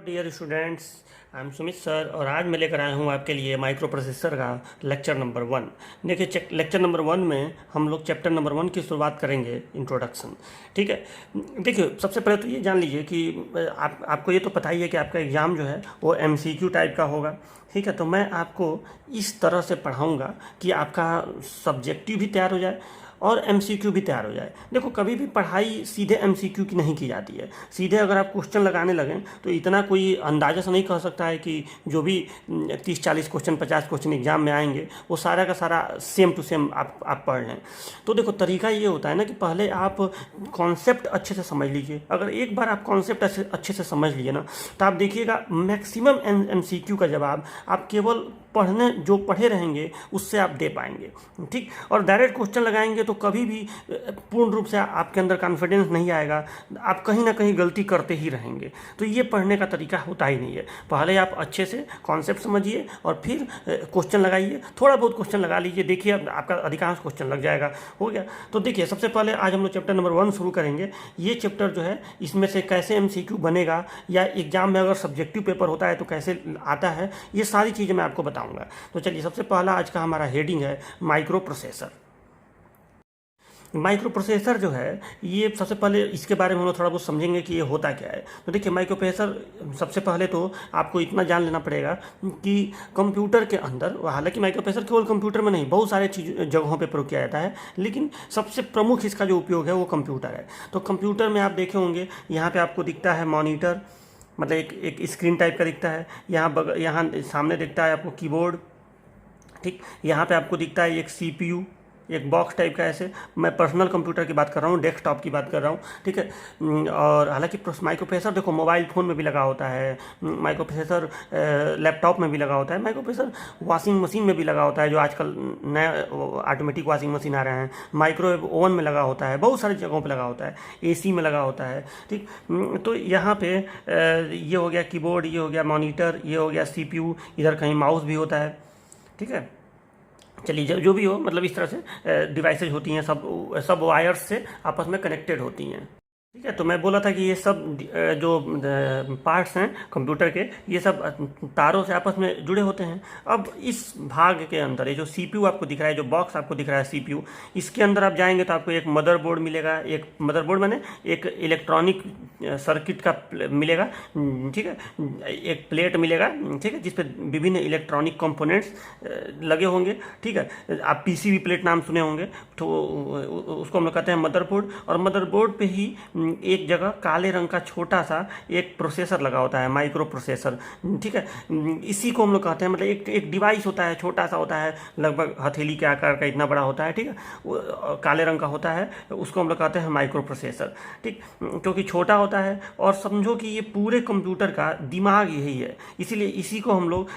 Dear students, I am Sumit sir और आज मैं लेकर आया हूँ आपके लिए माइक्रो प्रोसेसर का लेक्चर नंबर 1। देखिए, लेक्चर नंबर 1 में हम लोग चैप्टर नंबर 1 की शुरुआत करेंगे, इंट्रोडक्शन। ठीक है। देखिए, सबसे पहले तो ये जान लीजिए कि आपको ये तो पता ही है कि आपका एग्ज़ाम जो है वो एमसीक्यू टाइप का होगा। ठीक है, तो मैं आपको इस तरह से पढ़ाऊँगा कि आपका सब्जेक्टिव भी तैयार हो जाए और एमसीक्यू भी तैयार हो जाए। देखो, कभी भी पढ़ाई सीधे एमसीक्यू की नहीं की जाती है। सीधे अगर आप क्वेश्चन लगाने लगें तो इतना कोई अंदाज़ा से नहीं कह सकता है कि जो भी 30-40 क्वेश्चन 50 क्वेश्चन एग्जाम में आएंगे वो सारा का सारा सेम टू सेम आप पढ़ लें। तो देखो, तरीका ये होता है ना कि पहले आप कॉन्सेप्ट अच्छे से समझ लीजिए। अगर एक बार आप कॉन्सेप्ट अच्छे से समझ लिए ना, तो आप देखिएगा मैक्सिमम एमसीक्यू का जवाब आप केवल जो पढ़े रहेंगे उससे आप दे पाएंगे। ठीक। और डायरेक्ट क्वेश्चन लगाएंगे तो कभी भी पूर्ण रूप से आपके अंदर कॉन्फिडेंस नहीं आएगा, आप कहीं ना कहीं गलती करते ही रहेंगे। तो ये पढ़ने का तरीका होता ही नहीं है। पहले आप अच्छे से कॉन्सेप्ट समझिए और फिर क्वेश्चन लगाइए। थोड़ा बहुत क्वेश्चन लगा लीजिए, देखिए आपका अधिकांश क्वेश्चन लग जाएगा। हो गया। तो देखिए, सबसे पहले आज हम लोग चैप्टर नंबर 1 शुरू करेंगे। ये चैप्टर जो है, इसमें से कैसे एमसीक्यू बनेगा या एग्जाम में अगर सब्जेक्टिव पेपर होता है तो कैसे आता है, ये सारी चीज़ें मैं आपको बताऊंगा। तो चलिए, सबसे पहला आज का हमारा हेडिंग है माइक्रो प्रोसेसर। माइक्रो प्रोसेसर जो है, ये सबसे पहले इसके बारे में हम लोग थोड़ा बहुत समझेंगे कि ये होता क्या है। तो देखिए, माइक्रो प्रोसेसर सबसे पहले तो आपको इतना जान लेना पड़ेगा कि कंप्यूटर के अंदर, हालांकि माइक्रो प्रोसेसर केवल कंप्यूटर में नहीं बहुत सारे जगहों पे प्रयोग किया जाता है, लेकिन सबसे प्रमुख इसका जो उपयोग है वो कंप्यूटर है। तो कंप्यूटर में आप देखे होंगे, यहाँ पर आपको दिखता है मॉनिटर, मतलब एक स्क्रीन टाइप का दिखता है। यहाँ सामने दिखता है आपको कीबोर्ड। ठीक। यहाँ पे आपको दिखता है एक सीपीयू, एक बॉक्स टाइप का। ऐसे मैं पर्सनल कंप्यूटर की बात कर रहा हूँ, डेस्कटॉप की बात कर रहा हूँ। ठीक है। और हालांकि माइक्रो प्रोसेसर देखो मोबाइल फ़ोन में भी लगा होता है, माइक्रो प्रोसेसर लैपटॉप में भी लगा होता है, माइक्रो प्रोसेसर वॉशिंग मशीन में भी लगा होता है, जो आजकल नए ऑटोमेटिक वॉशिंग मशीन आ रहे हैं। माइक्रोवेव ओवन में लगा होता है, बहुत सारी जगहों पर लगा होता है, एसी में लगा होता है। ठीक। तो यहाँ पे ये हो गया कीबोर्ड, ये हो गया मॉनिटर, ये हो गया सीपीयू, इधर कहीं माउस भी होता है। ठीक है। चलिए, जो भी हो, मतलब इस तरह से डिवाइसेज होती हैं, सब वायर्स से आपस में कनेक्टेड होती हैं। ठीक है। तो मैं बोला था कि ये सब जो पार्ट्स हैं कंप्यूटर के, ये सब तारों से आपस में जुड़े होते हैं। अब इस भाग के अंदर ये जो सीपीयू आपको दिख रहा है, जो बॉक्स आपको दिख रहा है सीपीयू, इसके अंदर आप जाएंगे तो आपको एक मदरबोर्ड मिलेगा। एक मदरबोर्ड माने एक इलेक्ट्रॉनिक सर्किट का मिलेगा। ठीक है। एक प्लेट मिलेगा। ठीक है, जिसपे विभिन्न इलेक्ट्रॉनिक कंपोनेंट्स लगे होंगे। ठीक है। आप पीसीबी प्लेट नाम सुने होंगे, तो उसको हम लोग कहते हैं मदरबोर्ड। और मदरबोर्ड पे ही एक जगह काले रंग का छोटा सा एक प्रोसेसर लगा होता है, माइक्रो प्रोसेसर। ठीक है। इसी को हम लोग कहते हैं, मतलब एक डिवाइस होता है, छोटा सा होता है, लगभग हथेली के आकार का, इतना बड़ा होता है। ठीक है। वो काले रंग का होता है, उसको हम लोग कहते हैं माइक्रो प्रोसेसर। ठीक। क्योंकि छोटा होता है और समझो कि ये पूरे कंप्यूटर का दिमाग यही है, इसीलिए इसी को हम लोग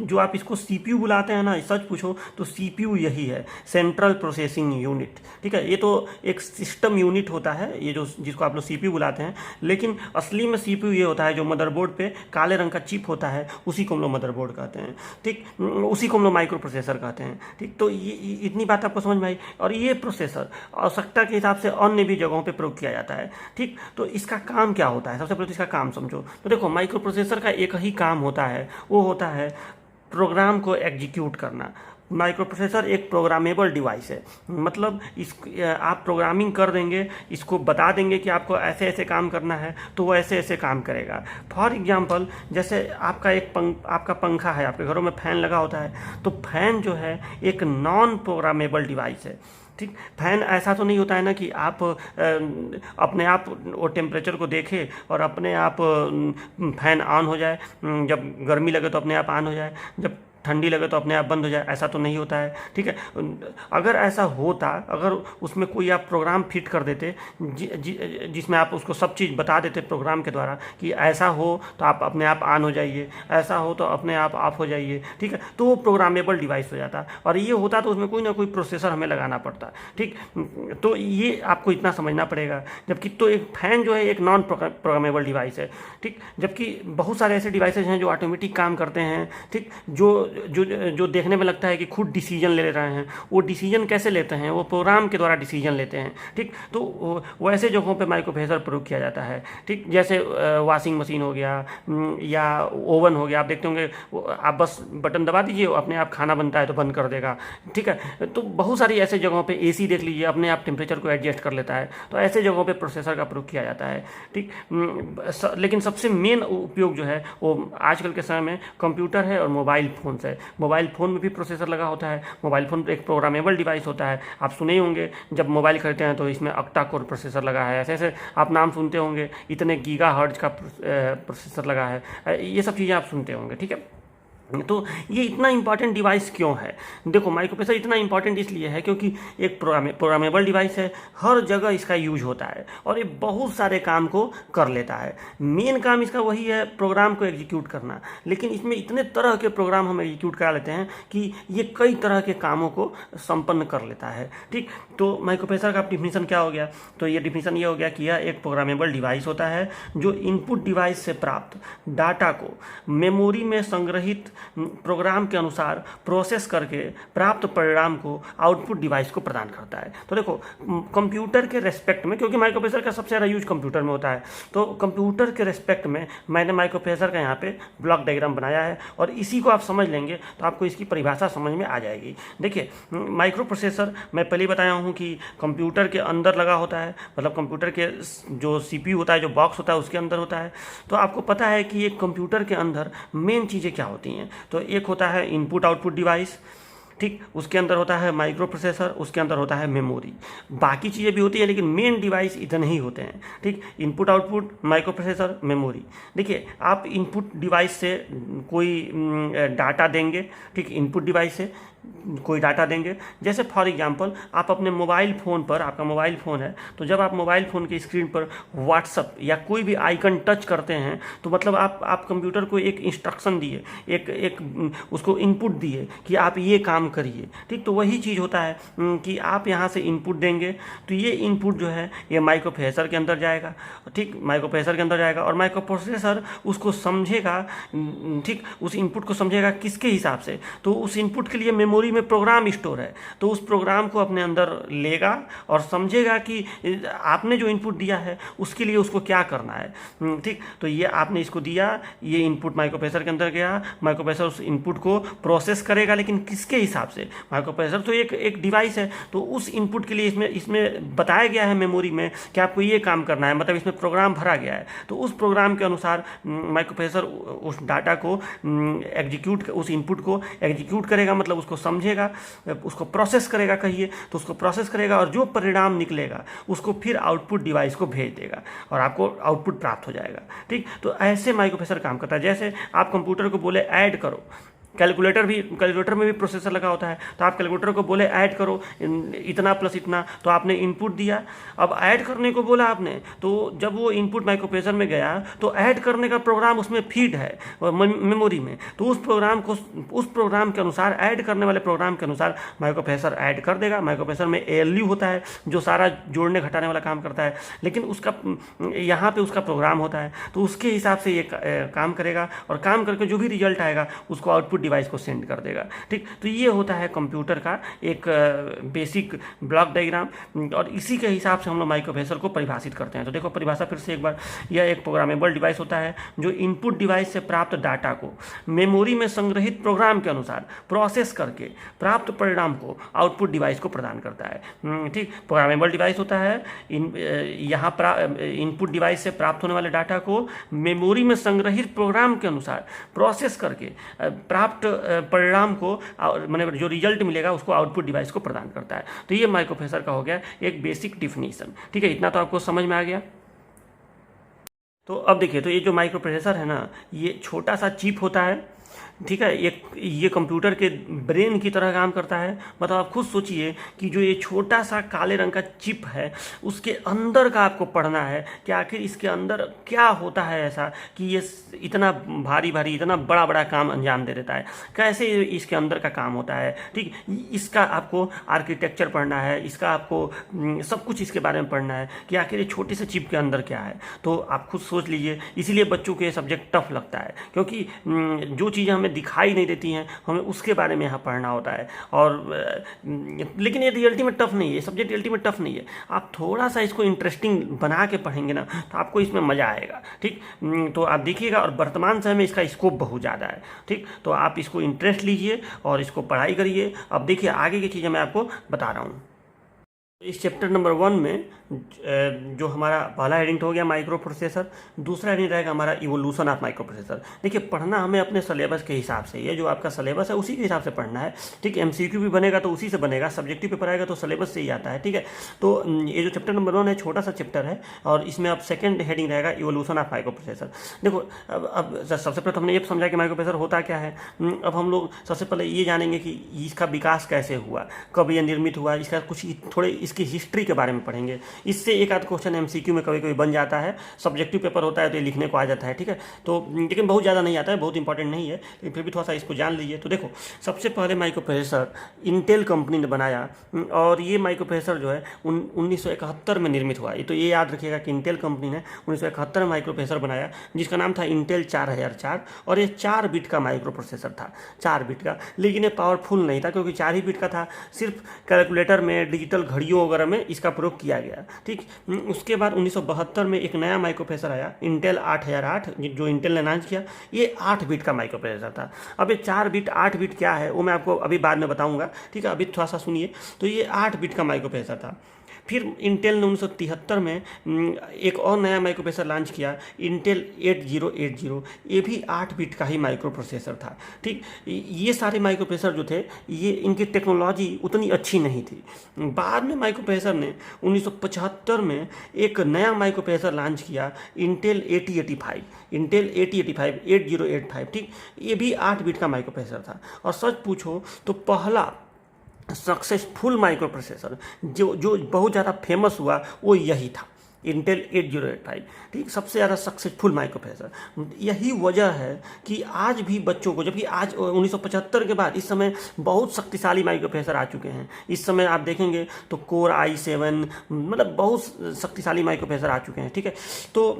जो आप इसको सीपीयू बुलाते हैं ना, सच पूछो तो सीपीयू यही है, सेंट्रल प्रोसेसिंग यूनिट। ठीक है। ये तो एक सिस्टम यूनिट होता है, ये जिसको आप लोग सीपीयू बुलाते हैं, लेकिन असली में सीपीयू ये होता है जो मदरबोर्ड पे काले रंग का चिप होता है, उसी को हम लोग मदरबोर्ड कहते हैं। ठीक। उसी को हम लोग माइक्रो प्रोसेसर कहते हैं। ठीक। तो ये इतनी बात आपको समझ में आई। और ये प्रोसेसर आवश्यकता के हिसाब से अन्य भी जगहों पे प्रयोग किया जाता है। ठीक। तो इसका काम क्या होता है, सबसे पहले तो इसका काम समझो। तो देखो, माइक्रो प्रोसेसर का एक ही काम होता है, वो होता है प्रोग्राम को एग्जीक्यूट करना। माइक्रो प्रोसेसर एक प्रोग्रामेबल डिवाइस है, मतलब आप प्रोग्रामिंग कर देंगे, इसको बता देंगे कि आपको ऐसे ऐसे काम करना है तो वो ऐसे ऐसे काम करेगा। फॉर एग्जांपल, जैसे आपका पंखा है, आपके घरों में फैन लगा होता है, तो फैन जो है एक नॉन प्रोग्रामेबल डिवाइस है। ठीक। फैन ऐसा तो नहीं होता है ना कि आप अपने आप वो टेम्परेचर को देखे और अपने आप फैन ऑन हो जाए, जब गर्मी लगे तो अपने आप ऑन हो जाए, जब ठंडी लगे तो अपने आप बंद हो जाए, ऐसा तो नहीं होता है। ठीक है। अगर ऐसा होता, अगर उसमें कोई आप प्रोग्राम फिट कर देते जिसमें आप उसको सब चीज़ बता देते प्रोग्राम के द्वारा कि ऐसा हो तो आप अपने आप ऑन हो जाइए, ऐसा हो तो अपने आप ऑफ हो जाइए। ठीक है। तो वो प्रोग्रामेबल डिवाइस हो जाता, और ये होता तो उसमें कोई ना कोई प्रोसेसर हमें लगाना पड़ता। ठीक। तो ये आपको इतना समझना पड़ेगा। जबकि तो एक फैन जो है एक नॉन प्रोग्रामेबल डिवाइस है। ठीक। जबकि बहुत सारे ऐसे डिवाइसेज हैं जो ऑटोमेटिक काम करते हैं। ठीक। जो जो जो देखने में लगता है कि खुद डिसीजन ले रहे हैं, वो डिसीजन कैसे लेते हैं, वो प्रोग्राम के द्वारा डिसीजन लेते हैं। ठीक, तो वो ऐसे जगहों पे माइक्रो प्रोसेसर प्रयोग किया जाता है। ठीक, जैसे वॉशिंग मशीन हो गया या ओवन हो गया, आप देखते होंगे आप बस बटन दबा दीजिए, अपने आप खाना बनता है तो बंद कर देगा। ठीक है, तो बहुत सारी ऐसे जगहों पे एसी देख लीजिए, अपने आप टेम्परेचर को एडजस्ट कर लेता है। तो ऐसे जगहों पे प्रोसेसर का प्रयोग किया जाता है। ठीक, लेकिन सबसे मेन उपयोग जो है वो आजकल के समय में कंप्यूटर है और मोबाइल फ़ोन से। मोबाइल फ़ोन में भी प्रोसेसर लगा होता है। मोबाइल फ़ोन एक प्रोग्रामेबल डिवाइस होता है। आप सुने ही होंगे जब मोबाइल खरीदते हैं तो इसमें ऑक्टा कोर प्रोसेसर लगा है, ऐसे ऐसे आप नाम सुनते होंगे, इतने गीगा हर्ट्ज का प्रोसेसर लगा है, ये सब चीज़ें आप सुनते होंगे। ठीक है, तो ये इतना इंपॉर्टेंट डिवाइस क्यों है? देखो, माइक्रो प्रोसेसर इतना इंपॉर्टेंट इसलिए है क्योंकि एक प्रोग्रामेबल डिवाइस है, हर जगह इसका यूज होता है और ये बहुत सारे काम को कर लेता है। मेन काम इसका वही है, प्रोग्राम को एग्जीक्यूट करना, लेकिन इसमें इतने तरह के प्रोग्राम हम एग्जीक्यूट करा लेते हैं कि ये कई तरह के कामों को संपन्न कर लेता है। ठीक, तो माइक्रो प्रोसेसर का डिफिनीशन क्या हो गया? तो ये डिफिनीशन ये हो गया कि यह एक प्रोग्रामेबल डिवाइस होता है जो इनपुट डिवाइस से प्राप्त डाटा को मेमोरी में संग्रहित प्रोग्राम के अनुसार प्रोसेस करके प्राप्त परिणाम को आउटपुट डिवाइस को प्रदान करता है। तो देखो, कंप्यूटर के रेस्पेक्ट में, क्योंकि माइक्रो प्रोसेसर का सबसे ज़्यादा यूज कंप्यूटर में होता है, तो कंप्यूटर के रेस्पेक्ट में मैंने माइक्रो प्रोसेसर का यहाँ पे ब्लॉक डायग्राम बनाया है और इसी को आप समझ लेंगे तो आपको इसकी परिभाषा समझ में आ जाएगी। देखिए, माइक्रो प्रोसेसर मैं पहले बताया हूँ कि कंप्यूटर के अंदर लगा होता है, मतलब कंप्यूटर के जो CPU होता है, जो बॉक्स होता है, उसके अंदर होता है। तो आपको पता है कि एक कंप्यूटर के अंदर मेन चीज़ें क्या होती हैं। तो एक होता है इनपुट आउटपुट डिवाइस, ठीक, उसके अंदर होता है माइक्रो प्रोसेसर, उसके अंदर होता है मेमोरी, बाकी चीज़ें भी होती है लेकिन मेन डिवाइस इतने ही होते हैं। ठीक, input output, micro processor, memory. देखिए, आप इनपुट डिवाइस से कोई डाटा देंगे, ठीक, इनपुट डिवाइस से कोई डाटा देंगे। जैसे फॉर एग्जांपल आप अपने मोबाइल फ़ोन पर, आपका मोबाइल फ़ोन है, तो जब आप मोबाइल फ़ोन की स्क्रीन पर व्हाट्सअप या कोई भी आइकन टच करते हैं तो मतलब आप कंप्यूटर को एक इंस्ट्रक्शन दिए, एक उसको इनपुट दिए कि आप ये काम करिए। ठीक, तो वही चीज़ होता है कि आप यहाँ से इनपुट देंगे तो ये इनपुट जो है ये माइक्रो प्रोसेसर के अंदर जाएगा। ठीक, माइक्रो प्रोसेसर के अंदर जाएगा और माइक्रो प्रोसेसर उसको समझेगा, ठीक, उस इनपुट को समझेगा किसके हिसाब से। तो उस इनपुट के लिए मेमोरी में प्रोग्राम स्टोर है, तो उस प्रोग्राम को अपने अंदर लेगा और समझेगा कि आपने जो इनपुट दिया है उसके लिए उसको क्या करना है। ठीक, तो ये आपने इसको दिया, ये इनपुट माइक्रो प्रोसेसर के अंदर गया, माइक्रो प्रोसेसर उस इनपुट को प्रोसेस करेगा, लेकिन किसके हिसाब से? माइक्रो प्रोसेसर तो एक डिवाइस है, तो उस इनपुट के लिए इसमें बताया गया है मेमोरी में कि आपको ये काम करना है, मतलब इसमें प्रोग्राम भरा गया है। तो उस प्रोग्राम के अनुसार माइक्रो प्रोसेसर उस डाटा को एग्जीक्यूट, उस इनपुट को एग्जीक्यूट करेगा, मतलब उसको समझेगा, उसको प्रोसेस करेगा, कहिए तो उसको प्रोसेस करेगा और जो परिणाम निकलेगा उसको फिर आउटपुट डिवाइस को भेज देगा और आपको आउटपुट प्राप्त हो जाएगा। ठीक, तो ऐसे माइक्रो प्रोसेसर काम करता है। जैसे आप कंप्यूटर को बोले ऐड करो, कैलकुलेटर में भी प्रोसेसर लगा होता है, तो आप कैलकुलेटर को बोले ऐड करो इतना प्लस इतना, तो आपने इनपुट दिया, अब ऐड करने को बोला आपने, तो जब वो इनपुट माइक्रो प्रोसेसर में गया तो ऐड करने का प्रोग्राम उसमें फीड है मेमोरी में, तो उस प्रोग्राम के अनुसार, ऐड करने वाले प्रोग्राम के अनुसार माइक्रो प्रोसेसर ऐड कर देगा। माइक्रो प्रोसेसर में ALU होता है जो सारा जोड़ने घटाने वाला काम करता है, लेकिन उसका यहाँ पे उसका प्रोग्राम होता है, तो उसके हिसाब से ये काम करेगा और काम करके जो भी रिजल्ट आएगा उसको आउटपुट डिवाइस को सेंड कर देगा। ठीक, तो ये होता है कंप्यूटर का एक बेसिक ब्लॉक डायग्राम और इसी के हिसाब से हम लोग माइक्रो प्रोसेसर को परिभाषित करते हैं। तो देखो परिभाषा फिर से एक बार, यह एक प्रोग्रामेबल डिवाइस होता है जो इनपुट डिवाइस से प्राप्त डाटा को मेमोरी में संग्रहित प्रोग्राम के अनुसार प्रोसेस करके प्राप्त परिणाम को आउटपुट डिवाइस को प्रदान करता है। ठीक, प्रोग्रामेबल डिवाइस होता है, यहाँ इनपुट डिवाइस से प्राप्त होने वाले डाटा को मेमोरी में संग्रहित प्रोग्राम के अनुसार प्रोसेस करके प्राप्त परिणाम को, माने जो रिजल्ट मिलेगा उसको आउटपुट डिवाइस को प्रदान करता है। तो ये माइक्रो प्रोसेसर का हो गया एक बेसिक डिफिनीशन। ठीक है, इतना तो आपको समझ में आ गया। तो अब देखिए, तो ये जो माइक्रो प्रोसेसर है ना, ये छोटा सा चिप होता है। ठीक है, ये कंप्यूटर के ब्रेन की तरह काम करता है। मतलब आप खुद सोचिए कि जो ये छोटा सा काले रंग का चिप है उसके अंदर का आपको पढ़ना है कि आखिर इसके अंदर क्या होता है ऐसा कि ये इतना भारी भारी, इतना बड़ा बड़ा काम अंजाम दे देता है, कैसे इसके अंदर का काम होता है। ठीक, इसका आपको आर्किटेक्चर पढ़ना है, इसका आपको सब कुछ इसके बारे में पढ़ना है कि आखिर ये छोटे से चिप के अंदर क्या है। तो आप खुद सोच लीजिए, इसीलिए बच्चों को ये सब्जेक्ट टफ लगता है, क्योंकि जो चीज़ चीज़ें हमें दिखाई नहीं देती हैं, हमें उसके बारे में यहाँ पढ़ना होता है। और लेकिन ये रियलिटी में टफ नहीं है, ये सब्जेक्ट रियलिटी में टफ नहीं है। आप थोड़ा सा इसको इंटरेस्टिंग बना के पढ़ेंगे ना तो आपको इसमें मज़ा आएगा। ठीक, तो आप देखिएगा, और वर्तमान समय में इसका स्कोप बहुत ज़्यादा है। ठीक, तो आप इसको इंटरेस्ट लीजिए और इसको पढ़ाई करिए। अब देखिए आगे की चीज़ें मैं आपको बता रहा हूँ। इस चैप्टर नंबर 1 में जो हमारा पहला हेडिंग हो गया माइक्रो प्रोसेसर, दूसरा हेडिंग रहेगा हमारा इवोल्यूशन ऑफ माइक्रो प्रोसेसर। देखिए पढ़ना हमें अपने सिलेबस के हिसाब से, ये जो आपका सिलेबस है उसी के हिसाब से पढ़ना है। ठीक, एमसीक्यू भी बनेगा तो उसी से बनेगा, सब्जेक्टिव पेपर आएगा तो सिलेबस से ही आता है। ठीक है, तो ये जो चैप्टर नंबर 1 है छोटा सा चैप्टर है, और इसमें अब सेकेंड हेडिंग रहेगा इवोल्यूशन ऑफ माइक्रो प्रोसेसर। देखो अब सबसे पहले तो हमने ये समझा कि माइक्रो प्रोसेसर होता क्या है। अब हम लोग सबसे पहले ये जानेंगे कि इसका विकास कैसे हुआ, कब ये निर्मित हुआ, इसका कुछ थोड़े इसकी हिस्ट्री के बारे में पढ़ेंगे। इससे एक आध क्वेश्चन एमसीक्यू में कभी कभी बन जाता है, सब्जेक्टिव पेपर होता है तो ये लिखने को आ जाता है। ठीक है, तो लेकिन बहुत ज़्यादा नहीं आता है, बहुत इंपॉर्टेंट नहीं है, लेकिन फिर भी थोड़ा सा इसको जान लीजिए। तो देखो सबसे पहले माइक्रो प्रोसेसर इंटेल कंपनी ने बनाया, और ये माइक्रो प्रोसेसर जो है 1971 में निर्मित हुआ। तो ये याद रखिएगा कि इंटेल कंपनी ने 1971 में माइक्रो प्रोसेसर बनाया, जिसका नाम था इंटेल 4004, और ये 4 बिट का माइक्रो प्रोसेसर था, 4 बिट का। लेकिन ये पावरफुल नहीं था, क्योंकि 4 ही बिट का था, सिर्फ कैलकुलेटर में, डिजिटल घड़ियों वगैरह में इसका प्रयोग किया गया। ठीक, उसके बाद 1972 में एक नया माइक्रो प्रोसेसर आया, इंटेल 8008, जो इंटेल ने लॉन्च किया। ये 8 बिट का माइक्रो प्रोसेसर था। अब ये 4 बिट 8 बिट क्या है वो मैं आपको अभी बाद में बताऊंगा। ठीक है, अभी थोड़ा सा सुनिए। तो ये 8 बिट का माइक्रो प्रोसेसर था। फिर इंटेल ने 1973 में एक और नया माइक्रो प्रोसेसर लॉन्च किया, इंटेल 8080। ये भी 8 बिट का ही माइक्रो प्रोसेसर था। ठीक, ये सारे माइक्रो प्रोसेसर जो थे, ये इनकी टेक्नोलॉजी उतनी अच्छी नहीं थी। बाद में माइक्रो प्रोसेसर ने 1975 में एक नया माइक्रो प्रोसेसर लॉन्च किया, इंटेल 8085, इंटेल 8085। ठीक, ये भी 8 बिट का माइक्रो प्रोसेसर था। और सच पूछो तो पहला सक्सेसफुल माइक्रो प्रोसेसर जो बहुत ज़्यादा फेमस हुआ वो यही था, इंटेल 8085। ठीक, सबसे ज़्यादा सक्सेसफुल माइक्रो प्रोसेसर। यही वजह है कि आज भी बच्चों को, जबकि आज 1975 के बाद इस समय बहुत शक्तिशाली माइक्रो प्रोसेसर आ चुके हैं। इस समय आप देखेंगे तो कोर i7, मतलब बहुत शक्तिशाली माइक्रो प्रोसेसर आ चुके हैं। ठीक है, तो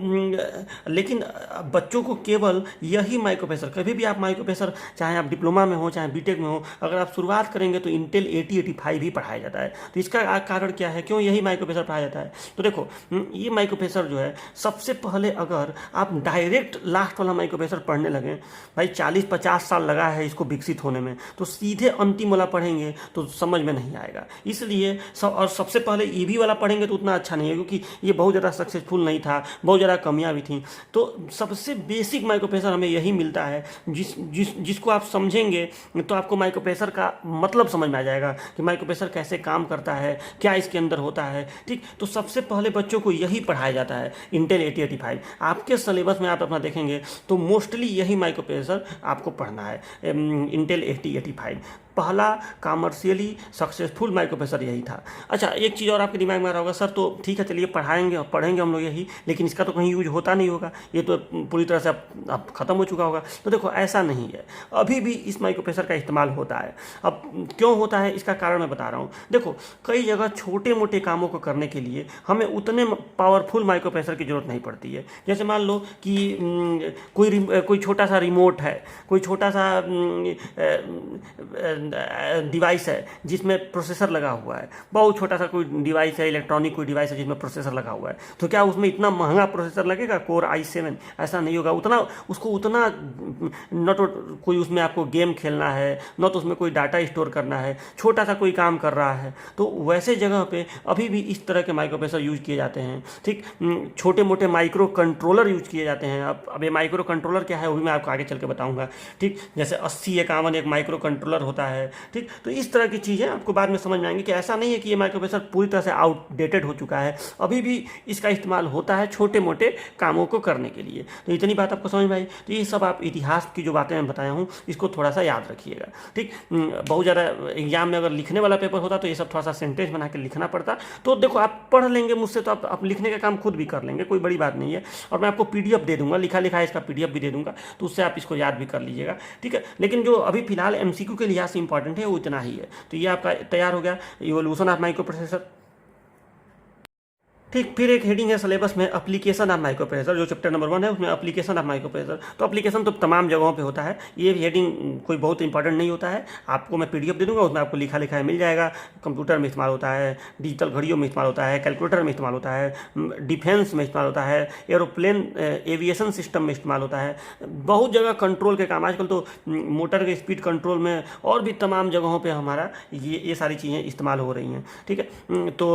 लेकिन बच्चों को केवल यही माइक्रो प्रोसेसर, कभी भी आप माइक्रो प्रोसेसर, चाहे आप डिप्लोमा में हो चाहे बीटेक में हो, अगर आप शुरुआत करेंगे तो इंटेल 8085 ही पढ़ाया जाता है। तो इसका कारण क्या है, क्यों यही माइक्रो प्रोसेसर पढ़ाया जाता है? तो देखो ये माइक्रो प्रोसेसर जो है, सबसे पहले अगर आप डायरेक्ट लास्ट वाला माइक्रो प्रोसेसर पढ़ने लगे, भाई 40-50 साल लगा है इसको विकसित होने में, तो सीधे अंतिम वाला पढ़ेंगे तो समझ में नहीं आएगा। इसलिए और सबसे पहले ईवी वाला पढ़ेंगे तो उतना अच्छा नहीं है, क्योंकि ये बहुत ज़्यादा सक्सेसफुल नहीं था, बहुत ज़्यादा कमियां भी थी। तो सबसे बेसिक माइक्रो प्रोसेसर हमें यही मिलता है, जिसको आप समझेंगे तो आपको माइक्रो प्रोसेसर का मतलब समझ में आ जाएगा कि माइक्रो प्रोसेसर कैसे काम करता है, क्या इसके अंदर होता है। ठीक, तो सबसे पहले बच्चों को यही पढ़ाया जाता है, इंटेल 8085। आपके सिलेबस में आप अपना देखेंगे तो मोस्टली यही माइक्रो प्रोसेसर आपको पढ़ना है, इंटेल 8085। पहला कमर्शियली सक्सेसफुल माइक्रो प्रोसेसर यही था। अच्छा, एक चीज़ और आपके दिमाग में आ रहा होगा, सर तो ठीक है चलिए पढ़ाएंगे और पढ़ेंगे हम लोग यही, लेकिन इसका तो कहीं यूज होता नहीं होगा, ये तो पूरी तरह से अब ख़त्म हो चुका होगा। तो देखो ऐसा नहीं है, अभी भी इस माइक्रो प्रोसेसर का इस्तेमाल होता है। अब क्यों होता है इसका कारण मैं बता रहा हूँ। देखो कई जगह छोटे मोटे कामों को करने के लिए हमें उतने पावरफुल माइक्रो प्रोसेसर की जरूरत नहीं पड़ती है। जैसे मान लो कि कोई छोटा सा रिमोट है, कोई छोटा सा डिवाइस है जिसमें प्रोसेसर लगा हुआ है, बहुत छोटा सा कोई डिवाइस है, इलेक्ट्रॉनिक कोई डिवाइस है जिसमें प्रोसेसर लगा हुआ है, तो क्या उसमें इतना महंगा प्रोसेसर लगेगा कोर i7? ऐसा नहीं होगा। उतना न तो कोई उसमें आपको गेम खेलना है, न तो उसमें कोई डाटा स्टोर करना है, छोटा सा कोई काम कर रहा है, तो वैसे जगह पे अभी भी इस तरह के माइक्रो प्रोसेसर यूज किए जाते हैं। ठीक, छोटे मोटे माइक्रो कंट्रोलर यूज किए जाते हैं। अब ये माइक्रो कंट्रोलर क्या है वो भी मैं आपको आगे चल के बताऊंगा। ठीक, जैसे 8051 एक माइक्रो कंट्रोलर होता है। ठीक, तो इस तरह की चीज़ें आपको बाद में समझ में आएंगी कि ऐसा नहीं है कि ये माइक्रो प्रोसेसर पूरी तरह से आउटडेटेड हो चुका है, अभी भी इसका इस्तेमाल होता है छोटे मोटे कामों को करने के लिए। तो इतनी बात आपको समझ में आई। तो ये सब आप इतिहास की जो बातें मैं बताया हूँ इसको थोड़ा सा याद रखिएगा। ठीक, बहुत ज़्यादा एग्जाम में अगर लिखने वाला पेपर होता तो ये सब थोड़ा सा सेंटेंस बना के लिखना पड़ता। तो देखो आप पढ़ लेंगे मुझसे तो आप लिखने का काम खुद भी कर लेंगे, कोई बड़ी बात नहीं है। और मैं आपको PDF दे दूंगा, लिखा इसका PDF भी दे दूंगा, तो उससे आप इसको याद भी कर लीजिएगा। ठीक है, लेकिन जो अभी फिलहाल MCQ के लिहाज से इंपॉर्टेंट है वो इतना ही है। तो ये आपका तैयार हो गया इवोल्यूशन ऑफ माइक्रो प्रोसेसर। ठीक, फिर एक हेडिंग है सिलेबस में एप्लीकेशन ऑफ माइक्रो प्रोसेसर, जो चैप्टर नंबर 1 है उसमें एप्लीकेशन ऑफ माइक्रो प्रोसेसर। तो एप्लीकेशन तो तमाम जगहों पे होता है, ये हेडिंग कोई बहुत इंपॉर्टेंट नहीं होता है। आपको मैं पीडीएफ दे दूंगा, उसमें आपको लिखा लिखा है मिल जाएगा। कंप्यूटर में इस्तेमाल होता है, डिजिटल घड़ियों में इस्तेमाल होता है, कैलकुलेटर में इस्तेमाल होता है, डिफेंस में इस्तेमाल होता है, एरोप्लेन एविएशन सिस्टम में इस्तेमाल होता है, बहुत जगह कंट्रोल के काम। आजकल तो मोटर के स्पीड कंट्रोल में और भी तमाम जगहों पे हमारा ये सारी चीज़ें इस्तेमाल हो रही हैं। ठीक है, तो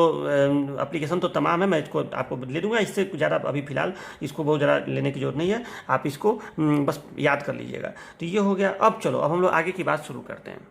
एप्लीकेशन तो तमाम है, मैं इसको आपको ले दूंगा। इससे ज़्यादा अभी फ़िलहाल इसको बहुत ज़्यादा लेने की ज़रूरत नहीं है, आप इसको बस याद कर लीजिएगा। तो ये हो गया। अब चलो, अब हम लोग आगे की बात शुरू करते हैं।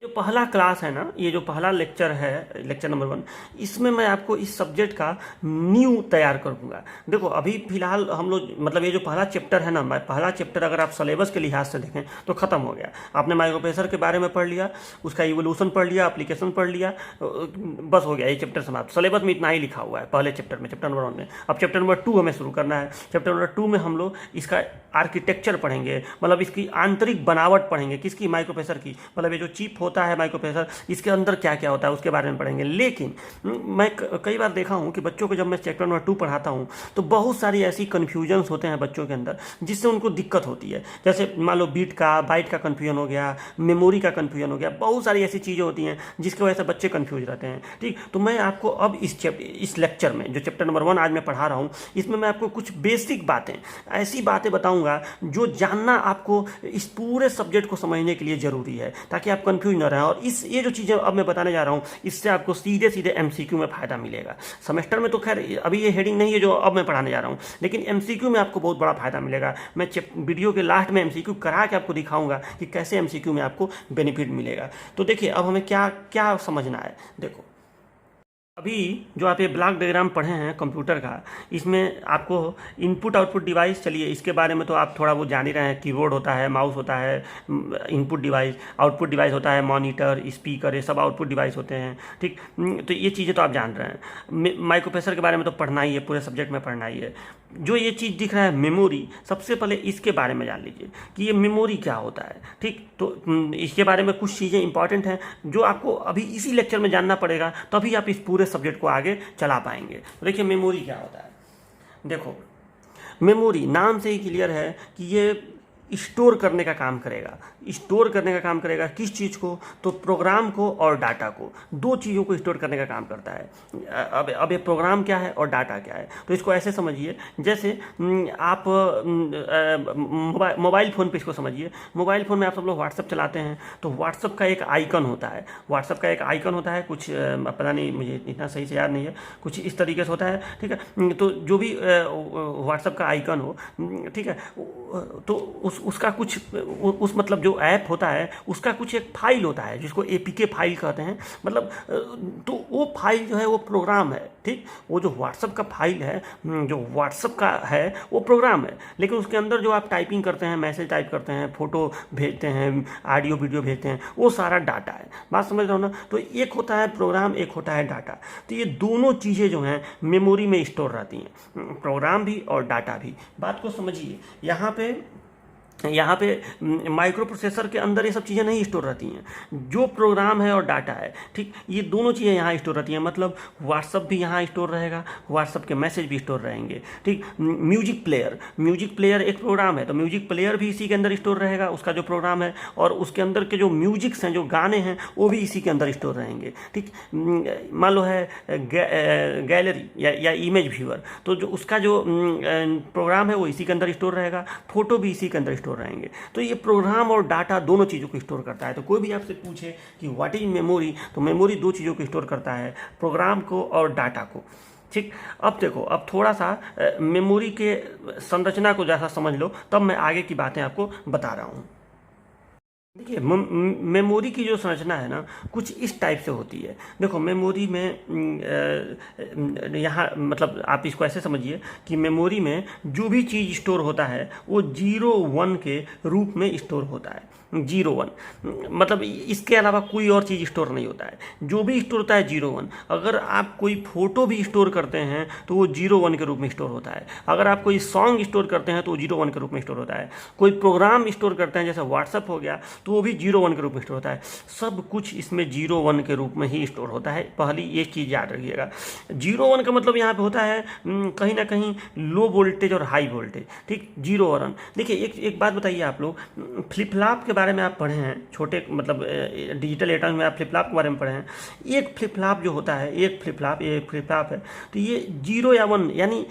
जो पहला क्लास है ना, ये जो पहला लेक्चर है, लेक्चर नंबर 1, इसमें मैं आपको इस सब्जेक्ट का न्यू तैयार कर दूंगा। देखो अभी फिलहाल हम लोग, मतलब ये जो पहला चैप्टर है ना, पहला चैप्टर अगर आप सिलेबस के लिहाज से देखें तो ख़त्म हो गया। आपने माइक्रो प्रोसेसर के बारे में पढ़ लिया, उसका इवोल्यूशन पढ़ लिया, एप्लीकेशन पढ़ लिया, बस हो गया, ये चैप्टर समाप्त। सिलेबस में इतना ही लिखा हुआ है पहले चैप्टर में, चैप्टर नंबर 1 में। अब चैप्टर नंबर 2 हमें शुरू करना है। चैप्टर नंबर 2 में हम लोग इसका आर्किटेक्चर पढ़ेंगे, मतलब इसकी आंतरिक बनावट पढ़ेंगे, किसकी, माइक्रो प्रोसेसर की। मतलब ये जो चिप होता है माइक्रो प्रोसेसर, इसके अंदर क्या क्या होता है उसके बारे में पढ़ेंगे। लेकिन मैं कई बार देखा हूं कि बच्चों को जब मैं चैप्टर नंबर 2 पढ़ाता हूं तो बहुत सारी ऐसी कन्फ्यूजन्स होते हैं बच्चों के अंदर, जिससे उनको दिक्कत होती है। जैसे मान लो बाइट का कन्फ्यूजन हो गया, मेमोरी का कन्फ्यूजन हो गया, बहुत सारी ऐसी चीज़ें होती हैं जिसकी वजह से बच्चे कन्फ्यूज रहते हैं। ठीक, तो मैं आपको अब इस लेक्चर में, जो चैप्टर नंबर 1 आज मैं पढ़ा रहा हूँ, इसमें मैं आपको कुछ बेसिक बातें, ऐसी बातें बताऊंगा जो जानना आपको इस पूरे सब्जेक्ट को समझने के लिए ज़रूरी है, ताकि आप कन्फ्यूज ना रहें। और ये जो चीज़ें अब मैं बताने जा रहा हूँ, इससे आपको सीधे सीधे एमसीक्यू में फ़ायदा मिलेगा। सेमेस्टर में तो खैर अभी ये हेडिंग नहीं है जो अब मैं पढ़ाने जा रहा हूँ, लेकिन एमसीक्यू में आपको बहुत बड़ा फ़ायदा मिलेगा। मैं वीडियो के लास्ट में एमसीक्यू करा के आपको दिखाऊंगा कि कैसे एमसीक्यू में आपको बेनिफिट मिलेगा। तो देखिए अब हमें क्या क्या समझना है। देखो अभी जो आप ये ब्लॉक डायग्राम पढ़े हैं कंप्यूटर का, इसमें आपको इनपुट आउटपुट डिवाइस, चलिए इसके बारे में तो आप थोड़ा बहुत जान ही रहे हैं। कीबोर्ड होता है, माउस होता है, इनपुट डिवाइस, आउटपुट डिवाइस होता है, मॉनिटर, स्पीकर, ये सब आउटपुट डिवाइस होते हैं। ठीक, तो ये चीज़ें तो आप जान रहे हैं। माइक्रो प्रोसेसर के बारे में तो पढ़ना ही है, पूरे सब्जेक्ट में पढ़ना ही है। जो ये चीज़ दिख रहा है मेमोरी, सबसे पहले इसके बारे में जान लीजिए कि ये मेमोरी क्या होता है। ठीक, तो इसके बारे में कुछ चीज़ें इंपॉर्टेंट हैं जो आपको अभी इसी लेक्चर में जानना पड़ेगा, तभी आप इस पूरे सब्जेक्ट को आगे चला पाएंगे। तो देखिए मेमोरी क्या होता है। देखो मेमोरी नाम से ही क्लियर है कि ये स्टोर करने का काम करेगा। स्टोर करने का काम करेगा किस चीज़ को, तो प्रोग्राम को और डाटा को, दो चीज़ों को स्टोर करने का काम करता है। अब ये प्रोग्राम क्या है और डाटा क्या है, तो इसको ऐसे समझिए जैसे आप मोबाइल फ़ोन पे इसको समझिए। मोबाइल फ़ोन में आप सब लोग व्हाट्सअप चलाते हैं, तो व्हाट्सअप का एक आइकन होता है, व्हाट्सअप का एक आइकन होता है, कुछ पता नहीं, मुझे इतना सही से याद नहीं है, कुछ इस तरीके से होता है। ठीक है, तो जो भी व्हाट्सअप का आइकन हो, ठीक है, तो उसका कुछ उस मतलब जो ऐप होता है उसका कुछ एक फाइल होता है जिसको एपीके फाइल कहते हैं। मतलब तो वो फाइल जो है वो प्रोग्राम है। ठीक, वो जो व्हाट्सअप का फाइल है, जो व्हाट्सअप का है वो प्रोग्राम है, लेकिन उसके अंदर जो आप टाइपिंग करते हैं, मैसेज टाइप करते हैं, फोटो भेजते हैं, ऑडियो वीडियो भेजते हैं, वो सारा डाटा है। बात समझ रहे हो ना। तो एक होता है प्रोग्राम, एक होता है डाटा। तो ये दोनों चीज़ें जो हैं मेमोरी में स्टोर रहती हैं, प्रोग्राम भी और डाटा भी। बात को समझिए। यहाँ पे माइक्रो प्रोसेसर के अंदर ये सब चीज़ें नहीं स्टोर रहती हैं। जो प्रोग्राम है और डाटा है, ठीक, ये दोनों चीज़ें यहाँ स्टोर रहती हैं। मतलब व्हाट्सअप भी यहाँ स्टोर रहेगा, व्हाट्सअप के मैसेज भी स्टोर रहेंगे। ठीक, म्यूजिक प्लेयर एक प्रोग्राम है, तो म्यूजिक प्लेयर भी इसी के अंदर स्टोर रहेगा, उसका जो प्रोग्राम है, और उसके अंदर के जो म्यूजिक्स हैं, जो गाने हैं, वो भी इसी के अंदर स्टोर रहेंगे। ठीक, मान लो है गैलरी या इमेज व्यूअर, तो जो उसका जो प्रोग्राम है वो इसी के अंदर स्टोर रहेगा, फोटो भी इसी के अंदर स्टोर रहेंगे। तो ये प्रोग्राम और डाटा दोनों चीज़ों को स्टोर करता है। तो कोई भी आपसे पूछे कि व्हाट इज मेमोरी, तो मेमोरी दो चीज़ों को स्टोर करता है, प्रोग्राम को और डाटा को। ठीक, अब देखो, अब थोड़ा सा मेमोरी के संरचना को जैसा समझ लो, तब मैं आगे की बातें आपको बता रहा हूँ। देखिए मेमोरी की जो संरचना है ना, कुछ इस टाइप से होती है। देखो मेमोरी में यहाँ मतलब आप इसको ऐसे समझिए कि मेमोरी में जो भी चीज़ स्टोर होता है वो 0-1 के रूप में स्टोर होता है। 0-1 मतलब इसके अलावा कोई और चीज़ स्टोर नहीं होता है। जो भी स्टोर होता है 0-1। अगर आप कोई फोटो भी स्टोर करते हैं तो वो 0-1 के रूप में स्टोर होता है। अगर आप कोई सॉन्ग स्टोर करते हैं तो वो 0-1 के रूप में स्टोर होता है। कोई प्रोग्राम स्टोर करते हैं, जैसे व्हाट्सअप हो गया, तो वो भी 0 1 के रूप में स्टोर होता है। सब कुछ इसमें 0 1 के रूप में ही स्टोर होता है। पहली ये चीज़ याद रखिएगा। 0 1 का मतलब यहाँ पे होता है कहीं ना कहीं लो वोल्टेज और हाई वोल्टेज, ठीक। 0 1 देखिए, एक बात बताइए, आप लोग फ्लिप फ्लॉप के बारे में आप पढ़े हैं, छोटे मतलब डिजिटल इलेक्ट्रॉनिक्स में आप फ्लिप फ्लॉप के बारे में पढ़े हैं। एक फ्लिप फ्लॉप जो होता है, एक फ्लिप फ्लॉप है, तो ये 0 या 1 यानी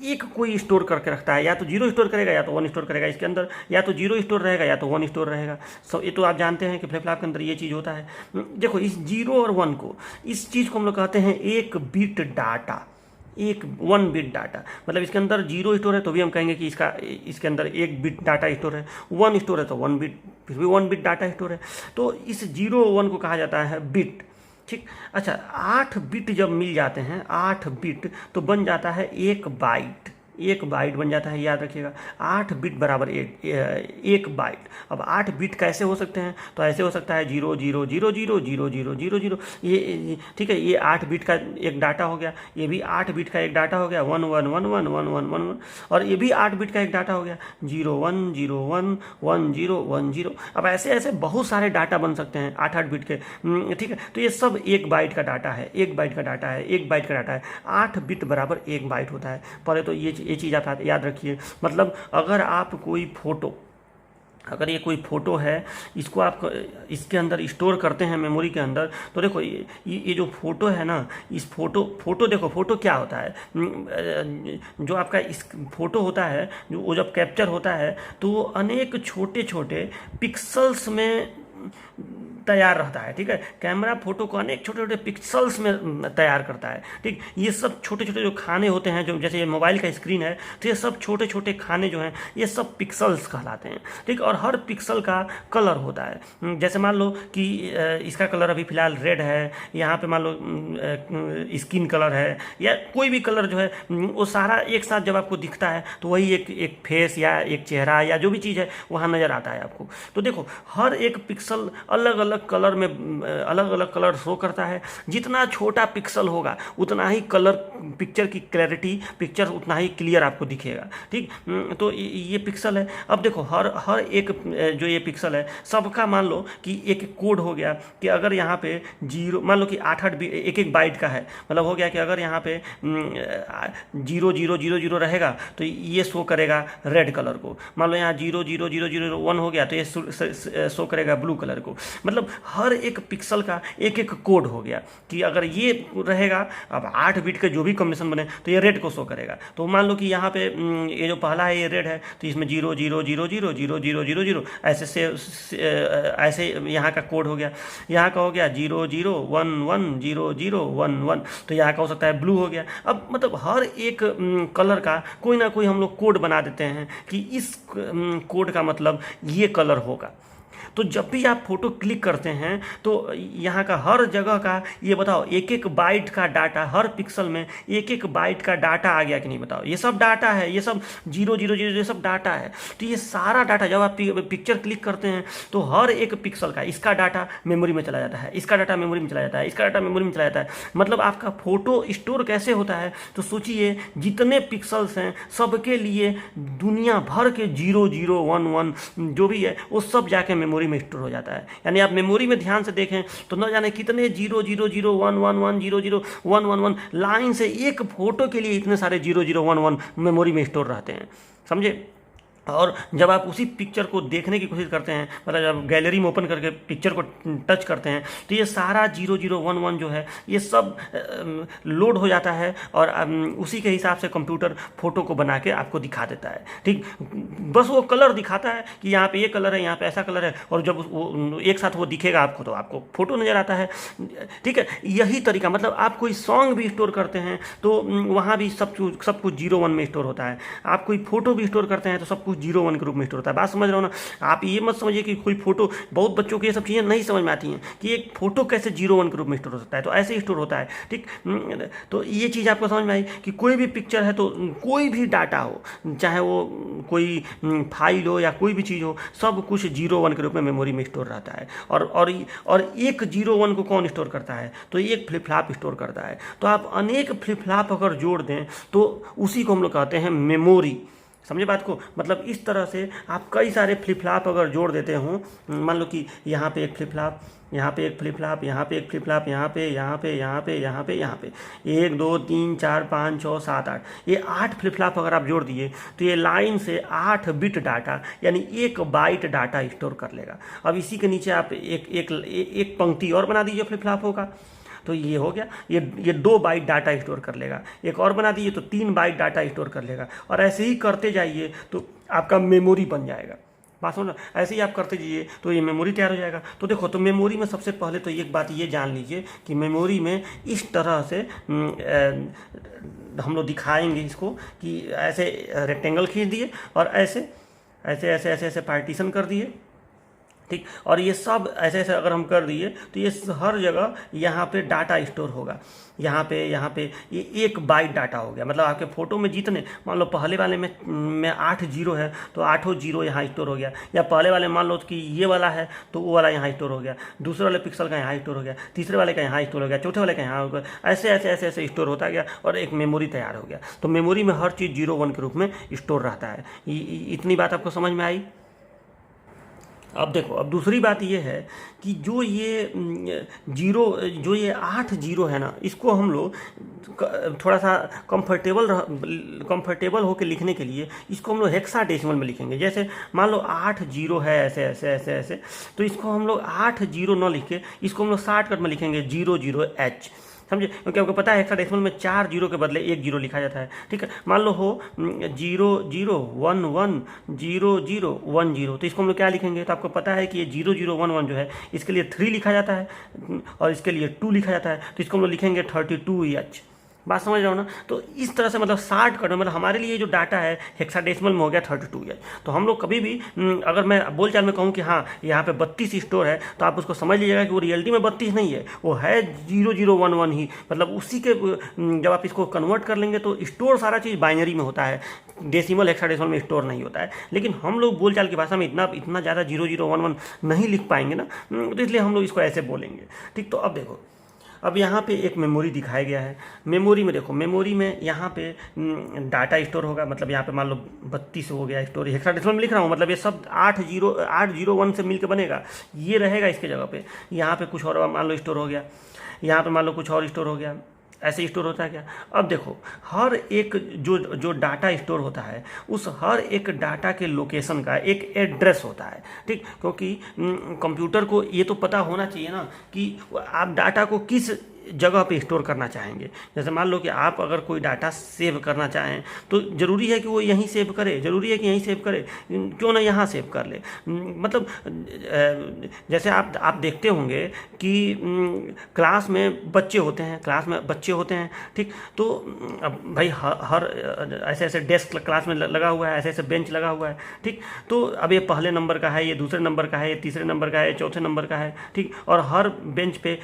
एक कोई स्टोर करके रखता है, या तो 0 स्टोर करेगा या तो 1 स्टोर करेगा। इसके अंदर या तो 0 स्टोर रहेगा या तो 1 स्टोर रहेगा। सब ये तो आप जानते हैं कि फ्लिप फ्लॉप के अंदर ये चीज़ होता है। देखो, इस 0 और 1 को, इस चीज़ को हम लोग कहते हैं एक बिट डाटा, एक 1 बिट डाटा। मतलब इसके अंदर 0 स्टोर है तो भी हम कहेंगे कि इसके अंदर 1 बिट डाटा स्टोर है, 1 स्टोर है तो 1 बिट, फिर भी 1 बिट डाटा स्टोर है। तो इस 0 1 को कहा जाता है बिट, ठीक। अच्छा, 8 बिट जब मिल जाते हैं, 8 बिट, तो बन जाता है 1 बाइट। 1 बाइट बन जाता है, याद रखिएगा। 8 बिट बराबर 1 बाइट। अब 8 बिट कैसे हो सकते हैं? तो ऐसे हो सकता है 0 0 0 0 0 0 0 0, ये ठीक है। ये 8 बिट का एक डाटा हो गया, ये भी 8 बिट का एक डाटा हो गया, 1 1 1 1 1 1 1 1, और ये भी 8 बिट का एक डाटा हो गया, 0 1 0 1 1 0 1 0। अब ऐसे ऐसे बहुत सारे डाटा बन सकते हैं 8 बिट के, ठीक है। तो ये सब 1 बाइट का डाटा है, 1 बाइट का डाटा है, 1 बाइट का डाटा है। 8 बिट बराबर 1 बाइट होता है। पहले तो ये चीज़ आप याद रखिए। मतलब अगर आप कोई फोटो, अगर ये कोई फ़ोटो है, इसको आप इसके अंदर स्टोर करते हैं मेमोरी के अंदर, तो देखो ये जो फ़ोटो है ना, इस फ़ोटो देखो, फ़ोटो क्या होता है, जो आपका इस फ़ोटो होता है, जो वो जब कैप्चर होता है तो वो अनेक छोटे छोटे पिक्सल्स में तैयार रहता है, ठीक है। कैमरा फोटो को अनेक छोटे छोटे पिक्सल्स में तैयार करता है, ठीक। ये सब छोटे छोटे जो खाने होते हैं, जो जैसे ये मोबाइल का स्क्रीन है, तो ये सब छोटे छोटे खाने जो हैं, ये सब पिक्सल्स कहलाते हैं, ठीक। और हर पिक्सल का कलर होता है। जैसे मान लो कि इसका कलर अभी फिलहाल रेड है, यहाँ पे मान लो स्किन कलर है, या कोई भी कलर जो है, वो सारा एक साथ जब आपको दिखता है तो वही एक फेस या एक चेहरा या जो भी चीज़ है वहाँ नज़र आता है आपको। तो देखो, हर एक पिक्सल अलग अलग कलर में अलग अलग कलर शो करता है। जितना छोटा पिक्सल होगा उतना ही कलर, पिक्चर की क्लैरिटी, पिक्चर उतना ही क्लियर आपको दिखेगा, ठीक। तो ये पिक्सल है। अब देखो, हर एक जो ये पिक्सल है, सबका मान लो कि एक कोड हो गया कि अगर यहाँ पे 0, मान लो कि 8 एक बाइट का है, मतलब हो गया कि अगर यहाँ पे 0 0 0 0 रहेगा तो ये शो करेगा रेड कलर को। मान लो यहाँ 0 0 0 0 1 हो गया तो ये शो करेगा ब्लू कलर को। मतलब हर एक पिक्सल का एक एक कोड हो गया कि अगर ये रहेगा, अब 8 बिट के जो भी कॉम्बिनेशन बने तो ये रेड को शो करेगा। तो मान लो कि यहाँ पे ये जो पहला है ये रेड है, तो इसमें 0 0 0 0 0 0 0 0 ऐसे यहाँ का कोड हो गया। यहाँ का हो गया 0 0 1 1 0 0 1 1, तो यहाँ का हो सकता है ब्लू हो गया। अब मतलब हर एक कलर का कोई ना कोई हम लोग कोड बना देते हैं कि इस कोड का मतलब ये कलर होगा। तो जब भी आप फोटो क्लिक करते हैं तो यहाँ का हर जगह का ये बताओ, एक एक बाइट का डाटा, हर पिक्सल में एक एक बाइट का डाटा आ गया कि नहीं बताओ। ये सब डाटा है, ये सब 0 0 0 ये सब डाटा है। तो ये सारा डाटा जब आप पिक्चर क्लिक करते हैं तो हर एक पिक्सल का, इसका डाटा मेमोरी में चला जाता है, इसका डाटा मेमोरी में चला जाता है, इसका डाटा मेमोरी में चला जाता है। मतलब आपका फोटो स्टोर कैसे होता है, तो सोचिए जितने पिक्सल्स हैं सबके लिए दुनिया भर के 0 0 1 1 जो भी है वो सब जाके मेमोरी में स्टोर हो जाता है। यानी आप मेमोरी में ध्यान से देखें तो न जाने कितने 0 0 0 1 1 1 0 0 1 1 1 लाइन से एक फोटो के लिए इतने सारे 0 0 1 1 मेमोरी में स्टोर रहते हैं, समझे। और जब आप उसी पिक्चर को देखने की कोशिश करते हैं, मतलब जब गैलरी में ओपन करके पिक्चर को टच करते हैं तो ये सारा 0 0 1 1 जो है ये सब लोड हो जाता है और उसी के हिसाब से कंप्यूटर फोटो को बना के आपको दिखा देता है, ठीक। बस वो कलर दिखाता है कि यहाँ पे ये कलर है, यहाँ पे ऐसा कलर है, और जब वो एक साथ वो दिखेगा आपको तो आपको फोटो नज़र आता है, ठीक है। यही तरीका, मतलब आप कोई सॉन्ग भी स्टोर करते हैं तो वहाँ भी सब कुछ 0 1 में स्टोर होता है। आप कोई फोटो भी स्टोर करते हैं तो सब कुछ 0 1 के रूप में स्टोर होता है। बात समझ रहे हो ना। आप ये मत समझिए कि कोई फोटो, बहुत बच्चों को ये सब चीज़ें नहीं समझ में आती हैं कि एक फोटो कैसे 0 1 के रूप में स्टोर हो सकता है, तो ऐसे ही स्टोर होता है, ठीक। तो ये चीज़ आपको समझ में आई कि कोई भी पिक्चर है तो कोई भी डाटा हो, चाहे वो कोई फाइल हो या कोई भी चीज़ हो, सब कुछ 0 1 के रूप में मेमोरी में स्टोर रहता है। और एक 0 1 को कौन स्टोर करता है, तो एक फ्लिप फ्लॉप स्टोर करता है। तो आप अनेक फ्लिप फ्लॉप अगर जोड़ दें तो उसी को हम लोग कहते हैं मेमोरी, समझे बात को। मतलब इस तरह से आप कई सारे फ्लिप फ्लॉप अगर जोड़ देते हो, मान लो कि यहाँ पे एक फ्लिप फ्लॉप, यहाँ पे एक फ्लिप फ्लॉप, यहाँ पे एक फ्लिप फ्लॉप, यहाँ पे यहाँ पे यहाँ पे यहाँ पे यहाँ पे 1 2 3 4 5 6 7 8, ये 8 फ्लिप फ्लॉप अगर आप जोड़ दिए तो ये लाइन से 8 बिट डाटा यानी 1 बाइट डाटा स्टोर कर लेगा। अब इसी के नीचे आप एक पंक्ति और बना दीजिए फ्लिप फ्लॉपों का, तो ये हो गया, ये 2 बाइट डाटा स्टोर कर लेगा। एक और बना दीजिए तो 3 बाइट डाटा स्टोर कर लेगा। और ऐसे ही करते जाइए तो आपका मेमोरी बन जाएगा। बात समझ, ऐसे ही आप करते जाइए तो ये मेमोरी तैयार हो जाएगा। तो देखो, तो मेमोरी में सबसे पहले तो एक बात ये जान लीजिए कि मेमोरी में इस तरह से हम लोग दिखाएंगे इसको कि ऐसे रेक्टेंगल खींच दिए और ऐसे ऐसे ऐसे ऐसे ऐसे पार्टीशन कर दिए, ठीक। और ये सब ऐसे ऐसे अगर हम कर दिए तो ये हर जगह यहाँ पे डाटा स्टोर होगा। यहाँ पे ये 1 बाइट डाटा हो गया। मतलब आपके फ़ोटो में जितने, मान लो पहले वाले में 8 जीरो है तो 8 जीरो यहाँ स्टोर हो गया, या पहले वाले मान लो कि ये वाला है तो वो वाला यहाँ स्टोर हो गया, दूसरे वाले पिक्सल का यहाँ स्टोर हो गया, तीसरे वाले का यहाँ स्टोर हो गया, चौथे वाले का यहाँ हो गया, ऐसे ऐसे ऐसे ऐसे स्टोर होता गया और एक मेमोरी तैयार हो गया। तो मेमोरी में हर चीज़ 0 1 के रूप में स्टोर रहता है। इतनी बात आपको समझ में आई। अब देखो, अब दूसरी बात ये है कि जो ये 8 जीरो है ना, इसको हम लोग थोड़ा सा कंफर्टेबल होकर लिखने के लिए इसको हम लोग हेक्साडेसिमल में लिखेंगे। जैसे मान लो 8 जीरो है ऐसे ऐसे ऐसे ऐसे, तो इसको हम लोग 8 जीरो न लिख के इसको हम लोग शॉर्टकट में लिखेंगे 00H, समझे। क्योंकि आपको पता है हेक्साडेसिमल में 4 जीरो के बदले 1 जीरो लिखा जाता है, ठीक है। मान लो हो 0 0 1 1 0 0 1 0, तो इसको हम लोग क्या लिखेंगे, तो आपको पता है कि ये 0 0 1 1 जो है इसके लिए 3 लिखा जाता है और इसके लिए 2 लिखा जाता है, तो इसको हम लोग लिखेंगे 32H। बात समझ रहे हो ना। तो इस तरह से मतलब शॉर्टकट में, मतलब हमारे लिए जो डाटा है हेक्साडेसिमल में हो गया 32H। तो हम लोग कभी भी अगर मैं बोलचाल में कहूँ कि हाँ यहाँ पे 32 स्टोर है, तो आप उसको समझ लीजिएगा कि वो रियलिटी में 32 नहीं है, वो है 0011 ही। मतलब उसी के जब आप इसको कन्वर्ट कर लेंगे तो स्टोर सारा चीज़ बाइनरी में होता है, डेसिमल हेक्साडेसिमल में स्टोर नहीं होता है। लेकिन हम लोग बोलचाल की भाषा में इतना ज़्यादा 0011 नहीं लिख पाएंगे ना, तो इसलिए हम लोग इसको ऐसे बोलेंगे, ठीक। तो अब देखो, अब यहाँ पे एक मेमोरी दिखाया गया है। मेमोरी में देखो, मेमोरी में यहाँ पे डाटा स्टोर होगा। मतलब यहाँ पे मान लो 32 हो गया स्टोर, हेक्साडेसिमल में लिख रहा हूँ, मतलब ये सब 801 से मिलकर बनेगा, ये रहेगा इसके जगह पे। यहाँ पे कुछ और मान लो स्टोर हो गया, यहाँ पे मान लो कुछ और स्टोर हो गया, ऐसे स्टोर होता है क्या। अब देखो, हर एक जो डाटा स्टोर होता है उस हर एक डाटा के लोकेशन का एक एड्रेस होता है, ठीक। क्योंकि कंप्यूटर को ये तो पता होना चाहिए ना कि आप डाटा को किस जगह पे स्टोर करना चाहेंगे। जैसे मान लो कि आप अगर कोई डाटा सेव करना चाहें तो ज़रूरी है कि वो यहीं सेव करे, ज़रूरी है कि यहीं सेव करे, क्यों ना यहाँ सेव कर ले। मतलब जैसे आप देखते होंगे कि क्लास में बच्चे होते हैं, ठीक। तो अब भाई हर ऐसे ऐसे डेस्क क्लास में लगा हुआ है, ऐसे ऐसे बेंच लगा हुआ है, ठीक। तो अब ये पहले नंबर का है, ये दूसरे नंबर का है, ये तीसरे नंबर का है, ये चौथे नंबर का है, ठीक। और हर बेंच पे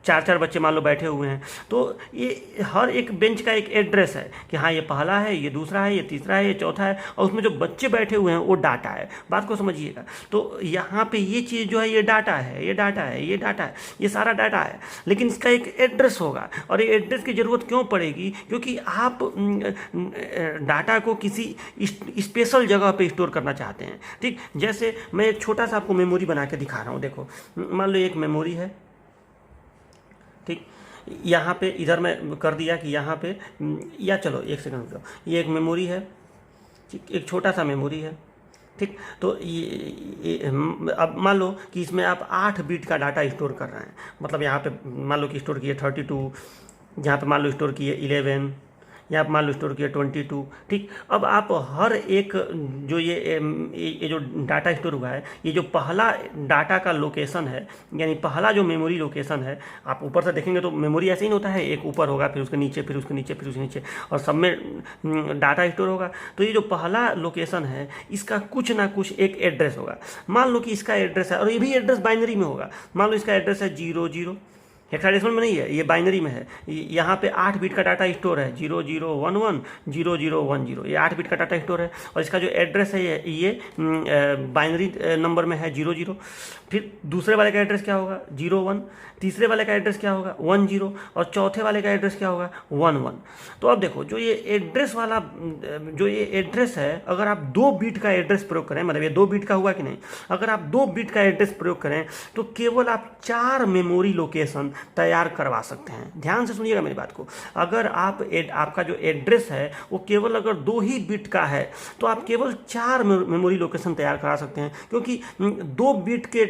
4 बच्चे मान लो बैठे हुए हैं। तो ये हर एक बेंच का एक एड्रेस है कि हाँ ये पहला है, ये दूसरा है, ये तीसरा है, ये चौथा है, और उसमें जो बच्चे बैठे हुए हैं वो डाटा है। बात को समझिएगा। तो यहाँ पे ये चीज़ जो है ये डाटा है, ये सारा डाटा है, लेकिन इसका एक एड्रेस होगा। और ये एड्रेस की ज़रूरत क्यों पड़ेगी, क्योंकि आप डाटा को किसी स्पेशल जगह पे स्टोर करना चाहते हैं, ठीक। जैसे मैं एक छोटा सा आपको मेमोरी बना के दिखा रहा हूँ। देखो, मान लो एक मेमोरी है, ठीक। यहाँ पे इधर मैं कर दिया कि यहाँ पे, या चलो एक सेकंड रुको, ये एक मेमोरी है, ठीक, एक छोटा सा मेमोरी है, ठीक। तो ये अब मान लो कि इसमें आप 8 बिट का डाटा स्टोर कर रहे हैं। मतलब यहाँ पे मान लो कि स्टोर किए 32, यहाँ पे मान लो स्टोर किए 11, यहाँ पर मान लो स्टोर किया 22, ठीक। अब आप हर एक जो ये जो डाटा स्टोर हुआ है, ये जो पहला डाटा का लोकेशन है, यानी पहला जो मेमोरी लोकेशन है, आप ऊपर से देखेंगे तो मेमोरी ऐसे ही होता है, एक ऊपर होगा, फिर उसके नीचे, फिर उसके नीचे, फिर उसके नीचे, और सब में डाटा स्टोर होगा। तो ये जो पहला लोकेशन है इसका कुछ ना कुछ एक एड्रेस होगा। मान लो कि इसका एड्रेस है, और ये भी एड्रेस बाइनरी में होगा। मान लो इसका एड्रेस है 00, हेक्साडेसिमल में नहीं है, ये बाइनरी में है। यहाँ पे 8 बिट का डाटा स्टोर है, 0011 0010, ये 8 बिट का डाटा स्टोर है। और इसका जो एड्रेस है ये बाइनरी नंबर में है 00। फिर दूसरे वाले का एड्रेस क्या होगा 01, तीसरे वाले का एड्रेस क्या होगा 10, और चौथे वाले का एड्रेस क्या होगा 11। तो अब देखो जो ये एड्रेस वाला जो ये एड्रेस है, अगर आप 2 बिट का एड्रेस प्रयोग करें, मतलब ये 2 बिट का हुआ कि नहीं, अगर आप 2 बिट का एड्रेस प्रयोग करें तो केवल आप 4 मेमोरी लोकेशन तैयार करवा सकते हैं। ध्यान से सुनिएगा मेरी बात को। अगर आपका जो एड्रेस है वो केवल अगर 2 ही बिट का है तो आप केवल 4 मेमोरी लोकेशन तैयार करा सकते हैं, क्योंकि 2 बिट के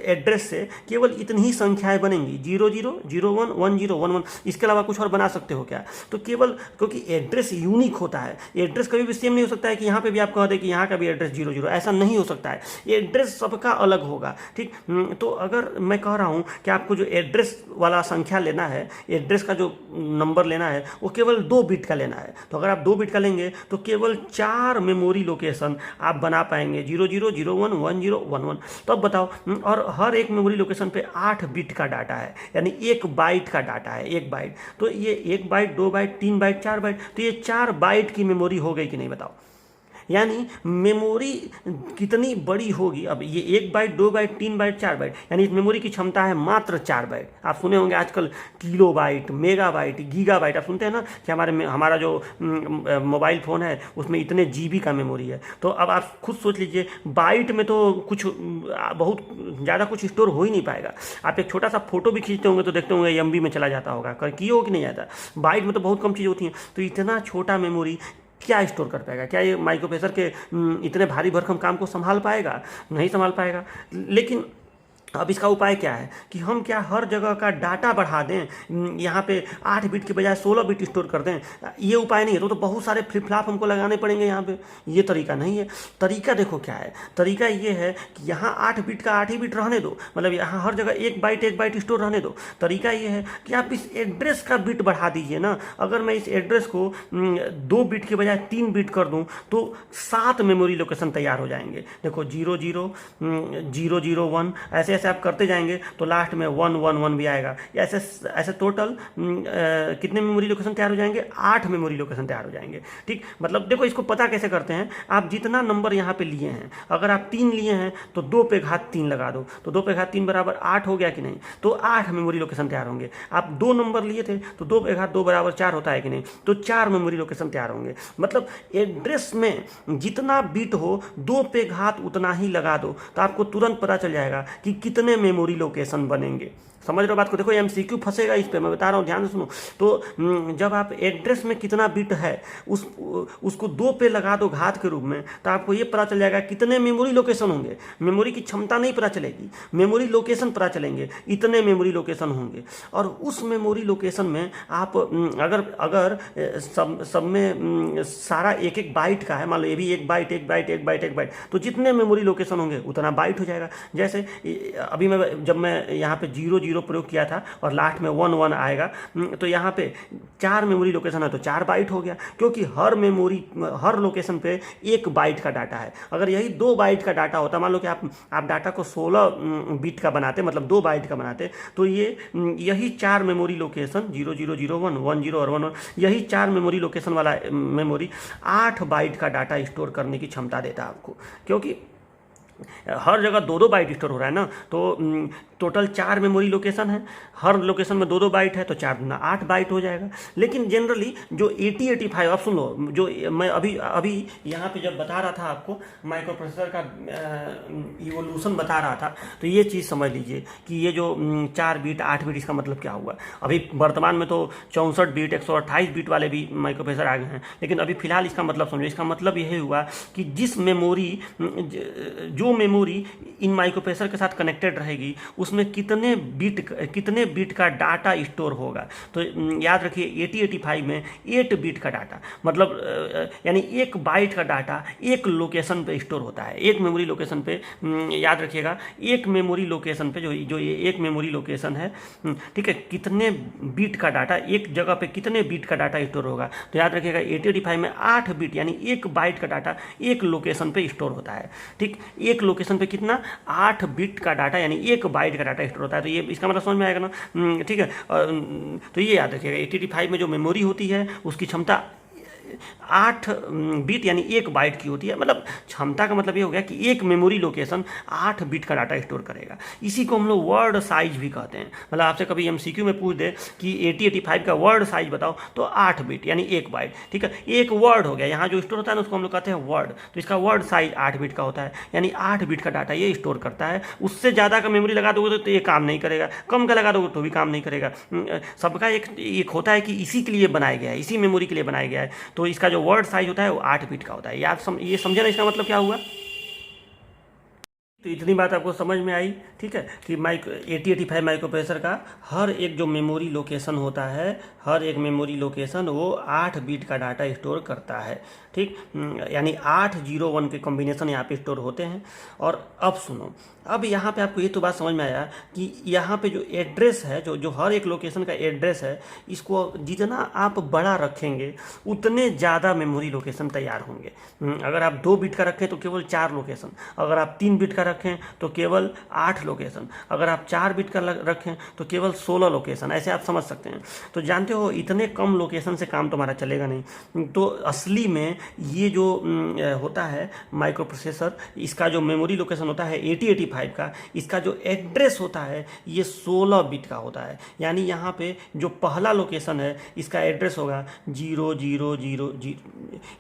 एड्रेस से केवल इतनी ही संख्याएं बनेंगी, 00 01 10 11। इसके अलावा कुछ और बना सकते हो क्या? तो केवल क्योंकि एड्रेस यूनिक होता है, एड्रेस कभी भी सेम नहीं हो सकता है कि यहाँ पे भी आप कह दें कि यहाँ का भी एड्रेस 00, ऐसा नहीं हो सकता है। एड्रेस सबका अलग होगा, ठीक। तो अगर मैं कह रहा हूँ कि आपको जो एड्रेस वाला संख्या लेना है, एड्रेस का जो नंबर लेना है वो केवल 2 बिट का लेना है, तो अगर आप 2 बिट का लेंगे तो केवल 4 मेमोरी लोकेशन आप बना पाएंगे, 00 01 10 11। तो अब बताओ, और हर एक मेमोरी लोकेशन पे 8 बिट का डाटा है, यानी 1 बाइट का डाटा है, 1 बाइट। तो ये 1 बाइट 2 बाइट 3 बाइट 4 बाइट, तो ये 4 बाइट की मेमोरी हो गई कि नहीं बताओ। यानी मेमोरी कितनी बड़ी होगी, अब ये 1 बाइट 2 बाइट 3 बाइट 4 बाइट, यानी इस मेमोरी की क्षमता है मात्र 4 बाइट। आप सुने होंगे आजकल kilobyte, megabyte, gigabyte, आप सुनते हैं ना कि हमारा जो मोबाइल फ़ोन है उसमें इतने जीबी का मेमोरी है। तो अब आप खुद सोच लीजिए, बाइट में तो कुछ बहुत ज़्यादा कुछ स्टोर हो ही नहीं पाएगा। आप एक छोटा सा फोटो भी खींचते होंगे तो देखते होंगे एमबी में चला जाता होगा, किए हो कि नहीं जाता। बाइट में तो बहुत कम चीज़ होती हैं, तो इतना छोटा मेमोरी क्या स्टोर कर पाएगा? क्या ये माइक्रोप्रोसेसर के इतने भारी भरकम काम को संभाल पाएगा? नहीं संभाल पाएगा। लेकिन अब इसका उपाय क्या है कि हम क्या हर जगह का डाटा बढ़ा दें, यहाँ पे 8 बिट के बजाय 16 बिट स्टोर कर दें? ये उपाय नहीं है। तो बहुत सारे फ्लिप फ्लॉप हमको लगाने पड़ेंगे यहाँ पे। ये तरीका नहीं है। तरीका देखो क्या है, तरीका ये है कि यहाँ 8 बिट का 8 ही बिट रहने दो, मतलब यहाँ हर जगह 1 बाइट स्टोर रहने दो। तरीका ये है कि आप इस एड्रेस का बिट बढ़ा दीजिए ना। अगर मैं इस एड्रेस को 2 बिट के बजाय 3 बिट कर दूँ तो 7 मेमोरी लोकेशन तैयार हो जाएंगे। देखो 00 001 ऐसे आप करते जाएंगे तो लास्ट में 111 भी आएगा। ऐसे टोटल कितने मेमोरी लोकेशन तैयार हो जाएंगे? 8 मेमोरी लोकेशन तैयार हो जाएंगे, ठीक। मतलब देखो इसको पता कैसे करते हैं, आप जितना नंबर यहाँ पे लिए हैं, अगर आप 3 लिए हैं तो 2 पे घात 3 लगा दो, तो 2 पे घात 3 बराबर 8 हो गया कि नहीं? तो 8 मेमोरी लोकेशन तैयार होंगे। आप 2 नंबर लिए थे तो 2 पे घात 2 बराबर 4 होता है कि नहीं? तो 4 मेमोरी लोकेशन तैयार होंगे। मतलब एड्रेस में जितना बिट हो 2 पे घात उतना ही लगा दो, तो आपको तुरंत पता चल जाएगा कि कितने मेमोरी लोकेशन बनेंगे। समझ रहे हो बात को? देखो एमसीक्यू फंसेगा इस पे, मैं बता रहा हूँ, ध्यान से सुनो। तो जब आप एड्रेस में कितना बिट है उसको 2 पे लगा दो घात के रूप में, तो आपको ये पता चल जाएगा कितने मेमोरी लोकेशन होंगे। मेमोरी की क्षमता नहीं पता चलेगी, मेमोरी लोकेशन पता चलेंगे, इतने मेमोरी लोकेशन होंगे। और उस मेमोरी लोकेशन में आप अगर सब में सारा 1 बाइट का है, मान लो ये भी 1 बाइट, तो जितने मेमोरी लोकेशन होंगे उतना बाइट हो जाएगा। जैसे अभी जब मैं यहाँ पे 00 प्रयोग किया था और लास्ट में 11 आएगा, तो यहाँ पे 4 मेमोरी लोकेशन है तो 4 बाइट हो गया, क्योंकि हर लोकेशन पे 1 बाइट का डाटा है। अगर यही 2 बाइट का डाटा होता, मान लो कि आप डाटा को 16 बिट का बनाते, मतलब 2 बाइट का बनाते, तो यही 4 मेमोरी लोकेशन 00 01 10 और 11, यही 4 मेमोरी लोकेशन वाला मेमोरी 8 बाइट का डाटा स्टोर करने की क्षमता देता है आपको। क्योंकि हर जगह 2 बाइट स्टोर हो रहा है ना, तो टोटल 4 मेमोरी लोकेशन है, हर लोकेशन में 2 बाइट है, तो 4 गुना 8 बाइट हो जाएगा। लेकिन जनरली जो 8085, अब सुन लो, जो मैं अभी यहाँ पे जब बता रहा था आपको माइक्रो प्रोसेसर का इवोल्यूशन बता रहा था, तो ये चीज़ समझ लीजिए कि ये जो 4 बिट 8 बिट, इसका मतलब क्या हुआ। अभी वर्तमान में तो 64 बिट 128 बिट वाले भी माइक्रो प्रोसेसर आ गए हैं, लेकिन अभी फिलहाल इसका मतलब समझो। इसका मतलब यही हुआ कि जो मेमोरी इन माइक्रो प्रोसेसर के साथ कनेक्टेड रहेगी उसमें कितने बिट का डाटा स्टोर होगा। तो याद रखिए 8085 में 8 बिट का डाटा, मतलब यानी 1 बाइट का डाटा एक लोकेशन पे स्टोर होता है, एक मेमोरी लोकेशन पे। याद रखिएगा एक मेमोरी लोकेशन पे जो ये एक मेमोरी लोकेशन है, ठीक है, कितने बिट का डाटा, एक जगह पे कितने बिट का डाटा स्टोर होगा। तो याद रखिएगा 8085 में 8 बिट यानी 1 बाइट का डाटा एक लोकेशन पे स्टोर होता है, ठीक। एक लोकेशन पे कितना 8 बिट का डाटा यानी 1 बाइट का का डाटा स्टोर होता है। तो ये इसका मतलब समझ में आएगा ना, ठीक है। तो ये याद रखिएगा 8085 में जो मेमोरी होती है उसकी क्षमता 8 बिट यानी 1 बाइट की होती है। मतलब क्षमता का मतलब ये हो गया कि एक मेमोरी लोकेशन 8 बिट का डाटा स्टोर करेगा। इसी को हम लोग वर्ड साइज भी कहते हैं। मतलब आपसे कभी एमसीक्यू में पूछ दे कि 8085 का वर्ड साइज बताओ तो 8 बिट यानी 1 बाइट, ठीक है। एक वर्ड हो गया, यहाँ जो स्टोर होता है ना उसको हम लोग कहते हैं वर्ड। तो इसका वर्ड साइज 8 बिट का होता है, यानी 8 बिट का डाटा ये स्टोर करता है। उससे ज़्यादा का मेमोरी लगा दोगे तो ये काम नहीं करेगा, कम का लगा दोगे तो भी काम नहीं करेगा। सबका एक होता है कि इसी के लिए बनाया गया है, इसी मेमोरी के लिए बनाया गया है। तो इसका जो वर्ड साइज होता है वो 8 बिट का होता है। ये समझे ना इसका मतलब क्या हुआ। तो इतनी बात आपको समझ में आई, ठीक है, कि 8085 माइक्रो प्रोसेसर का हर एक जो मेमोरी लोकेशन होता है, हर एक मेमोरी लोकेशन वो 8 बिट का डाटा स्टोर करता है, ठीक। यानी 8 0 1 के कॉम्बिनेशन यहाँ पे स्टोर होते हैं। और अब सुनो, अब यहाँ पे आपको ये तो बात समझ में आया कि यहाँ पे जो एड्रेस है, जो हर एक लोकेशन का एड्रेस है, इसको जितना आप बड़ा रखेंगे उतने ज़्यादा मेमोरी लोकेशन तैयार होंगे। अगर आप 2 बिट का रखें तो केवल 4 लोकेशन, अगर आप 3 बिट का रखें तो केवल 8 लोकेशन, अगर आप 4 बिट का रखें तो केवल 16 लोकेशन, ऐसे आप समझ सकते हैं। तो जानते हो इतने कम लोकेशन से काम तुम्हारा चलेगा नहीं। तो असली में ये जो होता है माइक्रो प्रोसेसर, इसका जो मेमोरी लोकेशन होता है 8085 का, इसका जो एड्रेस होता है ये 16 बिट का होता है। यानी यहाँ पे जो पहला लोकेशन है इसका एड्रेस होगा 0000,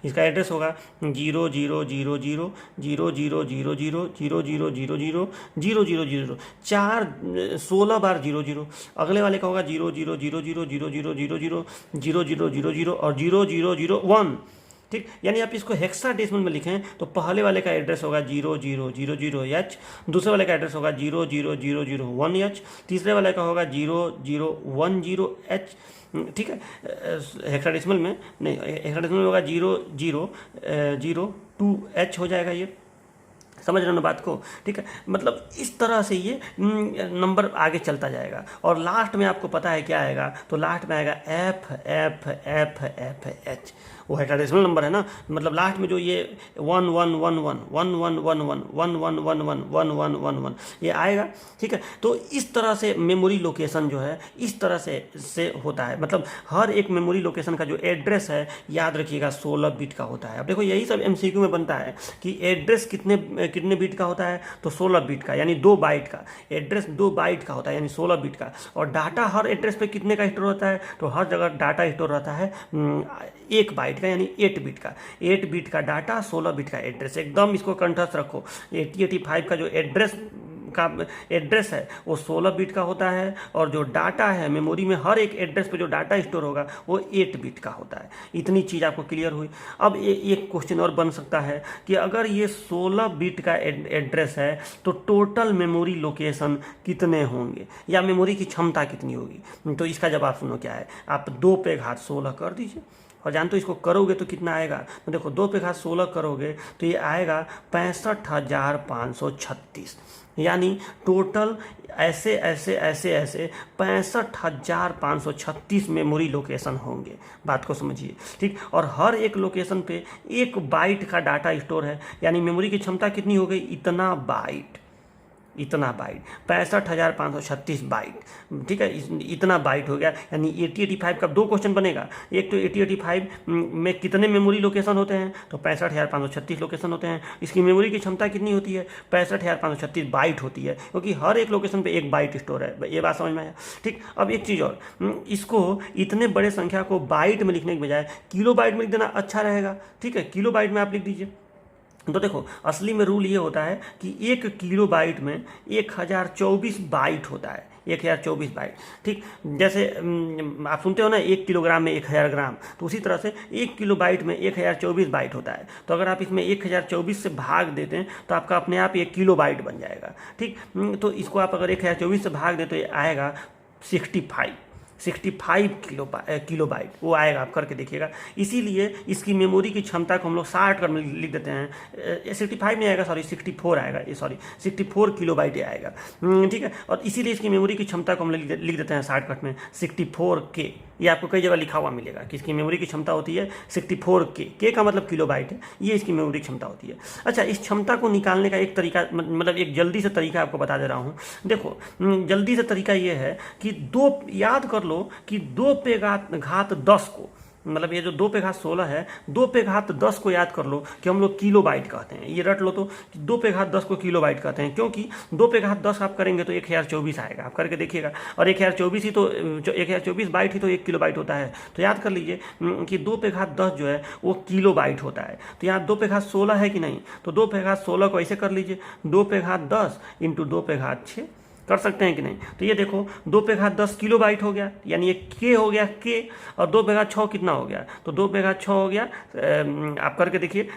इसका एड्रेस होगा 0000 0000 0000 चार 16 बार 00। अगले वाले का होगा 000000000000 और 0001, ठीक। यानी आप इसको हेक्साडेसिमल में लिखें तो पहले वाले का एड्रेस होगा 0000H, दूसरे वाले का एड्रेस होगा 00001H, तीसरे वाले का होगा 0010H, ठीक है। हेक्साडेसिमल में नहीं, हेक्साडेसिमल में होगा 0002H हो जाएगा। ये समझ रहे हो ना बात को, ठीक है। मतलब इस तरह से ये नंबर आगे चलता जाएगा और लास्ट में आपको पता है क्या आएगा, तो लास्ट में आएगा FFFFH, वो हेक्साडेसिमल नंबर है ना। मतलब लास्ट में जो ये 11111111111111 ये आएगा, ठीक है। तो इस तरह से मेमोरी लोकेशन जो है इस तरह से होता है। मतलब हर एक मेमोरी लोकेशन का जो एड्रेस है याद रखिएगा 16 बिट का होता है। अब देखो यही सब MCQ में बनता है कि एड्रेस कितने बिट का होता है, तो 16 बिट का, यानी 2 बाइट का एड्रेस, 2 बाइट का होता है यानी 16 बिट का। और डाटा हर एड्रेस पे कितने का स्टोर होता है, तो हर जगह डाटा स्टोर रहता है 1 बाइट का यानी 8 बिट का। 8 बिट का डाटा, 16 बिट का एड्रेस, एकदम इसको कंठस्थ रखो। 8085 का जो एड्रेस है वो 16 बिट का होता है और जो डाटा है मेमोरी में हर एक एड्रेस पे जो डाटा स्टोर होगा वो 8 बिट का होता है। इतनी चीज़ आपको क्लियर हुई। अब एक क्वेश्चन और बन सकता है कि अगर ये 16 बिट का एड्रेस है तो टोटल मेमोरी लोकेशन कितने होंगे या मेमोरी की क्षमता कितनी होगी। तो इसका जवाब सुनो क्या है, आप 2 पे घात 16 कर दीजिए और जानते हो इसको करोगे तो कितना आएगा। तो देखो 2 पे घात 16 करोगे तो ये आएगा 65,536, यानी टोटल ऐसे 65,536 मेमोरी लोकेशन होंगे। बात को समझिए, ठीक। और हर एक लोकेशन पे 1 बाइट का डाटा स्टोर है, यानी मेमोरी की क्षमता कितनी हो गई, इतना बाइट 65,536 बाइट, ठीक है। इतना बाइट हो गया। यानी 8085 का 2 क्वेश्चन बनेगा। एक तो 8085 में कितने मेमोरी लोकेशन होते हैं, तो 65,536 लोकेशन होते हैं। इसकी मेमोरी की क्षमता कितनी होती है, 65,536 बाइट होती है, क्योंकि हर एक लोकेशन पे 1 बाइट स्टोर है। ये बात समझ में आया, ठीक। अब एक चीज़ और, इसको इतने बड़े संख्या को बाइट में लिखने के बजाय किलो बाइट में लिख देना अच्छा रहेगा, ठीक है। किलो बाइट में आप लिख दीजिए। तो देखो असली में रूल ये होता है कि 1 किलो बाइट में 1024 बाइट होता है, 1024 बाइट, ठीक। जैसे आप सुनते हो ना 1 किलोग्राम में 1000 ग्राम, तो उसी तरह से 1 किलो बाइट में 1024 बाइट होता है। तो अगर आप इसमें 1024 से भाग देते हैं तो आपका अपने आप 1 किलो बाइट बन जाएगा, ठीक। तो इसको आप अगर 1024 से भाग दें तो ये आएगा 65, 65 किलो बाइट वो आएगा, आप करके देखिएगा। इसीलिए इसकी मेमोरी की क्षमता को हम लोग 60 कर लिख देते हैं। 65 नहीं आएगा, सॉरी 64 आएगा, ये सॉरी 64 किलो बाइट आएगा, ठीक है। और इसीलिए इसकी मेमोरी की क्षमता को हम लिख देते हैं शॉर्टकट में 64K। ये आपको कई जगह लिखा हुआ मिलेगा कि इसकी मेमोरी की क्षमता होती है 64K। के का मतलब किलो बाइट है, ये इसकी मेमोरी क्षमता होती है। अच्छा, इस क्षमता को निकालने का एक तरीका, मतलब एक जल्दी से तरीका आपको बता दे रहा हूँ। देखो जल्दी से तरीका ये है कि याद कर लो कि 2 पे घात 10 को, मतलब ये जो 2 पे घात 16 है, 2 पे घात 10 को याद कर लो कि हम लोग किलो बाइट कहते हैं। ये रट लो तो 2 पे घात 10 को किलो बाइट कहते हैं, क्योंकि 2 पे घात 10 आप करेंगे तो 1024 आएगा, आप करके देखिएगा। और 1024 ही तो 1024 बाइट ही तो 1 किलो बाइट होता है। तो याद कर लीजिए कि 2 पे घात 10 जो है वो किलो बाइट होता है। तो यहाँ 2 पे घात 16 है कि नहीं, तो 2 पे घात 16 को ऐसे कर लीजिए, 2 पे घात 10 इंटू 2 पे घात 6 कर सकते हैं कि नहीं। तो ये देखो 2 पे घात 10 किलो बाइट हो गया, यानी ये के हो गया के, और 2 पे घात 6 कितना हो गया, तो 2 पे घात 6 हो गया। आप करके देखिए,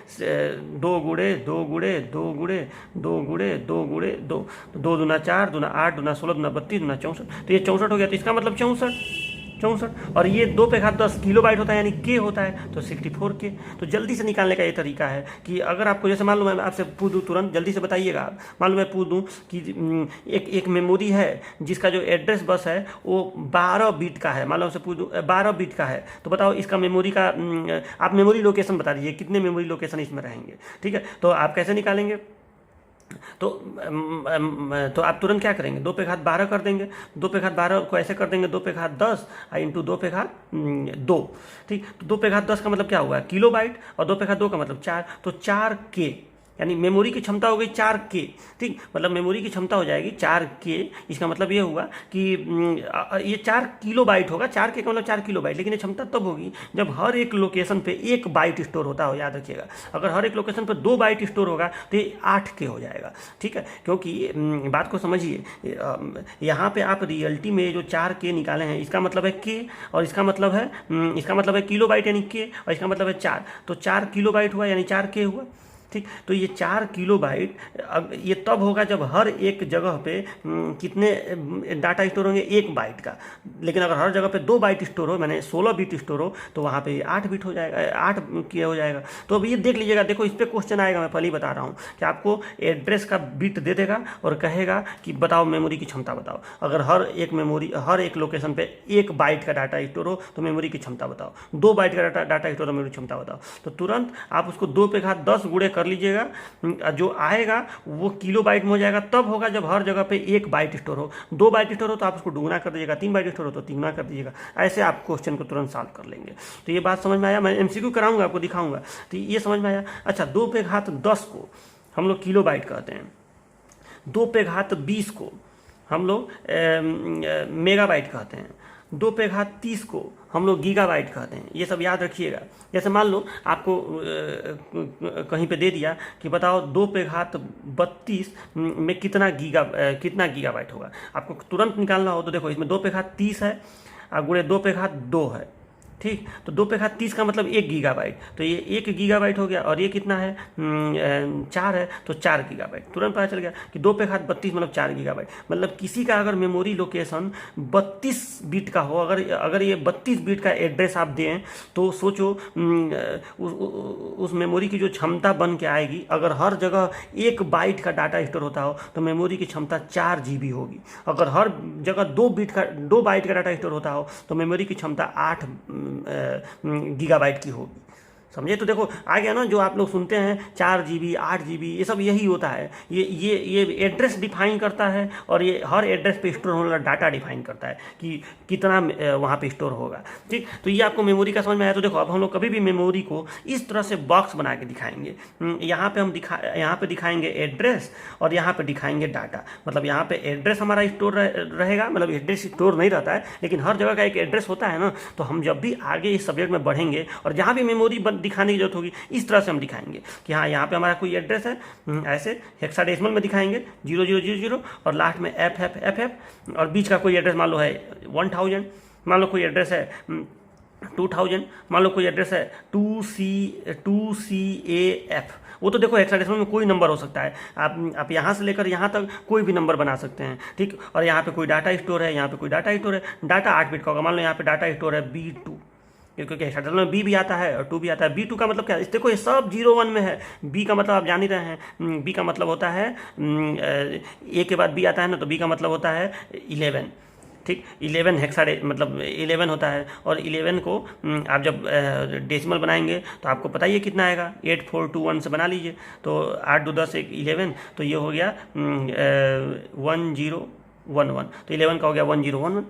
2 गुणे 2 गुणे 2 गुणे 2 गुणे 2 गुणे 2, 2 दूना 4, दूना 8, दूना 16, दूना 32, दूना 64, तो ये 64 हो गया। तो इसका मतलब 64, और ये 2 पे घात 10 किलो बाइट होता है, यानी के होता है, तो 64K। तो जल्दी से निकालने का ये तरीका है कि अगर आपको, जैसे मान लो मैं आपसे पूछ दूँ, तुरंत जल्दी से बताइएगा आप, मान लो मैं पूछ दूँ कि एक मेमोरी है जिसका जो एड्रेस बस है वो 12 बिट का है, मान लो आपसे पूछ दूँ 12 बिट का है, तो बताओ इसका मेमोरी का, आप मेमोरी लोकेशन बता दीजिए कितने मेमोरी लोकेशन इसमें रहेंगे, ठीक है। तो आप कैसे निकालेंगे, तो आप तुरंत क्या करेंगे, 2 पे घात 12 कर देंगे, 2 पे घात 12 को ऐसे कर देंगे, 2 पे घात 10 इंटू 2 पे घात 2, ठीक। तो 2 पे घात 10 का मतलब क्या हुआ, किलो बाइट, और 2 पे घात 2 का मतलब 4, तो 4K, यानी मेमोरी की क्षमता हो गई 4K, ठीक। मतलब मेमोरी की क्षमता हो जाएगी 4K। इसका मतलब ये हुआ कि ये 4 किलो बाइट होगा, 4K का मतलब 4 किलो बाइट, लेकिन ये क्षमता तब होगी जब हर एक लोकेशन पे 1 बाइट स्टोर होता हो, याद रखिएगा। अगर हर एक लोकेशन पे 2 बाइट स्टोर होगा तो ये 8K हो जाएगा, ठीक है। क्योंकि बात को समझिए, यहाँ पे आप रियलिटी में जो 4K निकाले हैं, इसका मतलब है K, और इसका मतलब है किलो बाइट यानी K, और इसका मतलब है 4, तो 4 किलो बाइट हुआ यानी 4K हुआ, ठीक। तो ये 4 किलो बाइट ये तब होगा जब हर एक जगह पे कितने डाटा स्टोर होंगे, 1 बाइट का। लेकिन अगर हर जगह पे 2 बाइट स्टोर हो, मैंने 16 बिट स्टोर हो, तो वहाँ पे 8 बिट हो जाएगा, 8 की हो जाएगा। तो अब ये देख लीजिएगा, देखो इस पर क्वेश्चन आएगा, मैं पहले ही बता रहा हूँ कि आपको एड्रेस का बिट दे देगा और कहेगा कि बताओ मेमोरी की क्षमता बताओ। अगर हर एक लोकेशन पे 1 बाइट का डाटा स्टोर हो तो मेमोरी की क्षमता बताओ, 2 बाइट का डाटा स्टोर हो मेमोरी क्षमता बताओ। तो तुरंत आप उसको 2 पे घात 10 गुणे कर लीजिएगा, जो आएगा वो किलो बाइट में हो जाएगा। तब होगा जब हर जगह पे 1 बाइट स्टोर हो, 2 बाइट स्टोर हो तो आप उसको दुगुना कर दीजिएगा, 3 बाइट स्टोर हो तो 3 गुना कर दीजिएगा। ऐसे आप क्वेश्चन को तुरंत सॉल्व कर लेंगे। तो ये बात समझ में आया, मैं MCQ कराऊंगा, आपको दिखाऊंगा, तो ये समझ में आया। अच्छा, 2 पे घात 10 को हम लोग किलो बाइट कहते हैं, 2 पे घात 20 को हम लोग मेगा बाइट कहते हैं, 2 पे घात 30 को हम लोग गीगाबाइट कहते हैं। ये सब याद रखिएगा। जैसे मान लो आपको कहीं पे दे दिया कि बताओ 2 पे घात 32 में कितना गीगाबाइट होगा, आपको तुरंत निकालना हो तो देखो इसमें 2 पे घात 30 है और गुणे 2 पे घात 2 है, ठीक। तो 2 पे घात 30 का मतलब 1 गीगाबाइट, तो ये 1 गीगाबाइट हो गया, और ये कितना है 4 है, तो 4 गीगाबाइट। तुरंत पता चल गया कि 2 पे घात 32 मतलब 4 गीगाबाइट। मतलब किसी का अगर मेमोरी लोकेशन 32 बिट का हो, अगर ये 32 बिट का एड्रेस आप दें तो सोचो उस मेमोरी की जो क्षमता बन के आएगी। अगर हर जगह 1 बाइट का डाटा स्टोर होता हो तो मेमोरी की क्षमता 4 GB होगी। अगर हर जगह 2 बाइट का डाटा स्टोर होता हो तो मेमोरी की क्षमता 8 गीगाबाइट की होगी। समझे। तो देखो आ गया ना, जो आप लोग सुनते हैं 4 GB 8 GB, ये सब यही होता है। ये एड्रेस डिफाइन करता है, और ये हर एड्रेस पे स्टोर होने वाला डाटा डिफाइन करता है कि कितना वहाँ पे स्टोर होगा, ठीक। तो ये आपको मेमोरी का समझ में आया। तो देखो अब हम लोग कभी भी मेमोरी को इस तरह से बॉक्स बना के दिखाएंगे। यहाँ पे दिखाएंगे एड्रेस, और यहाँ पे दिखाएंगे डाटा। मतलब यहाँ पे एड्रेस हमारा स्टोर रहेगा, मतलब एड्रेस स्टोर नहीं रहता है, लेकिन हर जगह का एक एड्रेस होता है ना। तो हम जब भी आगे इस सब्जेक्ट में बढ़ेंगे और जहाँ भी मेमोरी दिखाने की जरूरत होगी, इस तरह से हम दिखाएंगे कि हाँ यहाँ पे हमारा कोई एड्रेस है, ऐसे हेक्साडेसिमल में दिखाएंगे 0000, और लास्ट में FF, और बीच का कोई एड्रेस मान लो है 1000, मान लो कोई एड्रेस है 2000, मान लो कोई एड्रेस है 2CAF, वो तो देखो हेक्साडेसिमल में कोई नंबर हो सकता है, आप यहाँ से लेकर यहाँ तक कोई भी नंबर बना सकते हैं, ठीक। और यहाँ पे कोई डाटा स्टोर है, यहाँ पे कोई डाटा स्टोर है, डाटा 8 बिट का होगा। मान लो यहाँ पे डाटा स्टोर है B2, क्योंकि हेक्साडेसिमल में बी भी आता है और 2 भी आता है। B2 का मतलब क्या है, देखो ये सब 0 1 में है। बी का मतलब आप जान ही रहे हैं, बी का मतलब होता है ए के बाद बी आता है ना, तो बी का मतलब होता है 11, ठीक। 11 हेक्साडे मतलब 11 होता है, और 11 को आप जब डेसिमल बनाएंगे तो आपको पता ही है कितना आएगा, 8421 से बना लीजिए, तो 8 2 10 1 11, तो ये हो गया 1011, तो 11 का हो गया 1011,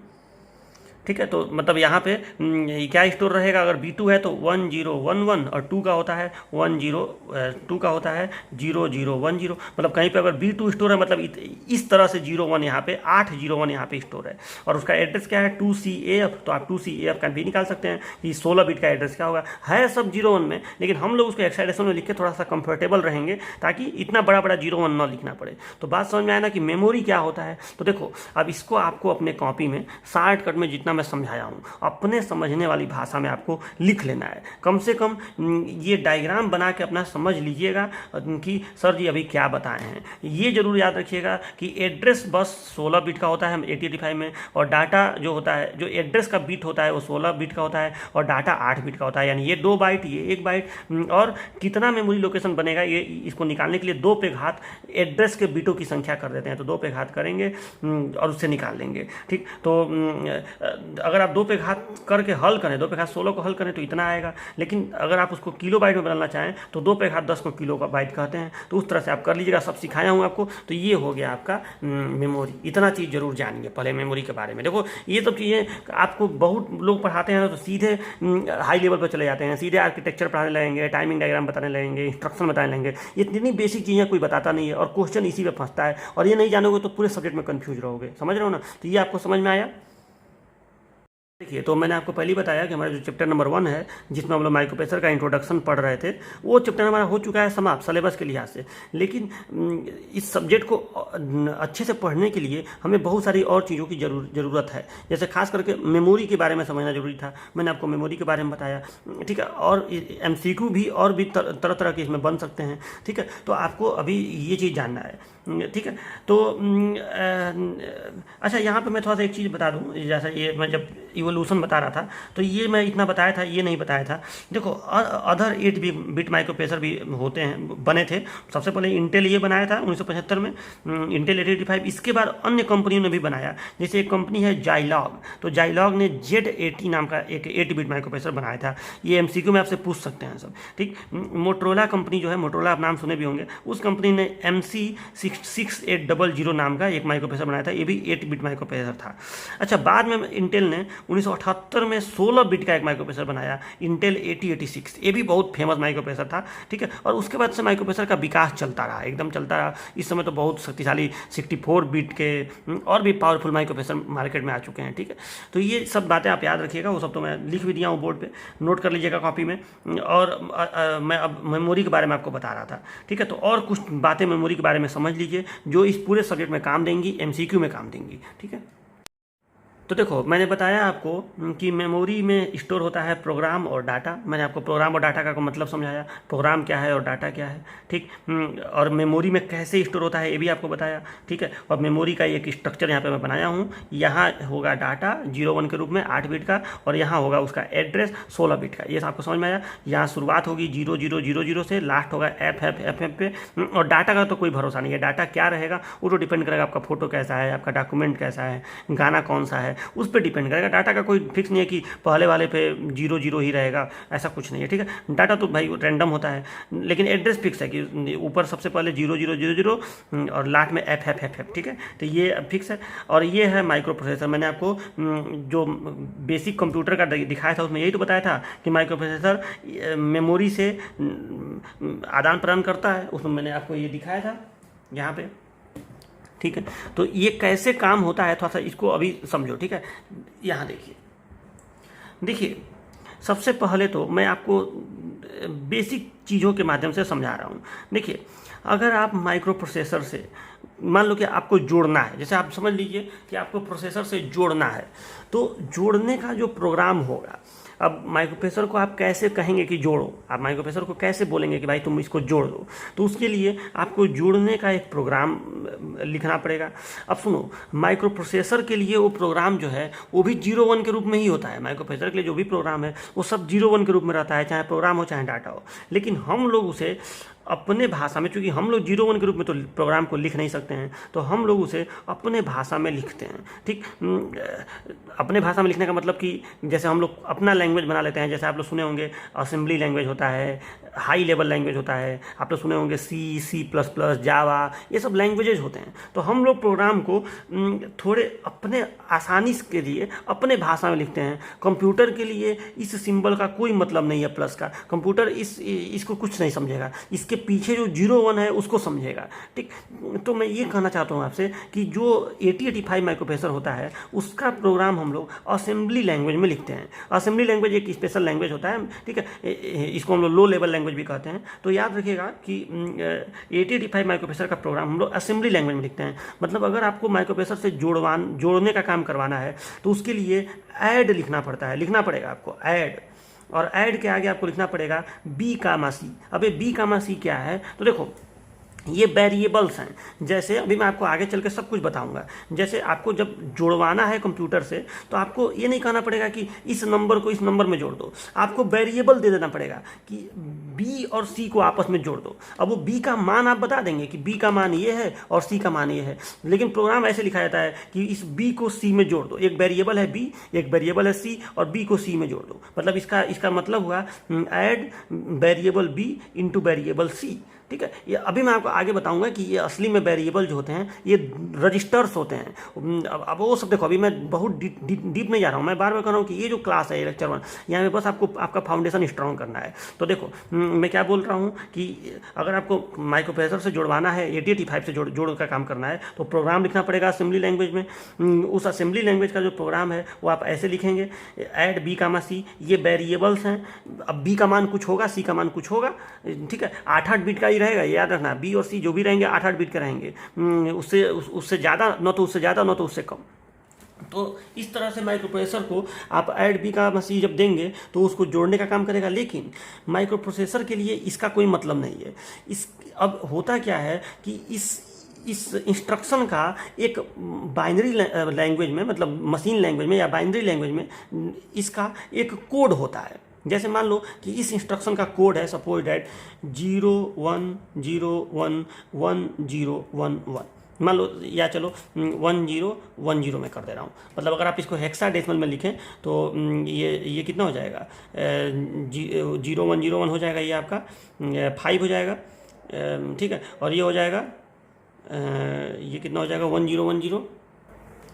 ठीक है। तो मतलब यहाँ पे क्या स्टोर रहेगा, अगर B2 है तो 1011, और 2 का होता है 102 का होता है 0010, मतलब कहीं पे अगर B2 स्टोर है, मतलब इस तरह से 01 यहाँ पे 801 यहाँ पे स्टोर है। और उसका एड्रेस क्या है 2CAF, तो आप 2CAF का भी निकाल सकते हैं कि 16 बिट का एड्रेस क्या होगा, है सब 01 में, लेकिन हम लोग उसको हेक्साडेसिमल में लिख के थोड़ा सा कंफर्टेबल रहेंगे, ताकि इतना बड़ा बड़ा 01 ना लिखना पड़े। तो बात समझ में आया ना कि मेमोरी क्या होता है। तो देखो अब इसको आपको अपने कॉपी में शॉर्टकट में जितना मैं समझाया हूँ अपने समझने वाली भाषा में आपको लिख लेना है। कम से कम ये डायग्राम बना के अपना समझ लीजिएगा कि सर जी अभी क्या बताए हैं। ये जरूर याद रखिएगा कि एड्रेस बस 16 बिट का होता है 8085 में, और डाटा जो होता है, जो एड्रेस का बिट होता है वो 16 बिट का होता है, और डाटा 8 बिट का होता है, यानी ये 2 बाइट ये 1 बाइट। और कितना मेमोरी लोकेशन बनेगा ये इसको निकालने के लिए 2 पे घात एड्रेस के बिटों की संख्या कर देते हैं, तो 2 पे घात करेंगे और उससे निकाल लेंगे, ठीक। तो अगर आप 2 पे घात करके हल करें, 2 पे घात 16 को हल करें तो इतना आएगा, लेकिन अगर आप उसको किलो बाइट में बदलना चाहें तो 2 पे घात 10 को किलो का बाइट कहते हैं। तो उस तरह से आप कर लीजिएगा, सब सिखाया हूँ आपको। तो ये हो गया आपका मेमोरी। इतना चीज़ जरूर जानिए पहले मेमोरी के बारे में। देखो ये सब चीज़ें आपको बहुत लोग पढ़ाते हैं तो सीधे हाई लेवल पर चले जाते हैं, सीधे आर्किटेक्चर पढ़ाने लगेंगे, टाइमिंग डायग्राम बताने लगेंगे, इंस्ट्रक्शन बताने लगेंगे। इतनी बेसिक चीज़ें कोई बताता नहीं है, और क्वेश्चन इसी में फंसता है, और ये नहीं जानोगे तो पूरे सब्जेक्ट में कन्फ्यूज रहोगे। समझ रहे हो ना। तो ये आपको समझ में आया। देखिए, तो मैंने आपको पहले ही बताया कि हमारा जो चैप्टर नंबर 1 है, जिसमें हम लोग माइक्रोप्रोसेसर का इंट्रोडक्शन पढ़ रहे थे, वो चैप्टर हमारा हो चुका है समाप्त सिलेबस के लिहाज से। लेकिन इस सब्जेक्ट को अच्छे से पढ़ने के लिए हमें बहुत सारी और चीज़ों की ज़रूरत है। जैसे खास करके मेमोरी के बारे में समझना जरूरी था, मैंने आपको मेमोरी के बारे में बताया, ठीक है। और MCQ भी और भी तरह तरह के इसमें बन सकते हैं, ठीक है। तो आपको अभी ये चीज़ जानना है, ठीक है। तो अच्छा, यहाँ पे मैं थोड़ा सा एक चीज़ बता दूँ, जैसा ये मैं जब इवोल्यूशन बता रहा था तो ये मैं इतना बताया था, ये नहीं बताया था। देखो अदर 8 बिट माइक्रोप्रोसेसर भी होते हैं, बने थे। सबसे पहले इंटेल ये बनाया था 1975 में, इंटेल 885। इसके बाद अन्य कंपनियों ने भी बनाया, जैसे एक कंपनी है जाइलॉग, तो जाइलॉग ने Z80 नाम का एक 8 बिट माइक्रोप्रोसेसर बनाया था। ये MCQ में आपसे पूछ सकते हैं सब, ठीक। मोटरोला कंपनी जो है, मोटरोला आप नाम सुने भी होंगे, उस कंपनी ने MC6800 नाम का एक माइक्रोप्रोसेसर बनाया था, ये भी 8 बिट माइक्रोप्रोसेसर था। अच्छा, बाद में इंटेल ने 1978 में 16 बिट का एक माइक्रोप्रोसेसर बनाया, इंटेल 8086। ये भी बहुत फेमस माइक्रोप्रोसेसर था, ठीक है। और उसके बाद से माइक्रोप्रोसेसर का विकास चलता रहा, एकदम चलता रहा। इस समय तो बहुत शक्तिशाली 64 बिट के और भी पावरफुल माइक्रोप्रोसेसर मार्केट में आ चुके हैं, ठीक है। तो ये सब बातें आप याद रखिएगा, वो सब तो मैं लिख भी दिया हूँ बोर्ड पे, नोट कर लीजिएगा कॉपी में। और मैं अब मेमोरी के बारे में आपको बता रहा था, ठीक है। तो और कुछ बातें मेमोरी के बारे में समझ लीजिए जो इस पूरे सब्जेक्ट में काम देंगी, MCQ में काम देंगी, ठीक है। तो देखो, मैंने बताया आपको कि मेमोरी में स्टोर होता है प्रोग्राम और डाटा। मैंने आपको प्रोग्राम और डाटा का मतलब समझाया, प्रोग्राम क्या है और डाटा क्या है, ठीक। और मेमोरी में कैसे स्टोर होता है ये भी आपको बताया, ठीक है। और मेमोरी का एक स्ट्रक्चर यहाँ पे मैं बनाया हूँ। यहाँ होगा डाटा 01 के रूप में 8 बिट का, और यहाँ होगा उसका एड्रेस 16 बिट का। ये आपको समझ में आया। यहाँ शुरुआत होगी 0000 से, लास्ट होगा FF पे। और डाटा का तो कोई भरोसा नहीं है, डाटा क्या रहेगा वो तो डिपेंड करेगा आपका फोटो कैसा है, आपका डॉक्यूमेंट कैसा है, गाना कौन सा है, उस पर डिपेंड करेगा। डाटा का कोई फिक्स नहीं है कि पहले वाले पे 00 ही रहेगा, ऐसा कुछ नहीं है, ठीक है। डाटा तो भाई रैंडम होता है, लेकिन एड्रेस फिक्स है कि ऊपर सबसे पहले 0000 और लास्ट में FF, ठीक है। तो ये फिक्स है। और ये है माइक्रो प्रोसेसर। मैंने आपको जो बेसिक कंप्यूटर का दिखाया था उसमें यही तो बताया था कि माइक्रो प्रोसेसर मेमोरी से आदान प्रदान करता है, उसमें मैंने आपको ये दिखाया था यहाँ पे, ठीक है। तो ये कैसे काम होता है थोड़ा सा इसको अभी समझो, ठीक है। यहाँ देखिए, सबसे पहले तो मैं आपको बेसिक चीज़ों के माध्यम से समझा रहा हूँ। देखिए, अगर आप माइक्रो प्रोसेसर से मान लो कि आपको जोड़ना है, जैसे आप समझ लीजिए कि आपको प्रोसेसर से जोड़ना है, तो जोड़ने का जो प्रोग्राम होगा अब माइक्रोप्रोसेसर को आप कैसे कहेंगे कि जोड़ो, आप माइक्रोप्रोसेसर को कैसे बोलेंगे कि भाई तुम इसको जोड़ दो, तो उसके लिए आपको जोड़ने का एक प्रोग्राम लिखना पड़ेगा। अब सुनो, माइक्रोप्रोसेसर के लिए वो प्रोग्राम जो है वो भी 0 1 के रूप में ही होता है। माइक्रोप्रोसेसर के लिए जो भी प्रोग्राम है वो सब 0 1 के रूप में रहता है, चाहे प्रोग्राम हो चाहे डाटा हो। लेकिन हम लोग उसे अपने भाषा में, चूंकि हम लोग 0 1 के रूप में तो प्रोग्राम को लिख नहीं सकते हैं, तो हम लोग उसे अपने भाषा में लिखते हैं। ठीक, अपने भाषा में लिखने का मतलब कि जैसे हम लोग अपना लैंग्वेज बना लेते हैं। जैसे आप लोग सुने होंगे असेंबली लैंग्वेज होता है, हाई लेवल लैंग्वेज होता है, आप लोग सुने होंगे C++, जावा, ये सब लैंग्वेजेज होते हैं। तो हम लोग प्रोग्राम को थोड़े अपने आसानी के लिए अपने भाषा में लिखते हैं। कंप्यूटर के लिए इस सिंबल का कोई मतलब नहीं है, प्लस का। कंप्यूटर इसको कुछ नहीं समझेगा, इसके पीछे जो 0 1 है उसको समझेगा। ठीक, तो मैं ये कहना चाहता हूँ आपसे कि जो 8085 माइक्रोप्रोसेसर होता है उसका प्रोग्राम हम लोग असेंबली लैंग्वेज में लिखते हैं। असेंबली लैंग्वेज एक स्पेशल लैंग्वेज होता है, ठीक है, इसको हम लोग लो लेवल लैंग्वेज भी कहते हैं। तो याद रखिएगा कि 8085 माइक्रोप्रोसेसर का प्रोग्राम हम लोग असेंबली लैंग्वेज में लिखते हैं। मतलब अगर आपको माइक्रोप्रोसेसर से जोड़ने का काम करवाना है तो उसके लिए ऐड लिखना पड़ेगा आपको ऐड, और ऐड के आगे आपको लिखना पड़ेगा B, अबे B, क्या है? तो देखो ये वेरिएबल्स हैं। जैसे अभी मैं आपको आगे चल के सब कुछ बताऊंगा। जैसे आपको जब जुड़वाना है कंप्यूटर से, तो आपको ये नहीं कहना पड़ेगा कि इस नंबर को इस नंबर में जोड़ दो, आपको वेरिएबल दे देना पड़ेगा कि B और C को आपस में जोड़ दो। अब वो B का मान आप बता देंगे कि B का मान ये है और C का मान ये है, लेकिन प्रोग्राम ऐसे लिखा जाता है कि इस B को C में जोड़ दो। एक वेरिएबल है B, एक वेरिएबल है C, और B को C में जोड़ दो। मतलब इसका मतलब हुआ add variable B into variable C। ठीक है, ये अभी मैं आपको आगे बताऊंगा कि ये असली में वेरिएबल जो होते हैं ये रजिस्टर्स होते हैं। अब वो सब देखो, अभी मैं बहुत डीप नहीं जा रहा हूँ। मैं बार बार कह रहा हूँ कि ये जो क्लास है लेक्चर 1, यहाँ पे बस आपका फाउंडेशन स्ट्रॉन्ग करना है। तो देखो मैं क्या बोल रहा हूँ कि अगर आपको माइक्रोप्रोसेसर से जुड़वाना है, 8085 से जोड़ का काम करना है, तो प्रोग्राम लिखना पड़ेगा असेंबली लैंग्वेज में। उस असेंबली लैंग्वेज का जो प्रोग्राम है वो आप ऐसे लिखेंगे, ऐड B, C, ये वेरिएबल्स हैं। अब B का मान कुछ होगा, C का मान कुछ होगा, ठीक है, 8-8 बिट का ही रहेगा, याद रखना। B और C जो भी रहेंगे 8-8 बिट के रहेंगे, उससे ज़्यादा न तो उससे ज़्यादा न तो उससे कम। तो इस तरह से माइक्रोप्रोसेसर को आप ऐड B, C जब देंगे तो उसको जोड़ने का काम करेगा। लेकिन माइक्रोप्रोसेसर के लिए इसका कोई मतलब नहीं है। अब होता क्या है कि इस इंस्ट्रक्शन का एक बाइनरी लैंग्वेज में, मतलब मशीन लैंग्वेज में या बाइनरी लैंग्वेज में इसका एक कोड होता है। जैसे मान लो कि इस इंस्ट्रक्शन का कोड है, सपोज डैट 0 1 0 1 1 0 1 1, मान लो, या चलो 1 0 1 0 में कर दे रहा हूँ। मतलब अगर आप इसको हेक्साडेसिमल में लिखें तो ये कितना हो जाएगा? 0 1 0 1 हो जाएगा, ये आपका 5 हो जाएगा, ठीक है। और ये हो जाएगा, ये कितना हो जाएगा? 1 0 1 0,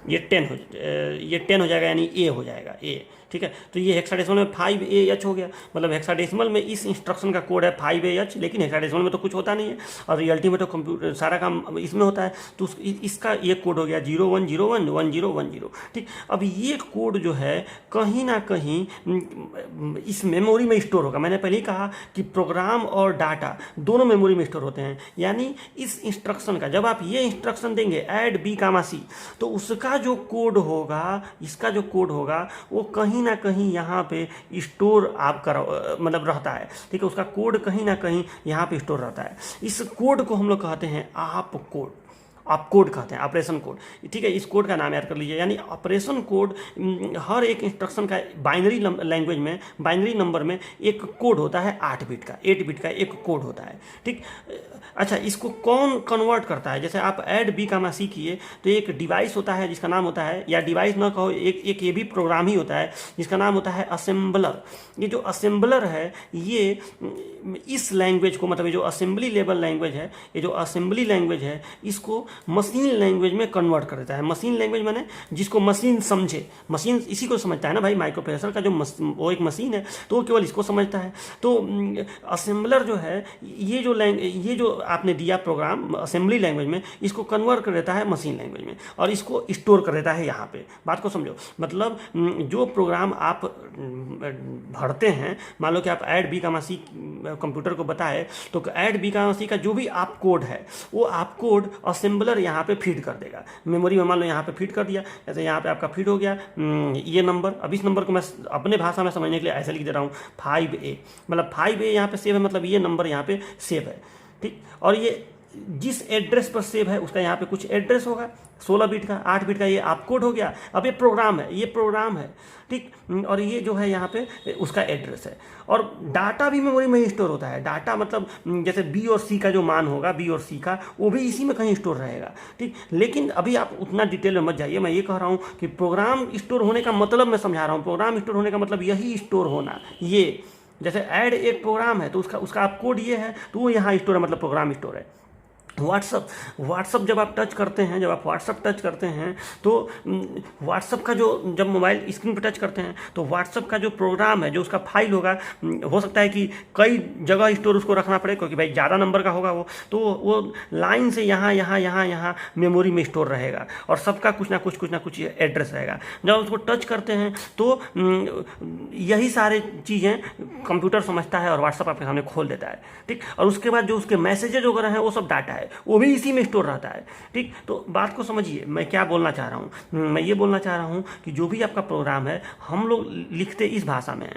ये 10 हो जाएगा, यानी A हो जाएगा, A, ठीक है। तो ये हेक्साडेसिमल में 5AH हो गया। मतलब हेक्साडेसिमल में इस इंस्ट्रक्शन का कोड है 5AH, लेकिन हेक्साडेसिमल में तो कुछ होता नहीं है, और रियलिटी में तो कंप्यूटर सारा काम इसमें होता है। तो इसका ये कोड हो गया 0 1 0 1 1 0 1 0, ठीक। अब ये कोड जो है कहीं ना कहीं इस मेमोरी में स्टोर होगा। मैंने पहले ही कहा कि प्रोग्राम और डाटा दोनों मेमोरी में स्टोर होते हैं। यानी इस इंस्ट्रक्शन का, जब आप ये इंस्ट्रक्शन देंगे ऐड B, C, तो उसका जो कोड होगा, इसका जो कोड होगा वो कहीं ना कहीं यहाँ पे स्टोर आपका मतलब रहता है, ठीक है। उसका कोड कहीं ना कहीं यहाँ पे स्टोर रहता है। इस कोड को हम लोग कहते हैं आप कोड कहते हैं, ऑपरेशन कोड, ठीक है। इस कोड का नाम याद कर लीजिए। यानी ऑपरेशन कोड, हर एक इंस्ट्रक्शन का बाइनरी लैंग्वेज में, बाइनरी नंबर में एक कोड होता है 8 बिट का एक कोड होता है, ठीक। अच्छा, इसको कौन कन्वर्ट करता है? जैसे आप ऐड B, C किए तो एक डिवाइस होता है जिसका नाम होता है, या डिवाइस ना कहो, एक ये भी प्रोग्राम ही होता है जिसका नाम होता है असेंबलर। ये जो असेंबलर है ये इस लैंग्वेज को, मतलब ये जो असेंबली लेवल लैंग्वेज है, ये जो असेंबली लैंग्वेज है, इसको मशीन लैंग्वेज में कन्वर्ट कर देता है। मशीन लैंग्वेज माने जिसको मशीन समझे, मशीन इसी को समझता है ना भाई। माइक्रोप्रोसेसर का जो वो एक मशीन है तो वो केवल इसको समझता है। तो असेंबलर जो है, ये जो आपने दिया प्रोग्राम असेंबली लैंग्वेज में, इसको कन्वर्ट कर देता है मशीन लैंग्वेज में और इसको स्टोर कर देता है यहाँ पे। बात को समझो, मतलब जो प्रोग्राम आप भरते हैं, मान लो कि आप ऐड B, C कंप्यूटर को बताए, तो ऐड B, C का जो भी आप कोड है वो आप कोड असेंबली असेंबलर यहाँ पे फीड कर देगा मेमोरी में। मान लो यहाँ पे फीड कर दिया, जैसे यहाँ पे आपका फीड हो गया ये नंबर। अब इस नंबर को मैं अपने भाषा में समझने के लिए ऐसे लिख दे रहा हूँ 5A, मतलब 5A यहाँ पे सेव है, मतलब ये नंबर यहाँ पे सेव है, ठीक। और ये जिस एड्रेस पर सेव है उसका यहाँ पे कुछ एड्रेस होगा 16 बिट का, 8 बिट का, ये आप कोड हो गया। अब ये प्रोग्राम है, ये प्रोग्राम है, ठीक। और ये जो है यहाँ पे उसका एड्रेस है। और डाटा भी मेमोरी में ही स्टोर होता है। डाटा मतलब जैसे बी और सी का जो मान होगा, बी और सी का, वो भी इसी में कहीं स्टोर रहेगा, ठीक। लेकिन अभी आप उतना डिटेल में मत जाइए, मैं ये कह रहा हूँ कि प्रोग्राम स्टोर होने का मतलब मैं समझा रहा हूँ। प्रोग्राम स्टोर होने का मतलब यही स्टोर होना, ये जैसे ऐड एक प्रोग्राम है तो उसका आप कोड ये है तो वो यहाँ स्टोर है, मतलब प्रोग्राम स्टोर है। व्हाट्सअप जब आप टच करते हैं, जब आप व्हाट्सअप टच करते हैं तो व्हाट्सअप का जो जब मोबाइल स्क्रीन पर टच करते हैं तो व्हाट्सअप का जो प्रोग्राम है, जो उसका फाइल होगा, हो सकता है कि कई जगह स्टोर उसको रखना पड़े क्योंकि भाई ज़्यादा नंबर का होगा तो वो लाइन से यहाँ मेमोरी में स्टोर रहेगा और सबका कुछ ना कुछ एड्रेस रहेगा। जब उसको टच करते हैं तो यही सारे चीज़ें कंप्यूटर समझता है और व्हाट्सअप आपके सामने खोल देता है, ठीक। और उसके बाद जो उसके मैसेजेज वगैरह हैं वो सब डाटा है, वो भी इसी में स्टोर रहता है, ठीक। तो बात को समझिए मैं क्या बोलना चाह रहा हूँ। मैं ये बोलना चाह रहा हूँ कि जो भी आपका प्रोग्राम है हम लोग लिखते इस भाषा में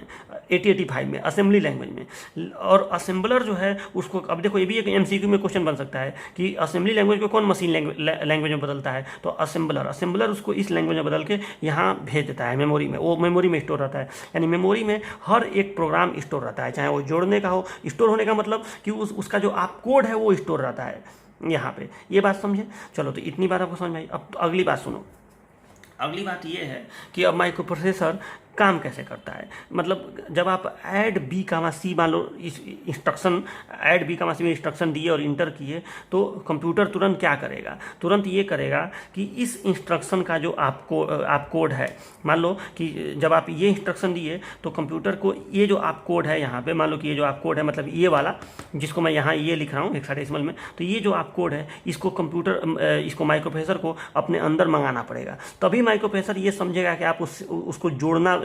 8085 में, असेंबली लैंग्वेज में। और असेंबलर जो है उसको, अब देखो ये भी एक MCQ में क्वेश्चन बन सकता है कि असेंबली लैंग्वेज को कौन मशीन लैंग्वेज में बदलता है, तो असेंबलर उसको इस लैंग्वेज में बदल के यहाँ भेज देता है मेमोरी में। वो मेमोरी में स्टोर रहता है, यानी मेमोरी में हर एक प्रोग्राम स्टोर रहता है, चाहे वो जोड़ने का हो। स्टोर होने का मतलब कि उसका जो आप कोड है वो स्टोर रहता है यहाँ पे। ये बात समझे? चलो तो इतनी बात आपको समझ में आई। अब तो अगली बात सुनो। अगली बात ये है कि अब माइक्रो प्रोसेसर काम कैसे करता है। मतलब जब आप ऐड बी कामा सी, मान लो इस इंस्ट्रक्शन ऐड बी कामा सी में इंस्ट्रक्शन दिए और इंटर किए तो कंप्यूटर तुरंत क्या करेगा, तुरंत ये करेगा कि इस इंस्ट्रक्शन का जो आप कोड है, मान लो कि जब आप ये इंस्ट्रक्शन दिए तो कंप्यूटर को ये जो आप कोड है यहाँ पे, मान लो कि ये जो आप कोड है मतलब ये वाला जिसको मैं यहाँ ये लिख रहा हूँ हेक्साडेसिमल में, तो ये जो आप कोड है इसको माइक्रो प्रोसेसर को अपने अंदर मंगाना पड़ेगा। तभी माइक्रो प्रोसेसर ये समझेगा कि आप उसको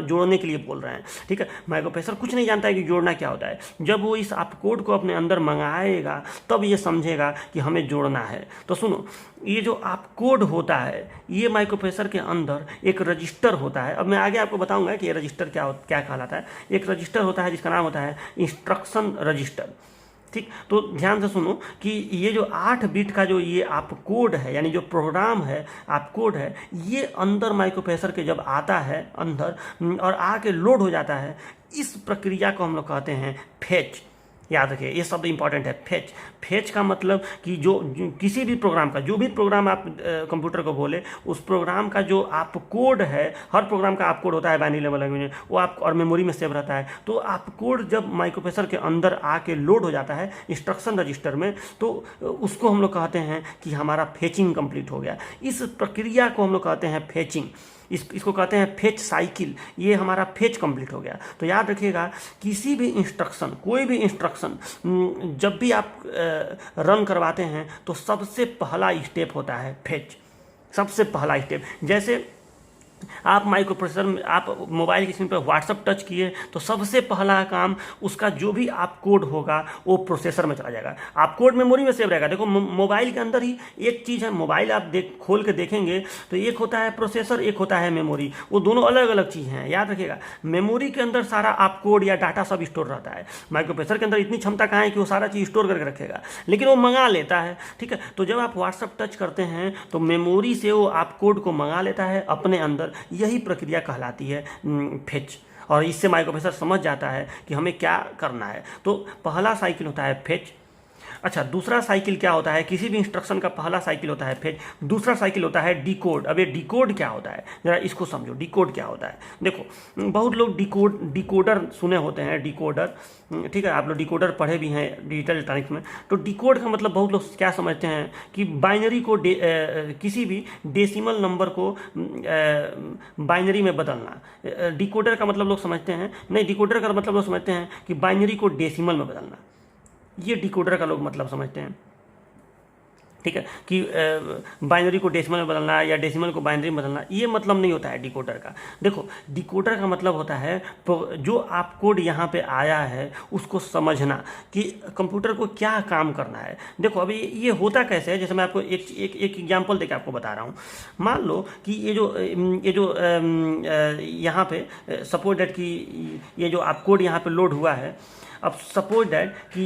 जोड़ने के लिए बोल रहे हैं, ठीक है। माइक्रो प्रोसेसर कुछ नहीं जानता है कि जोड़ना क्या होता है। जब वो इस आप कोड को अपने अंदर मंगाएगा तब ये समझेगा कि हमें जोड़ना है। तो सुनो, ये जो आप कोड होता है ये माइक्रो प्रोसेसर के अंदर एक रजिस्टर होता है। अब मैं आगे आपको बताऊंगा कि ये रजिस्टर क्या कहलाता है। एक रजिस्टर होता है जिसका नाम होता है इंस्ट्रक्शन रजिस्टर, ठीक। तो ध्यान से सुनो कि ये जो 8 बिट का जो ये आप कोड है, यानी जो प्रोग्राम है आप कोड है, ये अंदर माइक्रो प्रोसेसर के जब आता है अंदर और आके लोड हो जाता है, इस प्रक्रिया को हम लोग कहते हैं फेच। याद रखिए ये शब्द इंपॉर्टेंट है, फेच। फेच का मतलब कि जो किसी भी प्रोग्राम का, जो भी प्रोग्राम आप कंप्यूटर को बोले, उस प्रोग्राम का जो आप कोड है, हर प्रोग्राम का आप कोड होता है बाइनरी लेवल लैंग्वेज में, वो आप और मेमोरी में सेव रहता है। तो आप कोड जब माइक्रो प्रोसेसर के अंदर आके लोड हो जाता है इंस्ट्रक्शन रजिस्टर में, तो उसको हम लोग कहते हैं कि हमारा फेचिंग कंप्लीट हो गया। इस प्रक्रिया को हम लोग कहते हैं फेचिंग। इसको कहते हैं फेच साइकिल। ये हमारा फेच कंप्लीट हो गया। तो याद रखिएगा किसी भी इंस्ट्रक्शन, कोई भी इंस्ट्रक्शन जब भी आप रन करवाते हैं तो सबसे पहला स्टेप होता है फेच। सबसे पहला स्टेप, जैसे आप माइक्रो प्रोसेसर में, आप मोबाइल की स्क्रीन पर व्हाट्सअप टच किए तो सबसे पहला काम उसका जो भी आप कोड होगा वो प्रोसेसर में चला जाएगा। आप कोड मेमोरी में सेव रहेगा। देखो मोबाइल के अंदर ही एक चीज़ है, मोबाइल आप खोल के देखेंगे तो एक होता है प्रोसेसर, एक होता है मेमोरी। वो दोनों अलग अलग चीज़ हैं, याद रखिएगा। मेमोरी के अंदर सारा आप कोड या डाटा सब स्टोर रहता है। माइक्रो प्रोसेसर के अंदर इतनी क्षमता कहाँ है कि वो सारा चीज़ स्टोर करके रखेगा, लेकिन वो मंगा लेता है, ठीक है। तो जब आप व्हाट्सअप टच करते हैं तो मेमोरी से वो आप कोड को मंगा लेता है अपने अंदर। यही प्रक्रिया कहलाती है फेच। और इससे माइक्रो प्रोसेसर समझ जाता है कि हमें क्या करना है। तो पहला साइकिल होता है फेच। अच्छा, दूसरा साइकिल क्या होता है? किसी भी इंस्ट्रक्शन का पहला साइकिल होता है फेच, दूसरा साइकिल होता है डिकोड। अब ये डिकोड क्या होता है, जरा इसको समझो। डिकोड क्या होता है? देखो, बहुत लोग डिकोडर सुने होते हैं, डिकोडर, ठीक है। आप लोग डिकोडर पढ़े भी हैं डिजिटल इलेक्ट्रॉनिक्स में। तो डिकोड का मतलब बहुत लोग क्या समझते हैं कि बाइनरी को किसी भी डेसिमल नंबर को बाइनरी में बदलना। डिकोडर का मतलब लोग समझते हैं, नहीं, डिकोडर का मतलब लोग समझते हैं कि बाइनरी को डेसिमल में बदलना। ये डिकोडर का लोग मतलब समझते हैं। ठीक है, कि बाइनरी को डेसिमल में बदलना या डेसिमल को बाइनरी में बदलना, ये मतलब नहीं होता है डिकोडर का। देखो, डिकोडर का मतलब होता है जो आप कोड यहाँ पे आया है उसको समझना कि कंप्यूटर को क्या काम करना है। देखो अभी ये होता कैसे है, जैसे मैं आपको एक एग्जांपल देके आपको बता रहा हूँ। मान लो कि ये जो यहाँ पे सपोज दैट कि ये जो आप कोड यहाँ पे लोड हुआ है, अब सपोज दैट कि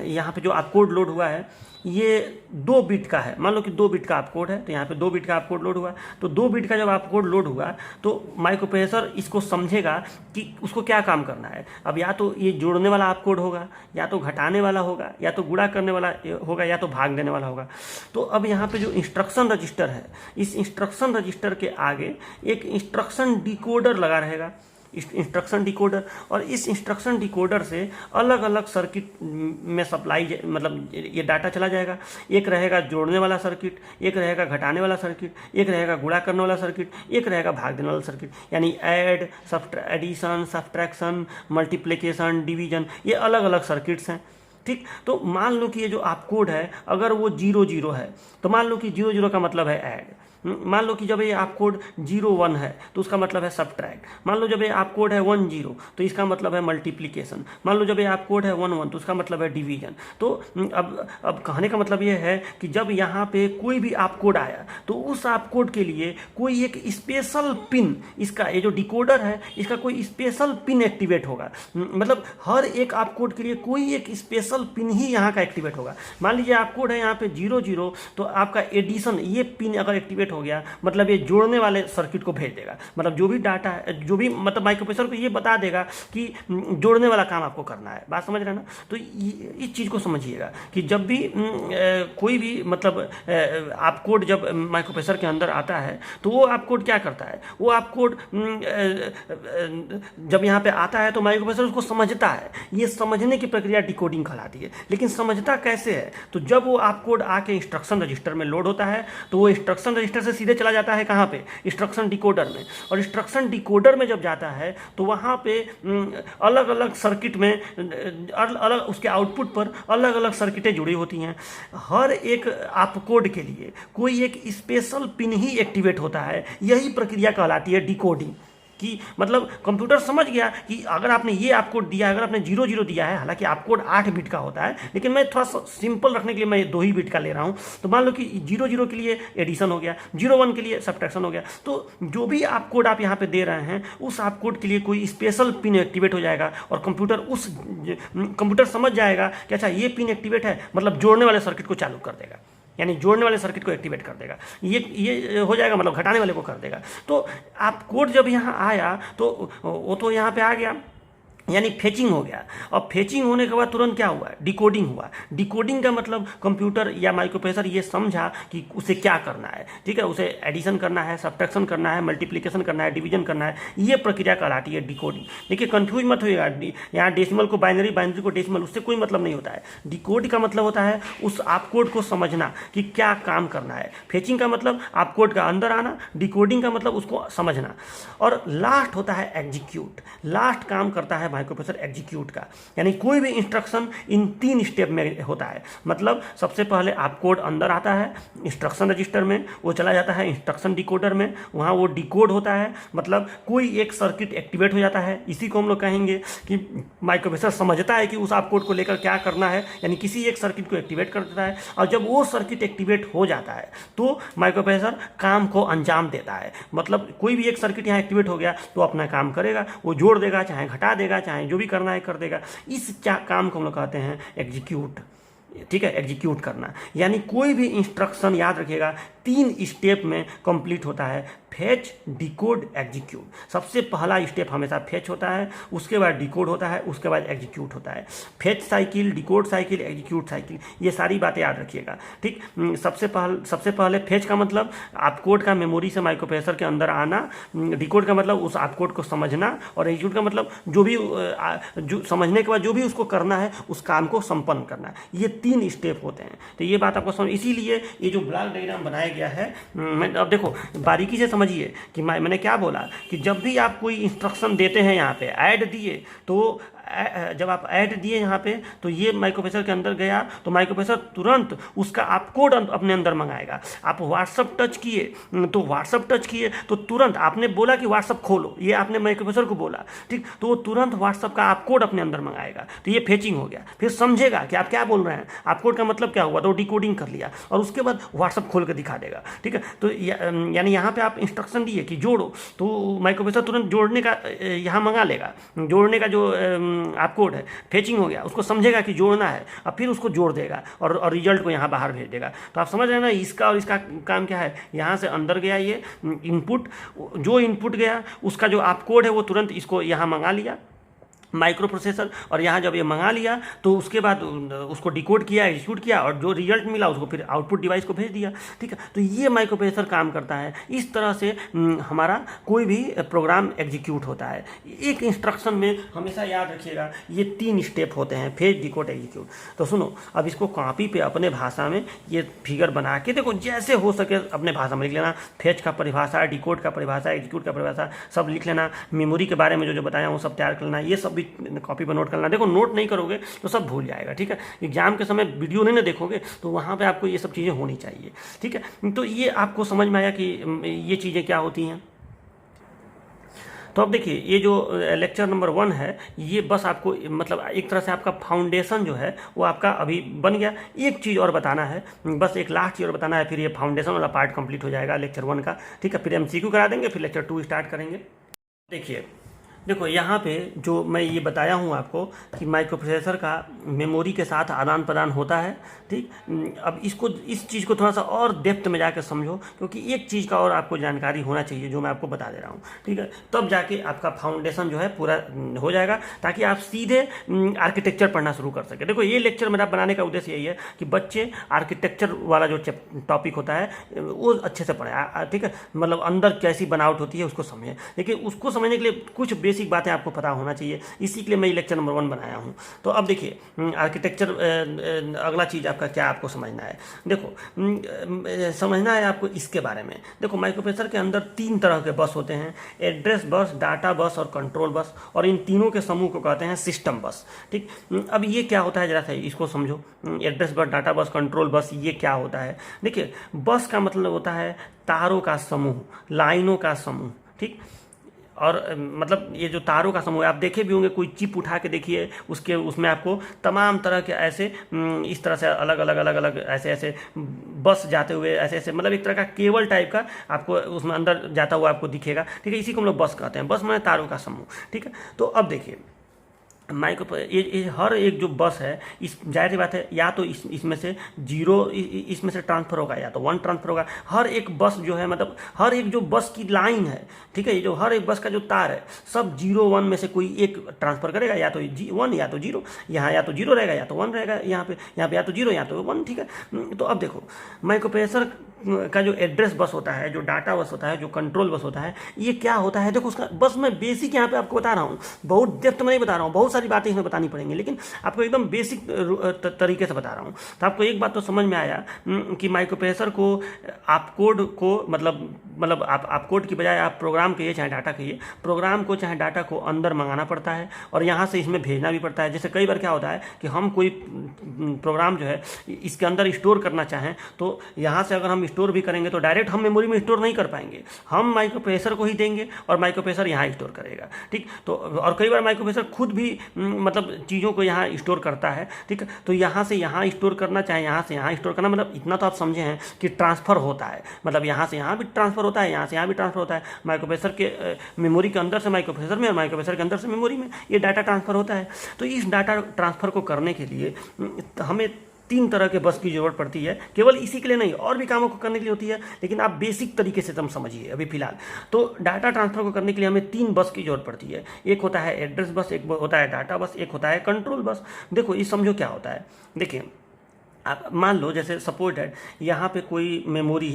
यहाँ पे जो आप कोड लोड हुआ है ये 2 बिट का है। मान लो कि 2 बिट का आप कोड है, तो यहाँ पे 2 बिट का आप कोड लोड हुआ। तो 2 बिट का जब आप कोड लोड हुआ तो माइक्रोप्रोसेसर इसको समझेगा कि उसको क्या काम करना है। अब या तो ये जोड़ने वाला आप कोड होगा, या तो घटाने वाला होगा, या तो गुणा करने वाला होगा, या तो भाग देने वाला होगा। तो अब यहाँ पे जो इंस्ट्रक्शन रजिस्टर है, इस इंस्ट्रक्शन रजिस्टर के आगे एक इंस्ट्रक्शन डिकोडर लगा रहेगा, इंस्ट्रक्शन डिकोडर। और इस इंस्ट्रक्शन डिकोडर से अलग अलग सर्किट में सप्लाई, मतलब ये डाटा चला जाएगा। एक रहेगा जोड़ने वाला सर्किट, एक रहेगा घटाने वाला सर्किट, एक रहेगा गुणा करने वाला सर्किट, एक रहेगा भाग देने वाला सर्किट। यानी add, addition, subtraction, multiplication, division, ये अलग अलग सर्किट्स हैं। ठीक, तो मान लो कि ये जो आप कोड है अगर वो 0 है, तो मान लो कि 0 का मतलब है ऐड। मान लो कि जब ये आप कोड 0 1 है तो उसका मतलब है सब्ट्रैक्ट। मान लो जब ये आप कोड है 1 0 तो इसका मतलब है मल्टीप्लिकेशन। मान लो जब ये आप कोड है 1 1 तो उसका मतलब है डिवीजन। तो अब कहने का मतलब ये है कि जब यहाँ पे कोई भी आप कोड आया तो उस आप कोड के लिए कोई एक स्पेशल पिन, इसका ये जो डिकोडर है इसका कोई स्पेशल पिन एक्टिवेट होगा। मतलब हर एक आप कोड के लिए कोई एक स्पेशल पिन ही यहाँ का एक्टिवेट होगा। मान लीजिए आप कोड है यहाँ पे 0 0 तो आपका एडिशन, ये पिन अगर एक्टिवेट हो गया मतलब ये जोड़ने वाले सर्किट को भेज देगा। मतलब जो भी डाटा है, जो भी मतलब माइक्रोप्रोसेसर को ये बता देगा कि जोड़ने वाला काम आपको करना है। बात समझ रहे हैं ना? तो इस चीज़ को समझिएगा कि जब भी कोई भी मतलब आप कोड जब माइक्रोप्रोसेसर के अंदर आता है तो वो आप कोड क्या करता है, वो आप कोड जब यहाँ पे आता है तो माइक्रोप्रोसेसर उसको समझता है। ये समझने की प्रक्रिया डिकोडिंग कहलाती है। लेकिन समझता कैसे है? तो जब वो आप कोड आके इंस्ट्रक्शन रजिस्टर में लोड होता है तो वो इंस्ट्रक्शन रजिस्टर से सीधे चला जाता है कहाँ पे? इंस्ट्रक्शन डिकोडर में। और इंस्ट्रक्शन डिकोडर में जब जाता है तो वहाँ पे अलग अलग सर्किट में अलग उसके आउटपुट पर अलग अलग सर्किटें जुड़ी होती हैं। हर एक आप कोड के लिए कोई एक स्पेशल पिन ही एक्टिवेट होता है। यही प्रक्रिया कहलाती है डिकोडिंग। कि मतलब कंप्यूटर समझ गया कि अगर आपने ये आप कोड दिया है, अगर आपने 0 0 दिया है, हालांकि आप कोड 8 बिट का होता है लेकिन मैं थोड़ा सा सिंपल रखने के लिए मैं 2 ही बिट का ले रहा हूँ। तो मान लो कि 0 0 के लिए एडिशन हो गया, 0 1 के लिए सब्ट्रैक्शन हो गया। तो जो भी आप कोड आप यहाँ पे दे रहे हैं उस आप कोड के लिए कोई स्पेशल पिन एक्टिवेट हो जाएगा और कंप्यूटर समझ जाएगा कि अच्छा ये पिन एक्टिवेट है, मतलब जोड़ने वाले सर्किट को चालू कर देगा। यानी जोड़ने वाले सर्किट को एक्टिवेट कर देगा। ये हो जाएगा, मतलब घटाने वाले को कर देगा। तो आप कोड जब यहाँ आया तो वो तो यहाँ पे आ गया, यानी फेचिंग हो गया। और फेचिंग होने के बाद तुरंत क्या हुआ? डिकोडिंग हुआ। डिकोडिंग का मतलब कंप्यूटर या माइक्रोप्रोसेसर ये समझा कि उसे क्या करना है। ठीक है, उसे एडिशन करना है, सब्ट्रैक्शन करना है, मल्टीप्लिकेशन करना है, डिवीजन करना है। ये प्रक्रिया कहलाती है डिकोडिंग। देखिए कंफ्यूज मत होइएगा, यहाँ डेसिमल को बाइनरी, बाइनरी को डेसिमल, उससे कोई मतलब नहीं होता है। डिकोड का मतलब होता है उस आप कोड को समझना कि क्या काम करना है। फेचिंग का मतलब आप कोड का अंदर आना, डिकोडिंग का मतलब उसको समझना। और लास्ट होता है एग्जीक्यूट। लास्ट काम करता है माइक्रोप्रोसेसर एग्जीक्यूट का। यानी कोई भी इंस्ट्रक्शन इन 3 स्टेप में होता है। मतलब सबसे पहले आप कोड अंदर आता है इंस्ट्रक्शन रजिस्टर में, वो चला जाता है इंस्ट्रक्शन डिकोडर में, वहाँ वो डिकोड होता है, मतलब कोई एक सर्किट एक्टिवेट हो जाता है। इसी को हम लोग कहेंगे कि माइक्रोप्रोसेसर समझता है कि उस आप कोड को लेकर क्या करना है, यानी किसी एक सर्किट को एक्टिवेट कर देता है। और जब वो सर्किट एक्टिवेट हो जाता है तो माइक्रोप्रोसेसर काम को अंजाम देता है। मतलब कोई भी एक सर्किट यहाँ एक्टिवेट हो गया तो अपना काम करेगा, वो जोड़ देगा, चाहे घटा देगा, चाहे जो भी करना है कर देगा। इस काम को हम लोग कहते हैं एग्जीक्यूट। ठीक है, एग्जीक्यूट करना। यानी कोई भी इंस्ट्रक्शन याद रखिएगा 3 स्टेप में कंप्लीट होता है। Fetch, decode, execute. सबसे पहला स्टेप हमेशा फेच होता है, उसके बाद डिकोड होता है, उसके बाद एग्जीक्यूट होता है। Fetch cycle, decode cycle, execute cycle, ये सारी बातें याद रखिएगा। ठीक, सबसे पहले फेच का मतलब आप कोड का मेमोरी से माइक्रोप्रोसेसर के अंदर आना, डिकोड का मतलब उस आप कोड को समझना, और एग्जीक्यूट का मतलब जो समझने के बाद जो भी उसको करना है उस काम को संपन्न करना। ये 3 स्टेप होते हैं। तो ये बात आपको समझ, इसीलिए ये जो ब्लॉक डायग्राम बनाया गया है, अब देखो बारीकी से समझिए कि मैंने क्या बोला कि जब भी आप कोई इंस्ट्रक्शन देते हैं, यहाँ पे ऐड दिए तो जब आप ऐड दिए यहाँ पे तो ये माइक्रोप्रोसेसर के अंदर गया तो माइक्रोप्रोसेसर तुरंत उसका आप कोड अपने अंदर मंगाएगा। आप व्हाट्सअप टच किए तो व्हाट्सअप टच किए तो तुरंत आपने बोला कि व्हाट्सअप खोलो, ये आपने माइक्रोप्रोसेसर को बोला, ठीक, तो वो तुरंत व्हाट्सअप का आप कोड अपने अंदर मंगाएगा। तो ये फेचिंग हो गया। फिर समझेगा कि आप क्या बोल रहे हैं, आप कोड का मतलब क्या हुआ, तो डिकोडिंग कर लिया और उसके बाद व्हाट्सअप खोल कर दिखा देगा, ठीक है। तो यानी यहाँ पे आप इंस्ट्रक्शन दिए कि जोड़ो, तो माइक्रोप्रोसेसर तुरंत जोड़ने का यहाँ मंगा लेगा, जोड़ने का जो आप कोड है, फेचिंग हो गया, उसको समझेगा कि जोड़ना है, अब फिर उसको जोड़ देगा और रिजल्ट को यहाँ बाहर भेज देगा। तो आप समझ रहे हैं ना, इसका और इसका काम क्या है। यहाँ से अंदर गया ये इनपुट, जो इनपुट गया उसका जो आप कोड है वो तुरंत इसको यहाँ मंगा लिया माइक्रो प्रोसेसर, और यहाँ जब ये मंगा लिया तो उसके बाद उसको डिकोड किया, एग्जीक्यूट किया और जो रिजल्ट मिला उसको फिर आउटपुट डिवाइस को भेज दिया, ठीक है। तो ये माइक्रो प्रोसेसर काम करता है। इस तरह से हमारा कोई भी प्रोग्राम एग्जीक्यूट होता है। एक इंस्ट्रक्शन में हमेशा याद रखिएगा ये 3 स्टेप होते हैं, फेच, डिकोड, एग्जीक्यूट। तो सुनो, अब इसको कॉपी पे अपने भाषा में ये फिगर बना के देखो, जैसे हो सके अपने भाषा में लिख लेना। फेच का परिभाषा, डिकोड का परिभाषा, एग्जीक्यूट का परिभाषा सब लिख लेना। मेमोरी के बारे में जो बताया हूँ सब तैयार कर लेना। ये सब भी कॉपी पर नोट करना। देखो, नोट नहीं करोगे तो सब भूल जाएगा, ठीक है। एग्जाम के समय वीडियो नहीं ना देखोगे तो वहाँ पे आपको ये सब चीज़ें होनी चाहिए, ठीक है। तो ये आपको समझ में आया कि ये चीज़ें क्या होती हैं। तो अब देखिए, ये जो लेक्चर नंबर 1 है, ये बस आपको मतलब एक तरह से आपका फाउंडेशन जो है वो आपका अभी बन गया। एक चीज़ और बताना है, बस एक लास्ट चीज़ और बताना है, फिर ये फाउंडेशन वाला पार्ट कंप्लीट हो जाएगा लेक्चर 1 का, ठीक है। फिर MCQ करा देंगे, फिर लेक्चर 2 स्टार्ट करेंगे। देखो यहाँ पे जो मैं ये बताया हूँ आपको कि माइक्रोप्रोसेसर का मेमोरी के साथ आदान प्रदान होता है, ठीक। अब इस चीज़ को थोड़ा सा और डेप्थ में जाकर समझो, क्योंकि एक चीज़ का और आपको जानकारी होना चाहिए जो मैं आपको बता दे रहा हूँ, ठीक है। तब जाके आपका फाउंडेशन जो है पूरा हो जाएगा, ताकि आप सीधे आर्किटेक्चर पढ़ना शुरू कर सकें। देखो, ये लेक्चर मेरा बनाने का उद्देश्य यही है कि बच्चे आर्किटेक्चर वाला जो टॉपिक होता है वो अच्छे से पढ़ें, ठीक है। मतलब अंदर कैसी बनावट होती है उसको समझें, लेकिन उसको समझने के लिए कुछ बेसिक बातें आपको पता होना चाहिए। इसी के लिए मैं लेक्चर नंबर 1 बनाया हूँ। तो अब देखिए, आर्किटेक्चर अगला चीज़ आपका क्या आपको समझना है। देखो, समझना है आपको इसके बारे में। देखो, माइक्रोप्रोसेसर के अंदर 3 तरह के बस होते हैं, एड्रेस बस, डाटा बस और कंट्रोल बस, और इन तीनों के समूह को कहते हैं सिस्टम बस, ठीक। अब ये क्या होता है, जरा सा इसको समझो। एड्रेस बस, डाटा बस, कंट्रोल बस, ये क्या होता है। देखिए, बस का मतलब होता है तारों का समूह, लाइनों का समूह, ठीक। और मतलब ये जो तारों का समूह है, आप देखे भी होंगे, कोई चिप उठा के देखिए, उसमें आपको तमाम तरह के ऐसे इस तरह से अलग अलग ऐसे बस जाते हुए ऐसे मतलब एक तरह का केबल टाइप का आपको उसमें अंदर जाता हुआ आपको दिखेगा, ठीक है। इसी को हम लोग बस कहते हैं। बस माने तारों का समूह, ठीक है। तो अब देखिए, ये हर एक जो बस है, इस जाहिर सी बात है, या तो इसमें से 0 इसमें से ट्रांसफ़र होगा, या तो 1 ट्रांसफ़र होगा। हर एक बस जो है, मतलब हर एक जो बस की लाइन है, ठीक है, ये जो हर एक बस का जो तार है, सब 0 1 में से कोई एक ट्रांसफ़र करेगा, या तो 1 या तो 0। यहाँ या तो 0 रहेगा या तो 1 रहेगा, यहाँ पे या तो 0 या तो 1, ठीक है। तो अब देखो, माइक्रोप्रोसेसर का जो एड्रेस बस होता है, जो डाटा बस होता है, जो कंट्रोल बस होता है, ये क्या होता है। देखो, उसका बस मैं बेसिक यहाँ पे आपको बता रहा हूँ, बहुत डेप्थ में नहीं बता रहा हूँ, बहुत सारी बातें इसमें बतानी पड़ेंगी, लेकिन आपको एकदम बेसिक तरीके से बता रहा हूँ। तो आपको एक बात तो समझ में आया कि माइक्रोप्रोसेसर को आप कोड को मतलब आप कोड की बजाय आप प्रोग्राम कहिए चाहे डाटा कहिए, प्रोग्राम को चाहे डाटा को अंदर मंगाना पड़ता है और यहाँ से इसमें भेजना भी पड़ता है। जैसे कई बार क्या होता है कि हम कोई प्रोग्राम जो है इसके अंदर स्टोर करना चाहें, तो यहाँ से अगर हम स्टोर भी करेंगे तो डायरेक्ट हम मेमोरी में स्टोर नहीं कर पाएंगे, हम माइक्रोप्रोसेसर को ही देंगे और माइक्रोप्रोसेसर यहाँ स्टोर करेगा, ठीक। तो और कई बार माइक्रोप्रोसेसर खुद भी मतलब चीज़ों को यहाँ स्टोर करता है, ठीक है। तो यहाँ से यहाँ स्टोर करना, चाहे यहाँ से यहाँ स्टोर करना, मतलब इतना तो आप समझे हैं कि ट्रांसफ़र होता है, मतलब यहाँ से यहाँ भी ट्रांसफ़र होता है, यहाँ से यहाँ भी ट्रांसफ़र होता है। माइक्रोप्रोसेसर के मेमोरी के अंदर से माइक्रोप्रोसेसर में और माइक्रोप्रोसेसर के अंदर से मेमोरी में ये डाटा ट्रांसफ़र होता है। तो इस डाटा ट्रांसफ़र को करने के लिए हमें 3 तरह के बस की ज़रूरत पड़ती है। केवल इसी के लिए नहीं, और भी कामों को करने के लिए होती है, लेकिन आप बेसिक तरीके से तुम समझिए अभी फिलहाल। तो डाटा ट्रांसफ़र को करने के लिए हमें 3 बस की ज़रूरत पड़ती है। एक होता है एड्रेस बस, एक होता है डाटा बस, एक होता है कंट्रोल बस। देखो, ये समझो क्या होता है। देखिए, आप मान लो जैसे सपोज है यहाँ पे कोई मेमोरी,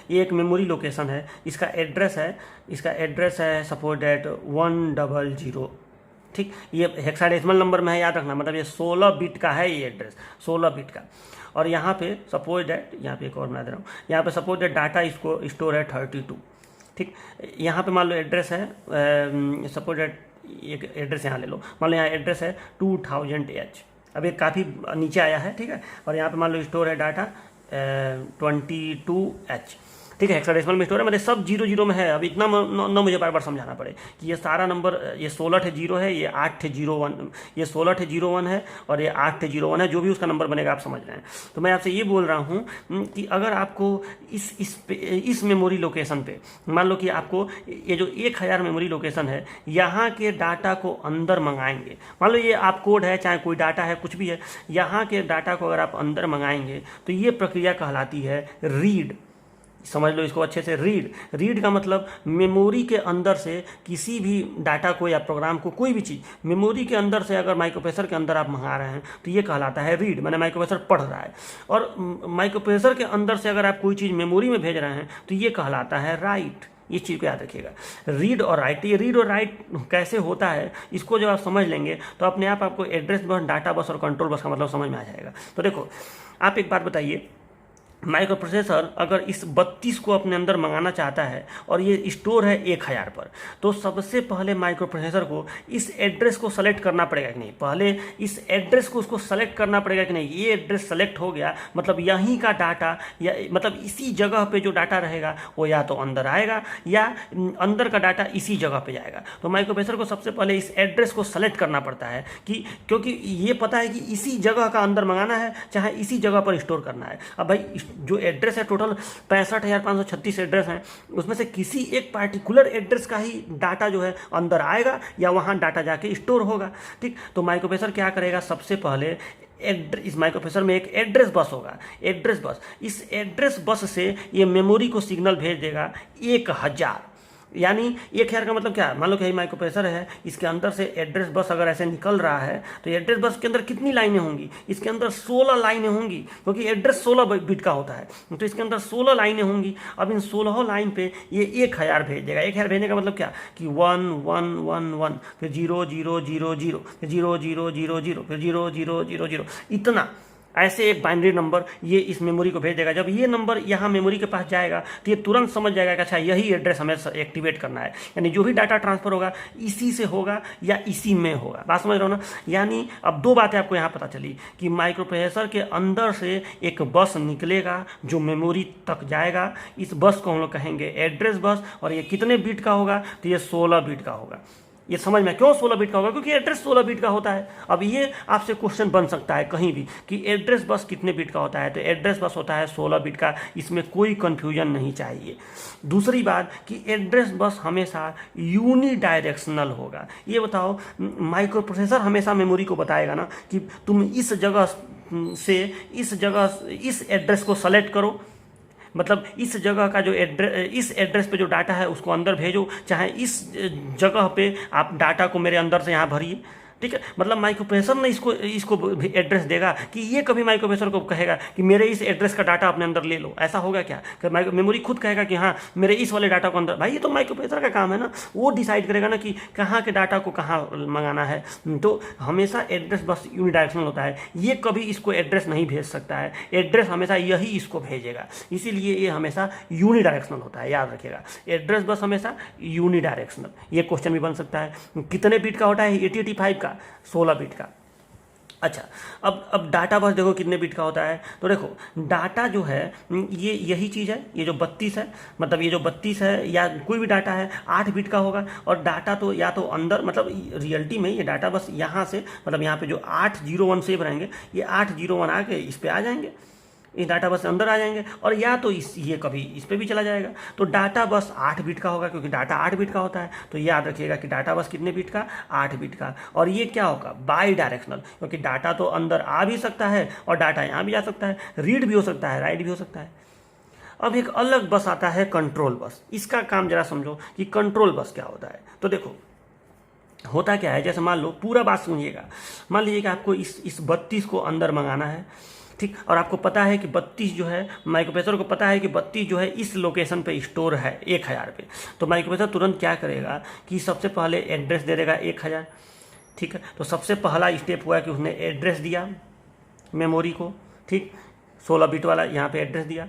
ये एक मेमोरी लोकेशन है, इसका एड्रेस है सपोज डेट 100, ठीक। ये हेक्साडेसिमल नंबर में है, याद रखना, मतलब ये 16 बिट का है, ये एड्रेस 16 बिट का। और यहाँ पे सपोज डेट, यहाँ पे एक और मैं दे रहा हूँ, यहाँ पे सपोज डेट डाटा इसको स्टोर है 32, ठीक। यहाँ पे मान लो एड्रेस है सपोज डेट एक एड्रेस यहाँ ले लो, मान लो यहाँ एड्रेस है 2000H, अब ये काफ़ी नीचे आया है, ठीक है। और यहाँ पे मान लो स्टोर है डाटा 22H, ठीक है, हेक्साडेसिमल में स्टोर है, मतलब सब 00 में है। अब इतना न मुझे बार बार समझाना पड़े कि ये सारा नंबर, ये 16 ठे 0 है, ये 8 ठे 01, ये 16 ठे 01 है और ये 8 ठे 01 है, जो भी उसका नंबर बनेगा आप समझ रहे हैं। तो मैं आपसे ये बोल रहा हूँ कि अगर आपको इस मेमोरी लोकेशन पे, मान लो कि आपको ये जो 1000 मेमोरी लोकेशन है, यहाँ के डाटा को अंदर मंगाएंगे, मान लो ये आप कोड है, चाहे कोई डाटा है, कुछ भी है, यहाँ के डाटा को अगर आप अंदर मंगाएंगे तो ये प्रक्रिया कहलाती है रीड। समझ लो इसको अच्छे से, रीड का मतलब मेमोरी के अंदर से किसी भी डाटा को या प्रोग्राम को, कोई भी चीज़ मेमोरी के अंदर से अगर माइक्रोप्रोसेसर के अंदर आप मंगा रहे हैं तो ये कहलाता है रीड, माने माइक्रोप्रोसेसर पढ़ रहा है। और माइक्रोप्रोसेसर के अंदर से अगर आप कोई चीज़ मेमोरी में भेज रहे हैं तो ये कहलाता है राइट। ये चीज़ को याद रखिएगा, रीड और राइट। ये रीड और राइट कैसे होता है, इसको जब आप समझ लेंगे तो अपने आप आपको एड्रेस बस, डाटा बस और कंट्रोल बस का मतलब समझ में आ जाएगा। तो देखो, आप एक बात बताइए, माइक्रो प्रोसेसर अगर इस 32 को अपने अंदर मंगाना चाहता है और ये स्टोर है 1000 पर, तो सबसे पहले माइक्रो प्रोसेसर को इस एड्रेस को सेलेक्ट करना पड़ेगा कि नहीं, पहले इस एड्रेस को उसको सेलेक्ट करना पड़ेगा कि नहीं। ये एड्रेस सेलेक्ट हो गया मतलब यहीं का डाटा, या मतलब इसी जगह पे जो डाटा रहेगा वो या तो अंदर आएगा या अंदर का डाटा इसी जगह पे जाएगा। तो माइक्रो प्रोसेसर को सबसे पहले इस एड्रेस को सेलेक्ट करना पड़ता है कि, क्योंकि ये पता है कि इसी जगह का अंदर मंगाना है, चाहे इसी जगह पर स्टोर करना है। अब भाई जो एड्रेस है टोटल 65,536 एड्रेस हैं, उसमें से किसी एक पार्टिकुलर एड्रेस का ही डाटा जो है अंदर आएगा या वहाँ डाटा जाके स्टोर होगा, ठीक। तो माइक्रोप्रोसेसर क्या करेगा, सबसे पहले इस माइक्रोप्रोसेसर में एक एड्रेस बस होगा, एड्रेस बस, इस एड्रेस बस से ये मेमोरी को सिग्नल भेज देगा 1000। यानी 1000 का मतलब क्या है, मान लो कि यही माइक्रोप्रोसेसर है, इसके अंदर से एड्रेस बस अगर ऐसे निकल रहा है तो एड्रेस बस के अंदर कितनी लाइनें होंगी, इसके अंदर 16 लाइनें होंगी, क्योंकि एड्रेस 16 बिट का होता है, तो इसके अंदर 16 लाइनें होंगी। अब इन 16 लाइन पे ये 1000 भेज देगा। 1000 भेजने का मतलब क्या कि 1 1 1 1, फिर 0 0 0 0, फिर 0 0 0 0, फिर 0 0 0 0, इतना ऐसे एक बाइनरी नंबर ये इस मेमोरी को भेज देगा। जब ये नंबर यहाँ मेमोरी के पास जाएगा तो ये तुरंत समझ जाएगा कि अच्छा यही एड्रेस हमें एक्टिवेट करना है, यानी जो भी डाटा ट्रांसफर होगा इसी से होगा या इसी में होगा। बात समझ रहे हो ना। यानी अब दो बातें आपको यहाँ पता चली कि माइक्रोप्रोसेसर के अंदर से एक बस निकलेगा जो मेमोरी तक जाएगा, इस बस को हम लोग कहेंगे एड्रेस बस, और ये कितने बिट का होगा तो ये 16 बिट का होगा। ये समझ में क्यों 16 बिट का होगा, क्योंकि एड्रेस 16 बिट का होता है। अब ये आपसे क्वेश्चन बन सकता है कहीं भी कि एड्रेस बस कितने बिट का होता है, तो एड्रेस बस होता है 16 बिट का, इसमें कोई कंफ्यूजन नहीं चाहिए। दूसरी बात कि एड्रेस बस हमेशा यूनिडायरेक्शनल होगा। ये बताओ, माइक्रो प्रोसेसर हमेशा मेमोरी को बताएगा ना कि तुम इस जगह से इस एड्रेस को सेलेक्ट करो, मतलब इस जगह का जो इस एड्रेस पे जो डाटा है उसको अंदर भेजो, चाहे इस जगह पे आप डाटा को मेरे अंदर से यहाँ भरिए, ठीक है। मतलब माइक्रोप्रोसेसर ने इसको एड्रेस देगा कि ये कभी माइक्रोप्रोसेसर को कहेगा कि मेरे इस एड्रेस का डाटा अपने अंदर ले लो, ऐसा होगा क्या कि मेमोरी खुद कहेगा कि हाँ मेरे इस वाले डाटा को अंदर। भाई ये तो माइक्रोप्रोसेसर का काम है ना, वो डिसाइड करेगा ना कि कहाँ के डाटा को कहाँ मंगाना है। तो हमेशा एड्रेस बस यूनिडायरेक्शनल होता है, ये कभी इसको एड्रेस नहीं भेज सकता है, एड्रेस हमेशा यही इसको भेजेगा, इसीलिए ये हमेशा यूनिडायरेक्शनल होता है, याद रखिएगा। एड्रेस बस हमेशा यूनिडायरेक्शनल। ये क्वेश्चन भी बन सकता है कितने बिट का होता है, 8085 का, 16 बिट का। अच्छा, अब डाटा बस देखो कितने बिट का होता है। तो देखो डाटा जो है ये यही चीज़ है, ये जो 32 है, मतलब ये जो 32 है या कोई भी डाटा है 8 बिट का होगा। और डाटा तो या तो अंदर, मतलब रियलिटी में ये डाटा बस यहाँ से, मतलब यहाँ पे जो 801 सेव रहेंगे, ये 801 आके इस पर आ जाएंगे, ये डाटा बस अंदर आ जाएंगे, और या तो ये कभी इस पे भी चला जाएगा। तो डाटा बस 8 बिट का होगा, क्योंकि डाटा 8 बिट का होता है। तो याद रखिएगा कि डाटा बस कितने बिट का, 8 बिट का। और ये क्या होगा, बाई डायरेक्शनल, क्योंकि डाटा तो अंदर आ भी सकता है और डाटा यहाँ भी जा सकता है, रीड भी हो सकता है, राइट भी हो सकता है। अब एक अलग बस आता है कंट्रोल बस। इसका काम जरा समझो कि कंट्रोल बस क्या होता है। तो देखो होता क्या है, जैसे मान लो, पूरा बात सुनिएगा, मान लीजिए कि आपको इस 32 को अंदर मंगाना है, ठीक। और आपको पता है कि 32 जो है, माइक्रोप्रोसेसर को पता है कि 32 जो है इस लोकेशन पे स्टोर है 1000 पे। तो माइक्रोप्रोसेसर तुरंत क्या करेगा कि सबसे पहले एड्रेस दे देगा 1000, ठीक है। तो सबसे पहला स्टेप हुआ कि उसने एड्रेस दिया मेमोरी को, ठीक, 16 बिट वाला यहाँ पे एड्रेस दिया।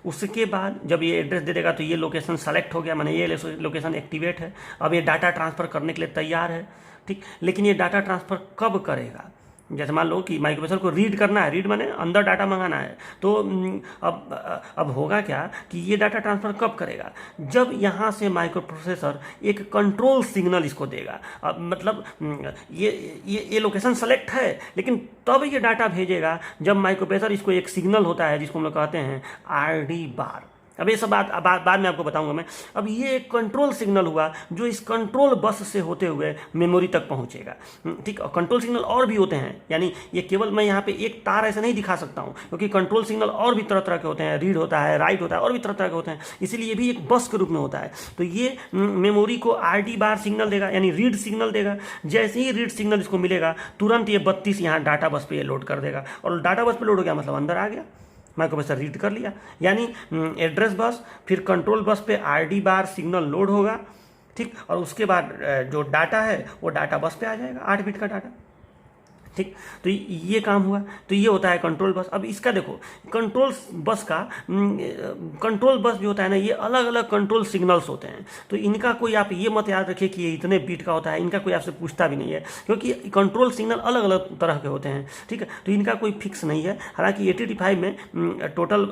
उसके बाद जब ये एड्रेस दे देगा तो ये लोकेशन सेलेक्ट हो गया, माने ये लोकेशन एक्टिवेट है। अब ये डाटा ट्रांसफ़र करने के लिए तैयार है, ठीक। लेकिन ये डाटा ट्रांसफ़र कब करेगा? जैसे मान लो कि माइक्रो प्रोसेसर को रीड करना है, रीड माने अंदर डाटा मंगाना है, तो अब होगा क्या कि ये डाटा ट्रांसफ़र कब करेगा? जब यहाँ से माइक्रो प्रोसेसर एक कंट्रोल सिग्नल इसको देगा। अब मतलब ये लोकेशन सेलेक्ट है, लेकिन तब ये डाटा भेजेगा जब माइक्रो प्रोसेसर इसको एक सिग्नल होता है जिसको हम लोग कहते हैं RD बार। अब ये सब बाद में आपको बताऊंगा मैं। अब ये एक कंट्रोल सिग्नल हुआ जो इस कंट्रोल बस से होते हुए मेमोरी तक पहुंचेगा, ठीक। और कंट्रोल सिग्नल और भी होते हैं, यानी ये केवल मैं यहाँ पे एक तार ऐसे नहीं दिखा सकता हूँ, क्योंकि कंट्रोल सिग्नल और भी तरह तरह के होते हैं, रीड होता है, राइट होता है, और भी तरह तरह के होते हैं, इसीलिए ये भी एक बस के रूप में होता है। तो ये मेमोरी को RD बार सिग्नल देगा, यानी रीड सिग्नल देगा। जैसे ही रीड सिग्नल इसको मिलेगा तुरंत ये 32 यहाँ डाटा बस पे ये लोड कर देगा, और डाटा बस पे लोड हो गया मतलब अंदर आ गया, माइक्रो प्रोसेसर रीड कर लिया। यानी एड्रेस बस फिर कंट्रोल बस पे RD बार सिग्नल लोड होगा, ठीक। और उसके बाद जो डाटा है वो डाटा बस पे आ जाएगा, 8 बिट का डाटा, ठीक। तो ये काम हुआ। तो ये होता है कंट्रोल बस। अब इसका देखो, कंट्रोल बस का कंट्रोल बस जो होता है ना, ये अलग अलग कंट्रोल सिग्नल्स होते हैं। तो इनका कोई आप ये मत याद रखिए कि ये इतने बीट का होता है, इनका कोई आपसे पूछता भी नहीं है, क्योंकि कंट्रोल सिग्नल अलग अलग तरह के होते हैं, ठीक है। तो इनका कोई फिक्स नहीं है। हालांकि 8085 में टोटल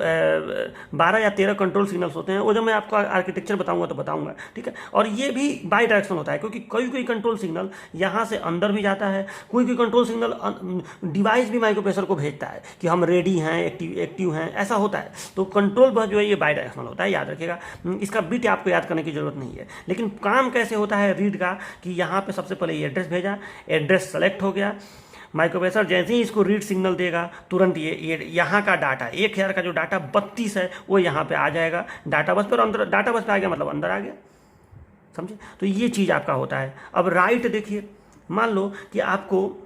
12 या 13 कंट्रोल सिग्नल्स होते हैं, वो जब मैं आपको आर्किटेक्चर बताऊंगा तो बताऊंगा, ठीक है। और ये भी बाई डायरेक्शनल होता है, क्योंकि कोई कंट्रोल सिग्नल यहाँ से अंदर भी जाता है, कोई कंट्रोल सिग्नल डिवाइस भी माइक्रो प्रोसेसर को भेजता है कि हम रेडी हैं, एक्टिव हैं, ऐसा होता है। तो कंट्रोल बस जो है ये बाई डायरेक्शनल होता है, याद रखिएगा। इसका बिट आपको याद करने की जरूरत नहीं है। लेकिन काम कैसे होता है रीड का, कि यहाँ पे सबसे पहले ये एड्रेस भेजा, एड्रेस सेलेक्ट हो गया, माइक्रो प्रोसेसर जैसे ही इसको रीड सिग्नल देगा तुरंत ये यहाँ का डाटा 1000 का जो डाटा 32 है वो यहाँ पे आ जाएगा डाटा बस पर। अंदर डाटा बस पे आ गया मतलब अंदर आ गया, समझे। तो ये चीज़ आपका होता है। अब राइट देखिए, मान लो कि आपको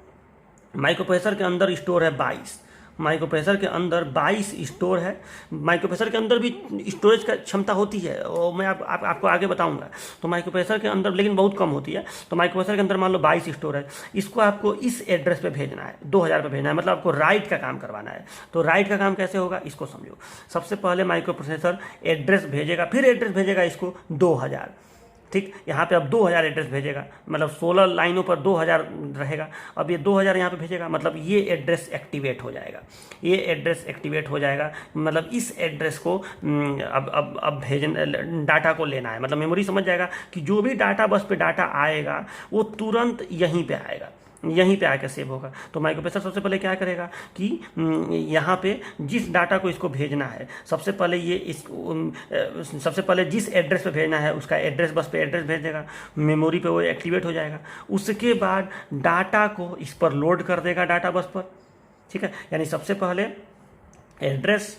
माइक्रो प्रोसेसर के अंदर स्टोर है 22, माइक्रो प्रोसेसर के अंदर 22 स्टोर है। माइक्रो प्रोसेसर के अंदर भी स्टोरेज का क्षमता होती है, और मैं आपको आगे बताऊंगा। तो माइक्रो प्रोसेसर के अंदर लेकिन बहुत कम होती है। तो माइक्रो प्रोसेसर के अंदर मान लो 22 स्टोर है, इसको आपको इस एड्रेस पे भेजना है, 2000 पे भेजना है, मतलब आपको राइट का काम करवाना है। तो राइट का काम कैसे होगा इसको समझो। सबसे पहले माइक्रो प्रोसेसर एड्रेस भेजेगा, फिर एड्रेस भेजेगा इसको 2000, ठीक। यहाँ पे अब 2000 एड्रेस भेजेगा, मतलब 16 लाइनों पर 2000 रहेगा। अब ये 2000 यहाँ पे भेजेगा, मतलब ये एड्रेस एक्टिवेट हो जाएगा, ये एड्रेस एक्टिवेट हो जाएगा। मतलब इस एड्रेस को अब डाटा को लेना है, मतलब मेमोरी समझ जाएगा कि जो भी डाटा बस पे डाटा आएगा वो तुरंत यहीं पे आएगा, यहीं पे आके सेव होगा। तो माइक्रो प्रोसेसर सबसे पहले क्या करेगा कि यहाँ पे जिस डाटा को इसको भेजना है, सबसे पहले जिस एड्रेस पे भेजना है उसका एड्रेस बस पे एड्रेस भेज देगा, मेमोरी पे वो एक्टिवेट हो जाएगा। उसके बाद डाटा को इस पर लोड कर देगा डाटा बस पर, ठीक है। यानी सबसे पहले एड्रेस,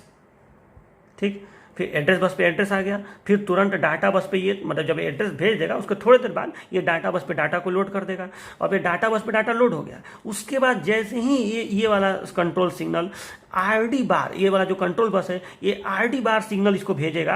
ठीक, फिर एड्रेस बस पे एड्रेस आ गया, फिर तुरंत डाटा बस पे ये मतलब जब एड्रेस भेज देगा उसके थोड़ी देर बाद ये डाटा बस पे डाटा को लोड कर देगा। और ये डाटा बस पे डाटा लोड हो गया, उसके बाद जैसे ही ये वाला कंट्रोल सिग्नल RD बार, ये वाला जो कंट्रोल बस है ये RD बार सिग्नल इसको भेजेगा।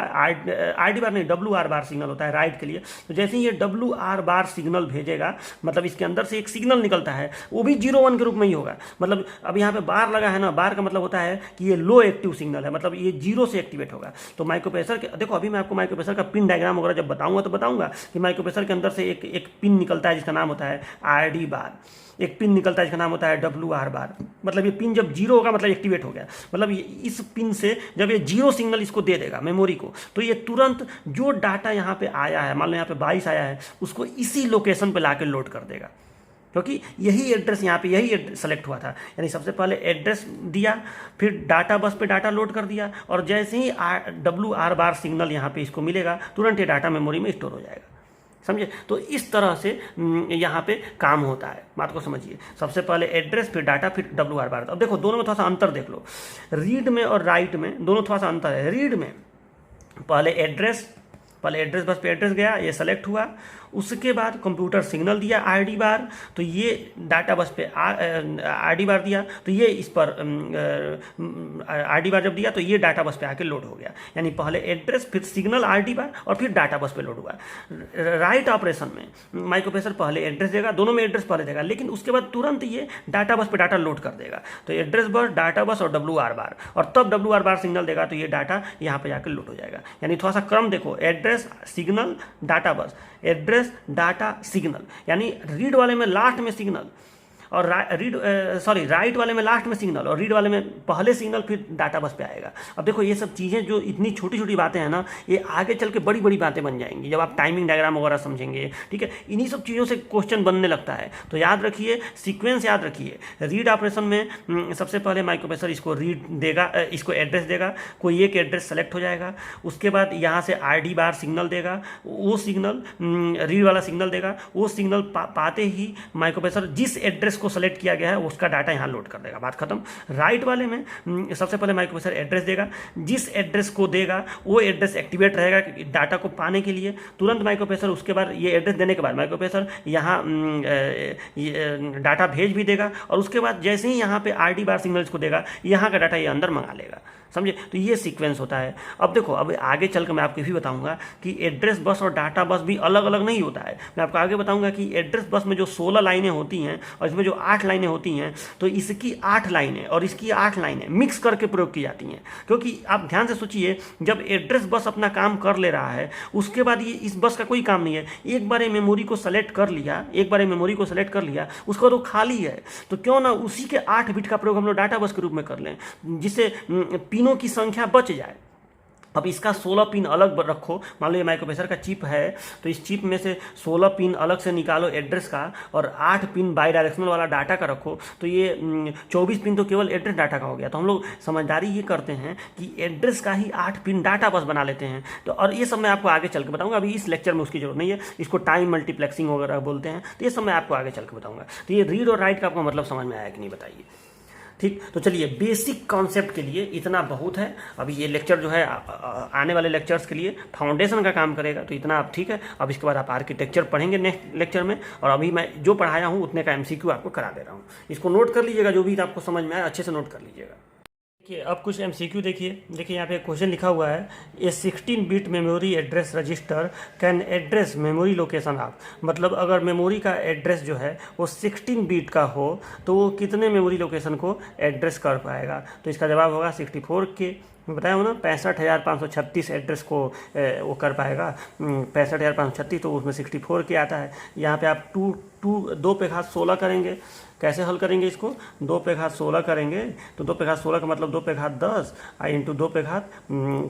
RD बार नहीं, WR बार सिग्नल होता है राइट के लिए। तो जैसे ही ये WR बार सिग्नल भेजेगा, मतलब इसके अंदर से एक सिग्नल निकलता है, वो भी 0-1 के रूप में ही होगा। मतलब अब यहाँ पे बार लगा है ना, बार का मतलब होता है कि ये लो एक्टिव सिग्नल है, मतलब ये 0 से एक्टिवेट होगा। तो माइक्रो प्रोसेसर के देखो, अभी मैं आपको माइक्रो प्रोसेसर का पिन डायग्राम वगैरह जब बताऊंगा तो बताऊंगा कि माइक्रो प्रोसेसर के अंदर से एक पिन निकलता है जिसका नाम होता है RD बार, एक पिन निकलता है जिसका नाम होता है WR बार। मतलब ये पिन जब 0 होगा मतलब एक्टिवेट हो गया, मतलब इस पिन से जब ये 0 सिग्नल इसको दे देगा मेमोरी को, तो ये तुरंत जो डाटा यहाँ पे आया है, मान लो यहाँ पे 22 आया है, उसको इसी लोकेशन पे लाके लोड कर देगा, क्योंकि यही एड्रेस यहाँ पे यही सेलेक्ट हुआ था। यानी सबसे पहले एड्रेस दिया, फिर डाटा बस पे डाटा लोड कर दिया, और जैसे ही WR बार सिग्नल यहाँ पे इसको मिलेगा तुरंत ये डाटा मेमोरी में स्टोर हो जाएगा, समझे। तो इस तरह से यहाँ पे काम होता है, बात को समझिए। सबसे पहले एड्रेस, फिर डाटा, फिर WR बार। अब देखो दोनों में थोड़ा सा अंतर देख लो, रीड में और राइट में दोनों थोड़ा सा अंतर है। रीड में पहले एड्रेस बस पे एड्रेस गया, ये सेलेक्ट हुआ, उसके बाद कंप्यूटर सिग्नल दिया RD बार, तो ये डाटा बस पे RD बार दिया, तो ये इस पर RD बार जब दिया तो ये डाटा बस पे आके लोड हो गया। यानी पहले एड्रेस, फिर सिग्नल RD बार, और फिर डाटा बस पे लोड हुआ। राइट ऑपरेशन में माइक्रोप्रोसेसर पहले एड्रेस देगा, दोनों में एड्रेस पहले देगा, लेकिन उसके बाद तुरंत ये डाटा बस पे डाटा लोड कर देगा। तो एड्रेस बस, डाटा बस और WR बार, और तब WR बार सिग्नल देगा तो ये डाटा यहाँ पे जाकर लोड हो जाएगा। यानी थोड़ा सा क्रम देखो, एड्रेस, सिग्नल, डाटा बस, एड्रेस, डाटा, सिग्नल। यानी रीड वाले में लास्ट में सिग्नल, और राइट वाले में लास्ट में सिग्नल, और रीड वाले में पहले सिग्नल फिर डाटा बस पे आएगा। अब देखो ये सब चीज़ें जो इतनी छोटी छोटी बातें हैं ना, ये आगे चल के बड़ी बड़ी बातें बन जाएंगी जब आप टाइमिंग डायग्राम वगैरह समझेंगे। ठीक है, इन्हीं सब चीज़ों से क्वेश्चन बनने लगता है। तो याद रखिए, सीक्वेंस याद रखिए। रीड ऑपरेशन में सबसे पहले माइक्रोप्रोसेसर इसको रीड देगा, इसको एड्रेस देगा, कोई एक एड्रेस सेलेक्ट हो जाएगा। उसके बाद यहाँ से RD बार सिग्नल देगा, वो सिग्नल रीड वाला सिग्नल देगा, वो सिग्नल पाते ही माइक्रोप्रोसेसर जिस एड्रेस को सेलेक्ट किया गया है उसका डाटा यहाँ लोड कर देगा, बात खत्म। राइट वाले में सबसे पहले माइक्रोप्रोसेसर एड्रेस देगा, जिस एड्रेस को देगा वो एड्रेस एक्टिवेट रहेगा डाटा को पाने के लिए। तुरंत माइक्रोप्रोसेसर उसके बाद ये एड्रेस देने के बाद माइक्रोप्रोसेसर यहाँ डाटा भेज भी देगा, और उसके बाद जैसे ही यहाँ पे RD बार सिग्नल्स को देगा, यहाँ का डाटा ये अंदर मंगा लेगा। समझे? तो ये सीक्वेंस होता है। अब देखो, अब आगे चल कर मैं आपको भी बताऊंगा कि एड्रेस बस और डाटा बस भी अलग अलग नहीं होता है। मैं आपको आगे बताऊंगा कि एड्रेस बस में जो 16 लाइनें होती हैं और इसमें जो 8 लाइनें होती हैं, तो इसकी 8 लाइनें और इसकी 8 लाइनें मिक्स करके प्रयोग की जाती हैं। क्योंकि आप ध्यान से सोचिए, जब एड्रेस बस अपना काम कर ले रहा है, उसके बाद ये इस बस का कोई काम नहीं है। एक बार ये मेमोरी को सेलेक्ट कर लिया, उसके बाद वो खाली है, तो क्यों ना उसी के 8 बिट का प्रयोग हम लोग डाटा बस के रूप में कर लें, जिससे पिनों की संख्या बच जाए। अब इसका 16 पिन अलग रखो। मान लो ये माइक्रोप्रोसेसर का चिप है, तो इस चिप में से 16 पिन अलग से निकालो एड्रेस का, और 8 पिन बाई डायरेक्शनल वाला डाटा का रखो, तो ये 24 पिन तो केवल एड्रेस डाटा का हो गया। तो हम लोग समझदारी ये करते हैं कि एड्रेस का ही 8 पिन डाटा बस बना लेते हैं। तो और ये सब मैं आपको आगे चल के बताऊंगा, अभी इस लेक्चर में उसकी जरूरत नहीं है। इसको टाइम मल्टीप्लेक्सिंग वगैरह बोलते हैं, तो ये सब मैं आपको आगे चल के बताऊंगा। तो ये रीड और राइट का आपको मतलब समझ में आया कि नहीं, बताइए। ठीक, तो चलिए, बेसिक कॉन्सेप्ट के लिए इतना बहुत है। अभी ये लेक्चर जो है आने वाले लेक्चर्स के लिए फाउंडेशन का काम करेगा, तो इतना आप ठीक है। अब इसके बाद आप आर्किटेक्चर पढ़ेंगे नेक्स्ट लेक्चर में, और अभी मैं जो पढ़ाया हूँ उतने का MCQ आपको करा दे रहा हूँ। इसको नोट कर लीजिएगा, जो भी आपको समझ में आए अच्छे से नोट कर लीजिएगा। देखिए, अब कुछ MCQ देखिए यहाँ पे क्वेश्चन लिखा हुआ है, ए 16 bit memory address register can address memory location of. मतलब अगर मेमोरी का एड्रेस जो है वो 16 बिट का हो, तो वो कितने मेमोरी लोकेशन को एड्रेस कर पाएगा? तो इसका जवाब होगा 64K। मैं बताया हूँ ना, 65,536 एड्रेस को वो कर पाएगा। 65,536, तो उसमें 64K आता है। यहाँ पे आप 2 पे घात 16 करेंगे। कैसे हल करेंगे इसको? 2 पे घात 16 करेंगे, तो 2 पे घात 16 का मतलब 2 पे घात 10 इंटू 2 पे घात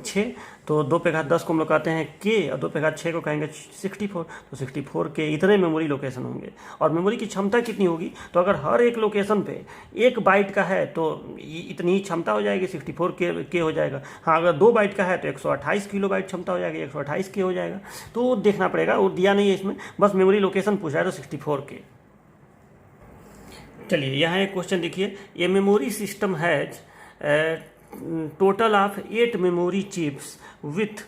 6। तो 2 पे घात 10 को हम लोग कहते हैं K, और 2 पे घात 6 को कहेंगे 64। तो 64K इतने मेमोरी लोकेशन होंगे। और मेमोरी की क्षमता कितनी होगी? तो अगर हर एक लोकेशन पे 1 बाइट का है तो इतनी ही क्षमता हो जाएगी, 64K हो जाएगा। हाँ, अगर 2 बाइट का है तो 128 किलोबाइट क्षमता हो जाएगी, 128K हो जाएगा। तो देखना पड़ेगा, वो दिया नहीं है इसमें, बस मेमोरी लोकेशन पूछा है, तो 64K। चलिए, यहाँ एक क्वेश्चन देखिए, ये memory system has total of 8 memory chips with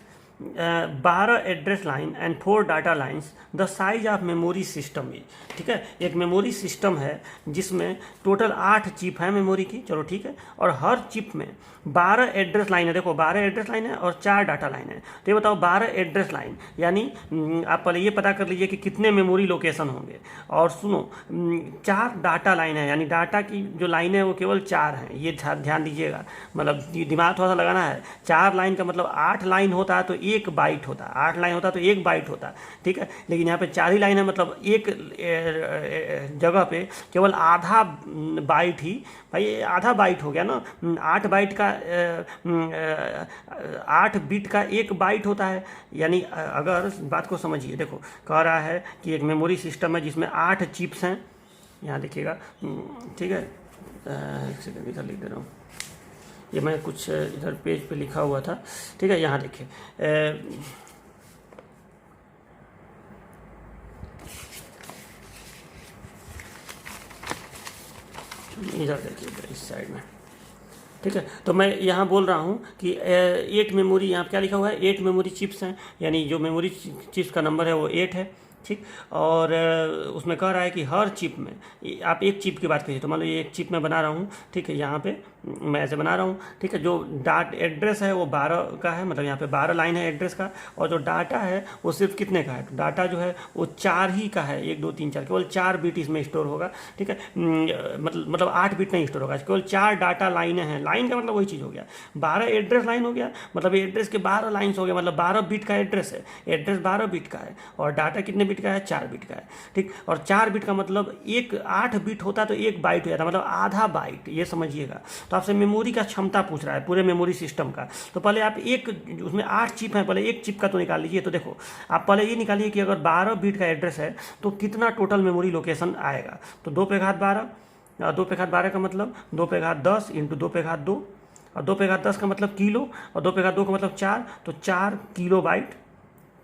12 address line and 4 data lines, the size of memory system is. ठीक है, एक मेमोरी सिस्टम है जिसमें टोटल 8 चिप है मेमोरी की, चलो ठीक है, और हर चिप में 12 एड्रेस लाइन है। देखो, 12 एड्रेस लाइन है और 4 डाटा लाइन है। तो ये बताओ, 12 एड्रेस लाइन यानी आप पहले ये पता कर लीजिए कि कितने मेमोरी लोकेशन होंगे। और सुनो, 4 डाटा लाइन है, यानी डाटा की जो लाइन है वो केवल 4 हैं। ये ध्यान दीजिएगा, मतलब दिमाग थोड़ा सा लगाना है। 4 लाइन का मतलब 8 लाइन होता है तो 1 बाइट होता है, 8 लाइन होता है तो 1 बाइट होता है। ठीक है, लेकिन यहाँ पे 4 ही लाइन है, मतलब एक जगह पे केवल आधा बाइट ही, भाई आधा बाइट हो गया ना। 8 बाइट का 8 बिट का 1 बाइट होता है। यानी अगर बात को समझिए, देखो कह रहा है कि एक मेमोरी सिस्टम है जिसमें 8 चिप्स हैं। यहाँ देखिएगा, ठीक है, एक सेकंड इधर लिख दे रहा हूँ, ये मैं कुछ इधर पेज पे लिखा हुआ था। ठीक है, यहाँ देखिए, इधर देखिए इस साइड में। ठीक है, तो मैं यहाँ बोल रहा हूँ कि 8 मेमोरी, यहाँ क्या लिखा हुआ है, 8 मेमोरी चिप्स हैं, यानी जो मेमोरी चिप्स का नंबर है वो 8 है। ठीक। और उसमें कह रहा है कि हर चिप में, आप एक चिप की बात करिए तो मान लो ये एक चिप मैं बना रहा हूँ, ठीक है, यहाँ पे मैं ऐसे बना रहा हूँ, ठीक है। जो एड्रेस है वो 12 का है, मतलब यहाँ पे 12 लाइन है एड्रेस का, और जो डाटा है वो सिर्फ कितने का है, तो डाटा जो है वो 4 ही का है, 1 2 3 4, केवल 4 बिट इसमें स्टोर होगा, ठीक है। मतलब 8 बिट नहीं स्टोर होगा, केवल 4 डाटा लाइनें हैं। लाइन का मतलब वही चीज़ हो गया, 12 एड्रेस लाइन हो गया, मतलब एड्रेस के 12 लाइन्स हो गया, मतलब 12 बिट का एड्रेस है, एड्रेस 12 बिट का है, और डाटा कितने बिट का है, 4 बिट का है, ठीक। और 4 बिट का मतलब 8 बिट होता तो 1 बाइट हो जाता, मतलब आधा बाइट, ये समझिएगा। तो आपसे मेमोरी का क्षमता पूछ रहा है, पूरे मेमोरी सिस्टम का। तो पहले आप उसमें 8 चिप हैं, पहले एक चिप का तो निकाल लीजिए। तो देखो आप पहले ये निकालिए कि अगर 12 बिट का एड्रेस है तो कितना टोटल मेमोरी लोकेशन आएगा। तो 2 पे घात 12, 2 पे घात 12 का मतलब 2 पे घात 10 इंटू 2 पे घात 2, और 2 पे घात 10 का मतलब किलो, और 2 पे घात 2 का मतलब 4, तो 4 किलो बाइट,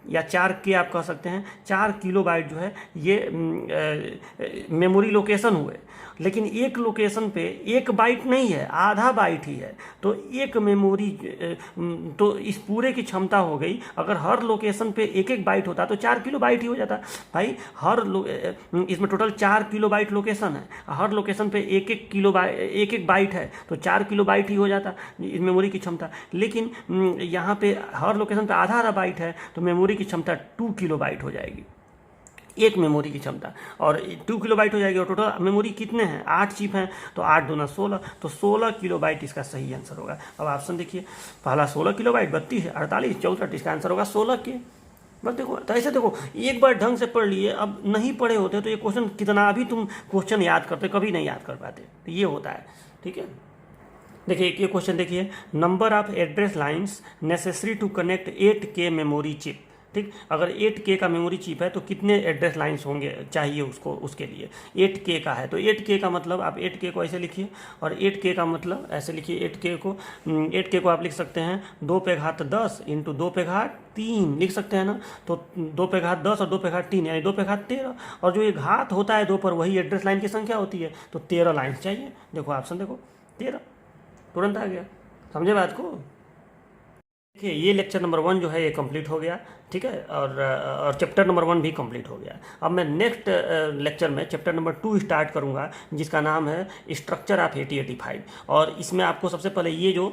या 4 के आप कह सकते हैं, 4 किलो बाइट जो है ये मेमोरी लोकेशन हुए। लेकिन एक लोकेशन पे 1 बाइट नहीं है, आधा बाइट ही है। तो एक मेमोरी तो इस पूरे की क्षमता हो गई, अगर हर लोकेशन पे 1 बाइट होता तो 4 किलो बाइट ही हो जाता भाई। इसमें टोटल 4 किलो बाइट लोकेशन है, हर लोकेशन पे 1 बाइट है, तो 4 किलो बाइट ही हो जाता इस मेमोरी की क्षमता। लेकिन यहाँ पे हर लोकेशन पे आधा बाइट है, तो मेमोरी की क्षमता 2 किलो बाइट हो जाएगी, एक मेमोरी की क्षमता, और 2 किलो बाइट हो जाएगी। और टोटल मेमोरी कितने हैं, 8 चिप हैं, तो 8 दूना 16, तो 16 किलो बाइट इसका सही आंसर होगा। अब ऑप्शन देखिए, पहला 16 किलो बाइट, 32 48 64, इसका आंसर होगा 16 के। बस देखो, तो ऐसे देखो, एक बार ढंग से पढ़ लिए, अब नहीं पढ़े होते तो ये क्वेश्चन कितना भी तुम क्वेश्चन याद करते, कभी नहीं याद कर पाते, तो ये होता है, ठीक है। देखिए ये क्वेश्चन देखिए, number of address lines necessary to connect 8K memory chip, ठीक। अगर 8K का मेमोरी चिप है तो कितने एड्रेस लाइन्स होंगे चाहिए उसको, उसके लिए 8K का है। तो 8K का मतलब आप 8K को ऐसे लिखिए, और 8K का मतलब ऐसे लिखिए, 8K को आप लिख सकते हैं 2 पे घात 10 इंटू 2 पे घात 3 लिख सकते हैं ना। तो 2 पे घात 10 और 2 पे घात 3 यानी 2 पे घात 13, और जो ये घात होता है 2 पर, वही एड्रेस लाइन की संख्या होती है, तो 13 लाइन्स चाहिए। देखो ऑप्शन देखो, 13 तुरंत आ गया, समझे बात को। देखिए ये लेक्चर नंबर 1 जो है ये कंप्लीट हो गया, ठीक है, और चैप्टर नंबर 1 भी कंप्लीट हो गया। अब मैं नेक्स्ट लेक्चर में चैप्टर नंबर 2 स्टार्ट करूंगा, जिसका नाम है स्ट्रक्चर ऑफ 8085। और इसमें आपको सबसे पहले ये जो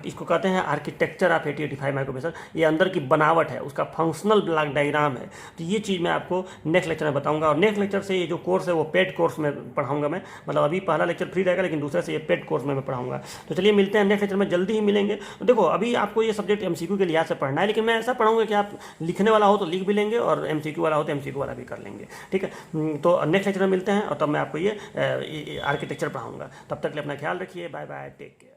इसको कहते हैं आर्किटेक्चर ऑफ 8085 माइक्रोप्रोसेसर, ये अंदर की बनावट है, उसका फंक्शनल ब्लॉक डायग्राम है, तो ये चीज़ मैं आपको नेक्स्ट लेक्चर में बताऊँगा। और नेक्स्ट लेक्चर से ये जो कोर्स है वो पेड कोर्स में पढ़ाऊँगा मैं, मतलब अभी पहला लेक्चर फ्री रहेगा, लेकिन दूसरे से ये पेड कोर्स में मैं पढ़ाऊँगा। तो चलिए मिलते हैं नेक्स्ट लेक्चर में, जल्दी ही मिलेंगे। तो देखो अभी आपको ये सब्जेक्ट MCQ के लिहाज से पढ़ना है, लेकिन मैं ऐसा पढ़ाऊँगा कि आप लिखने वाला हो तो लिख भी लेंगे, और MCQ वाला हो तो MCQ वाला भी कर लेंगे, ठीक है। तो नेक्स्ट लेक्चर में मिलते हैं, और तब मैं आपको ये आर्किटेक्चर पढ़ाऊँगा। तब तक के लिए अपना ख्याल रखिए, बाय बाय, टेक केयर।